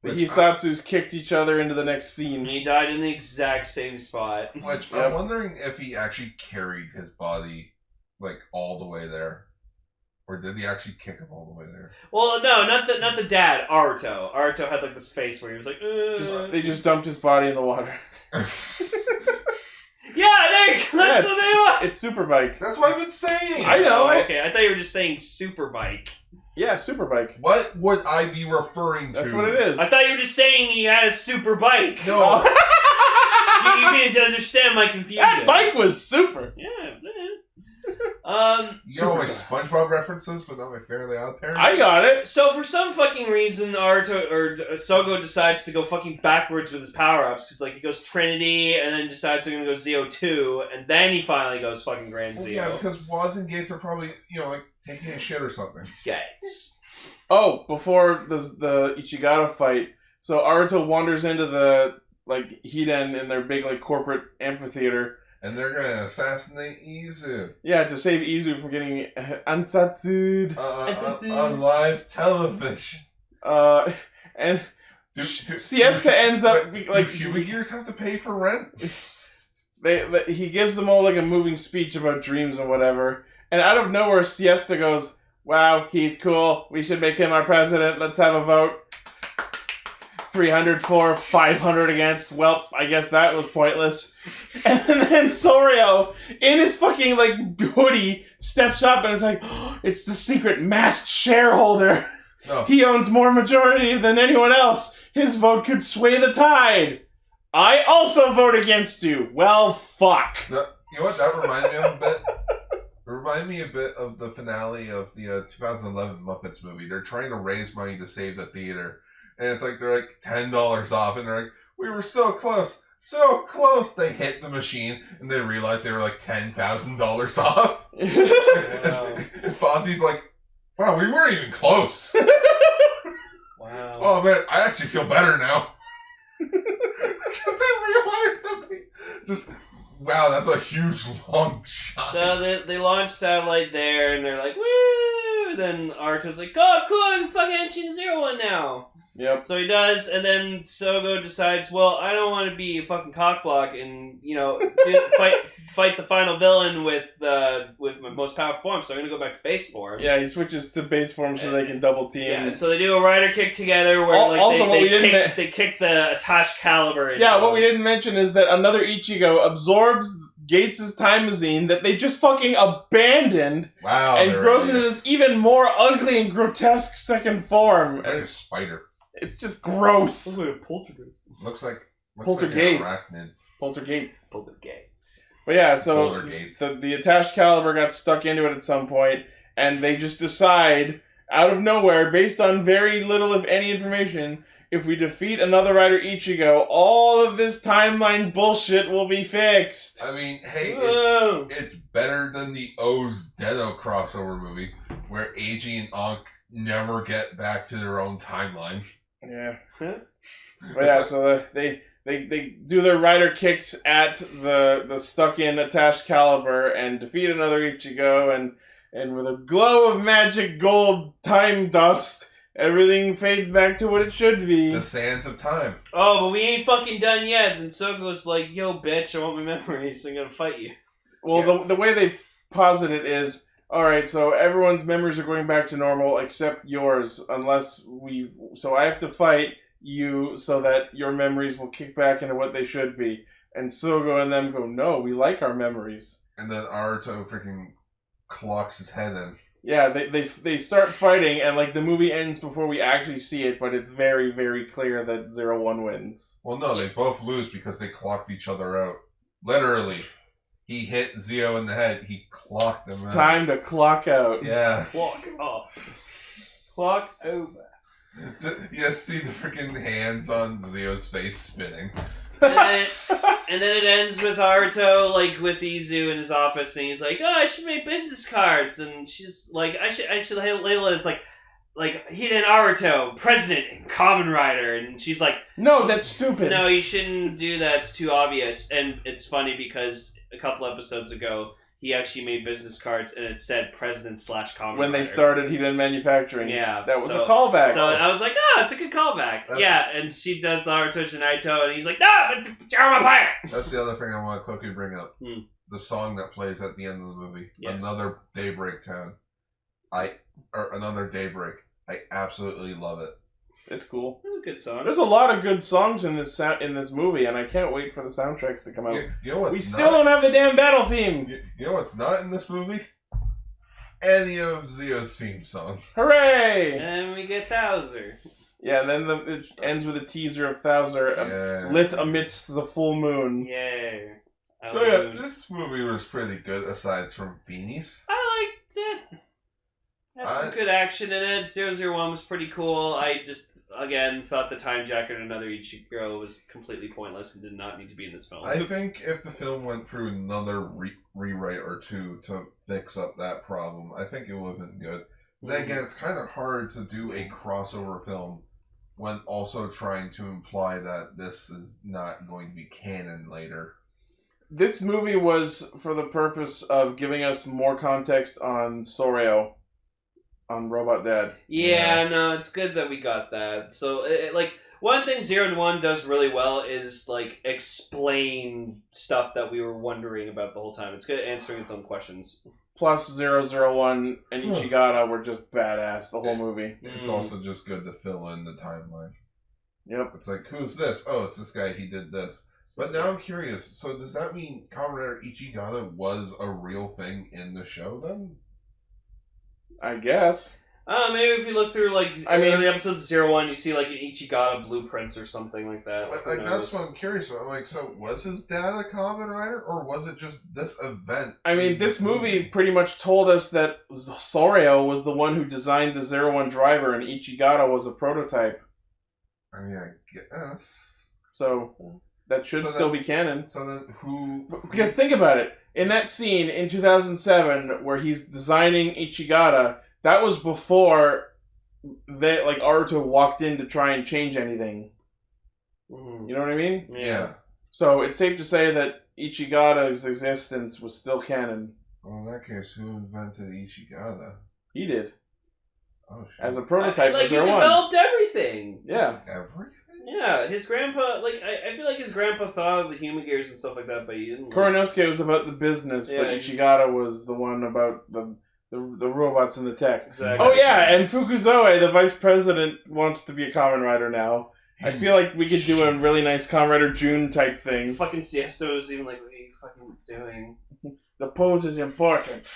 The
Which
Hisatsus kicked each other into the next
And
scene.
he died in the exact same spot.
Which
Yep.
I'm wondering if he actually carried his body like all the way there, or did he actually kick him all the way there?
Well, no, not the dad. Aruto. Aruto had like this face where he was like,
They just dumped his body in the water.
yeah, there you go. That's what they are.
It's Superbike.
That's what I've been saying.
I know.
Oh, okay, I thought you were just saying Superbike.
Yeah, Superbike.
What would I be referring to?
That's what it is.
I thought you were just saying he had a super bike.
No.
You can understand my confusion.
That bike was super.
Yeah.
You know my SpongeBob references, but not my Fairly Odd Parents.
I got it.
So for some fucking reason, Aruto or Sogo decides to go fucking backwards with his power ups because like he goes Trinity and then decides he's gonna go Zeo2 and then he finally goes fucking Grand
Well,
Zeo.
yeah, because Woz and Gates are probably like taking a shit or something.
Gates.
Oh, before the Ichigata fight, so Aruto wanders into the Hiden in their big corporate amphitheater.
And they're gonna assassinate Izu.
Yeah, to save Izu from getting ansatsu'd.
On live television.
And Siesta ends up
do human gears have to pay for rent?
He gives them all a moving speech about dreams and whatever. And out of nowhere, Siesta goes, "Wow, he's cool. We should make him our president. Let's have a vote." 300 for, 500 against. Well, I guess that was pointless. And then Soryo, in his fucking hoodie, steps up and is like, "Oh, it's the secret masked shareholder.
No.
He owns more majority than anyone else. His vote could sway the tide. I also vote against you. Well, fuck."
No, you know what that reminded me of a bit? It reminded me a bit of the finale of the 2011 Muppets movie. They're trying to raise money to save the theater. And it's they're $10 off, and they're "We were so close, so close." They hit the machine, and they realized they were $10,000 off.
Wow.
And Fozzie's "Wow, we weren't even close."
Wow.
Oh man, I actually feel better now. Because they realized that wow, that's a huge long shot.
So they launch satellite there, and they're like, "Woo!" Then Aruto's like, "Oh, cool, I'm fucking Engine 01 now."
Yep.
So he does, and then Sogo decides, well, I don't want to be a fucking cockblock and, fight the final villain with my most powerful form, so I'm going to go back to base form.
Yeah, he switches to base form so they can double team.
Yeah, and so they do a rider kick together where they kick the attached caliber into
what we didn't mention is that another Ichigo absorbs Gates' time machine that they just fucking abandoned and grows into this even more ugly and grotesque second form.
It's like a spider.
It's just gross.
Looks like
Poltergeist.
an arachnid.
Poltergeist.
But yeah, so
Poltergeist.
the attached caliber got stuck into it at some point, and they just decide, out of nowhere, based on very little, if any, information, if we defeat another rider Ichigo, all of this timeline bullshit will be fixed.
I mean, hey, it's better than the O's Dedo crossover movie, where Eiji and Ankh never get back to their own timeline.
Yeah. But yeah, so they do their rider kicks at the stuck-in attached caliber and defeat another Ichigo, and with a glow of magic gold time dust, everything fades back to what it should be.
The sands of time.
Oh, but we ain't fucking done yet. And Sogo's like, "Yo, bitch, I want my memories. I'm gonna fight you."
Well, the way they posit it is, alright, so everyone's memories are going back to normal except yours, so I have to fight you so that your memories will kick back into what they should be. And Sogo and them go, "No, we like our memories."
And then Aruto freaking clocks his head in.
Yeah, they start fighting, and the movie ends before we actually see it, but it's very, very clear that 01 wins.
Well, no, they both lose because they clocked each other out. Literally. He hit Zio in the head. He clocked him out.
It's time to clock out.
Yeah. Clock off. Clock over.
You see the freaking hands on Zio's face spinning.
And then it ends with Aruto, with Izu in his office, and he's like, "Oh, I should make business cards," and she's like, I should label it as Hiden Aruto, President and Kamen Rider," and she's like,
"No, that's stupid.
No, you shouldn't do that. It's too obvious." And it's funny because a couple episodes ago, he actually made business cards, and it said President/Kamen Rider.
When they started Hiden Manufacturing.
Yeah.
That was a callback.
So I was like, it's a good callback. And she does the Naruto Naito, and he's like, "No, I'm a pirate."
That's the other thing I want to quickly bring up. The song that plays at the end of the movie. Yes. Another Daybreak Town. Another Daybreak. I absolutely love it.
It's cool.
It's a good song.
There's a lot of good songs in this movie, and I can't wait for the soundtracks to come out.
You know what's
we still don't have the damn battle theme.
You know what's not in this movie? Any of Zio's theme song.
Hooray!
And we get Thouser.
Yeah, and then it ends with a teaser of Thouser lit amidst the full moon.
Yay.
So yeah, this movie was pretty good, aside from Beanies.
I liked it. Had some good action in it. 001 was pretty cool. I just, again, thought the time jacket and another Ichiro was completely pointless and did not need to be in this film.
I think if the film went through another rewrite or two to fix up that problem, I think it would have been good. Then again, it's kind of hard to do a crossover film when also trying to imply that this is not going to be canon later.
This movie was for the purpose of giving us more context on Soreo, on RobotDad.
Yeah, no, it's good that we got that. So, like, one thing 0 to 1 does really well is, like, explain stuff that we were wondering about the whole time. It's good at answering its own questions.
Plus 001 and Ichigata were just badass the whole movie.
It's also just good to fill in the timeline.
Yep.
It's like, who's this? Oh, it's this guy, he did this. But now I'm curious, so does that mean Kamen Rider Ichigata was a real thing in the show then?
I guess.
Maybe if you look through, like,
the
episodes of 0-1, you see, like, an Ichigata blueprints or something like that.
Like that's what I'm curious about. Like, so was his dad a Kamen Rider, or was it just this event?
I mean, this movie pretty much told us that Soreo was the one who designed the 01 driver and Ichigata was a prototype.
I mean, I guess.
So, that should still be canon.
So then who...
Because think about it. In that scene in 2007 where he's designing Ichigata, that was before Aruto walked in to try and change anything. You know what I mean?
Yeah.
So it's safe to say that Ichigata's existence was still canon.
Well, in that case, who invented Ichigata?
He did.
Oh, shit.
As a prototype
Like,
of
he
01.
developed everything.
Yeah.
Everything?
Yeah, his grandpa, like, I feel like his grandpa thought of the human gears and stuff like that, but he didn't.
Koronosuke was about the business,
Yeah,
but Ichigata was the one about the robots and the tech.
Exactly.
Oh yeah, and Fukuzoe, the vice president, wants to be a Kamen Rider now. I feel like we could do a really nice Kamen Rider June type thing.
Fucking Siesta was even like, what are you fucking doing?
The pose is important.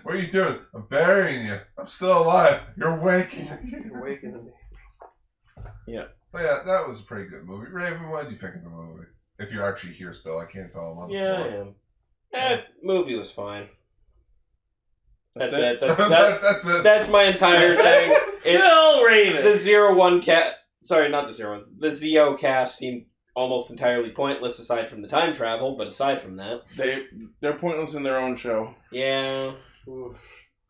What are you doing? I'm burying you. I'm still alive. You're waking.
You're waking the neighbors.
Yeah.
So yeah, that was a pretty good movie. Raven, what did you think of the movie? If you're actually here still, I can't tell. I'm on the
Yeah,
floor.
I am. That movie was fine. That's
That's
it.
That's it.
That's my entire thing.
Phil Raven!
The 01 cast... Sorry, not the 01. The ZO cast seemed almost entirely pointless aside from the time travel, but aside from that...
They're pointless in their own show.
Yeah.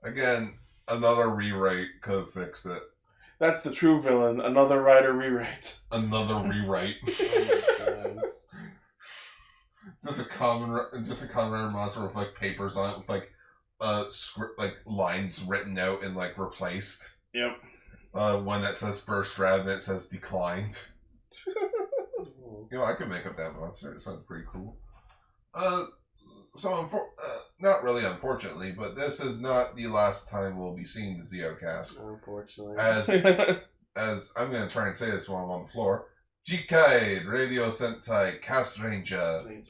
Again, another rewrite could have fixed it.
That's the true villain. Another writer rewrite.
Another rewrite. Just a Kamen Rider monster with like papers on it with like script, like lines written out and like replaced.
Yep.
One that says first round and it says declined. I could make up that monster. It sounds pretty cool. So not really unfortunately, but this is not the last time we'll be seeing the Zeo cast.
Unfortunately.
As I'm going to try and say this while I'm on the floor. Jikai Radio Sentai Castranger.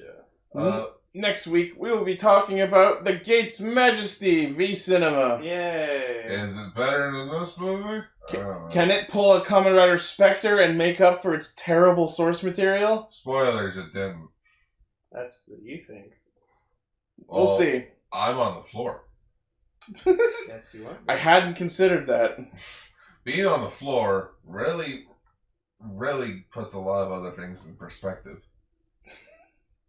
Next week, we will be talking about The Gates Majesty V Cinema.
Yay!
Is it better than this movie?
Can it pull a Kamen Rider Spectre and make up for its terrible source material?
Spoilers, it didn't.
That's what you think.
We'll see.
I'm on the floor.
Yes, you are.
I hadn't considered that.
Being on the floor really puts a lot of other things in perspective.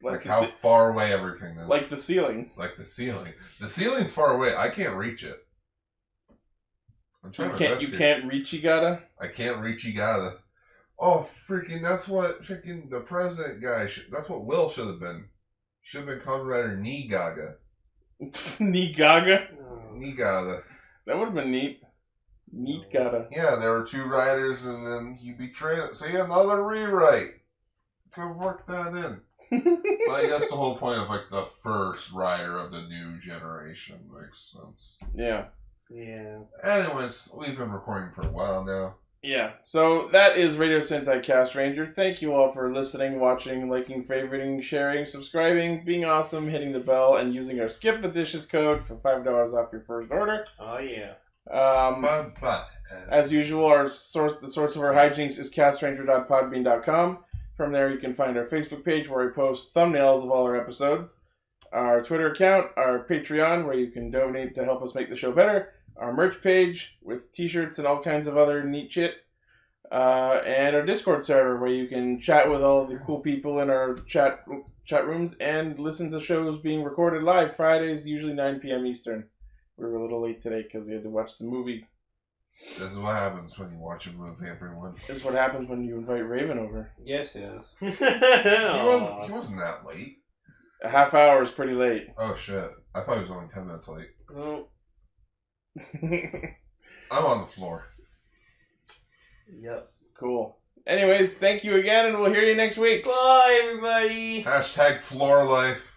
Like how far away everything is.
Like the ceiling.
Like the ceiling. The ceiling's far away. I can't reach it. I'm trying my best
You
here.
can't reach Igata?
I can't reach Igata. Oh, freaking, that's what freaking the president guy that's what Will should have been. Should have been Kamen Rider Nigaga.
Nigaga?
Nigata.
That would have been neat. Neat Gata.
Yeah, there were two riders and then he betrayed it. See, another rewrite. Could work that in. But I guess the whole point of like the first rider of the new generation makes sense.
Yeah.
Yeah.
Anyways, we've been recording for a while now.
Yeah. So that is Radio Sentai Castranger. Thank you all for listening, watching, liking, favoriting, sharing, subscribing, being awesome, hitting the bell, and using our Skip the Dishes code for $5 off your first order.
Oh yeah.
As usual, the source of our hijinks is castranger.podbean.com. From there, you can find our Facebook page where we post thumbnails of all our episodes, our Twitter account, our Patreon where you can donate to help us make the show better, our merch page with t-shirts and all kinds of other neat shit, and our Discord server where you can chat with all the cool people in our chat rooms and listen to shows being recorded live Fridays, usually 9 p.m. Eastern. We were a little late today because we had to watch the movie
This is what happens when you watch a movie, everyone.
This is what happens when you invite Raven over.
Yes, yes.
He wasn't that late.
A half hour is pretty late.
Oh, shit. I thought he was only 10 minutes late.
Well,
I'm on the floor.
Yep.
Cool. Anyways, thank you again, and we'll hear you next week.
Bye, everybody.
Hashtag floor life.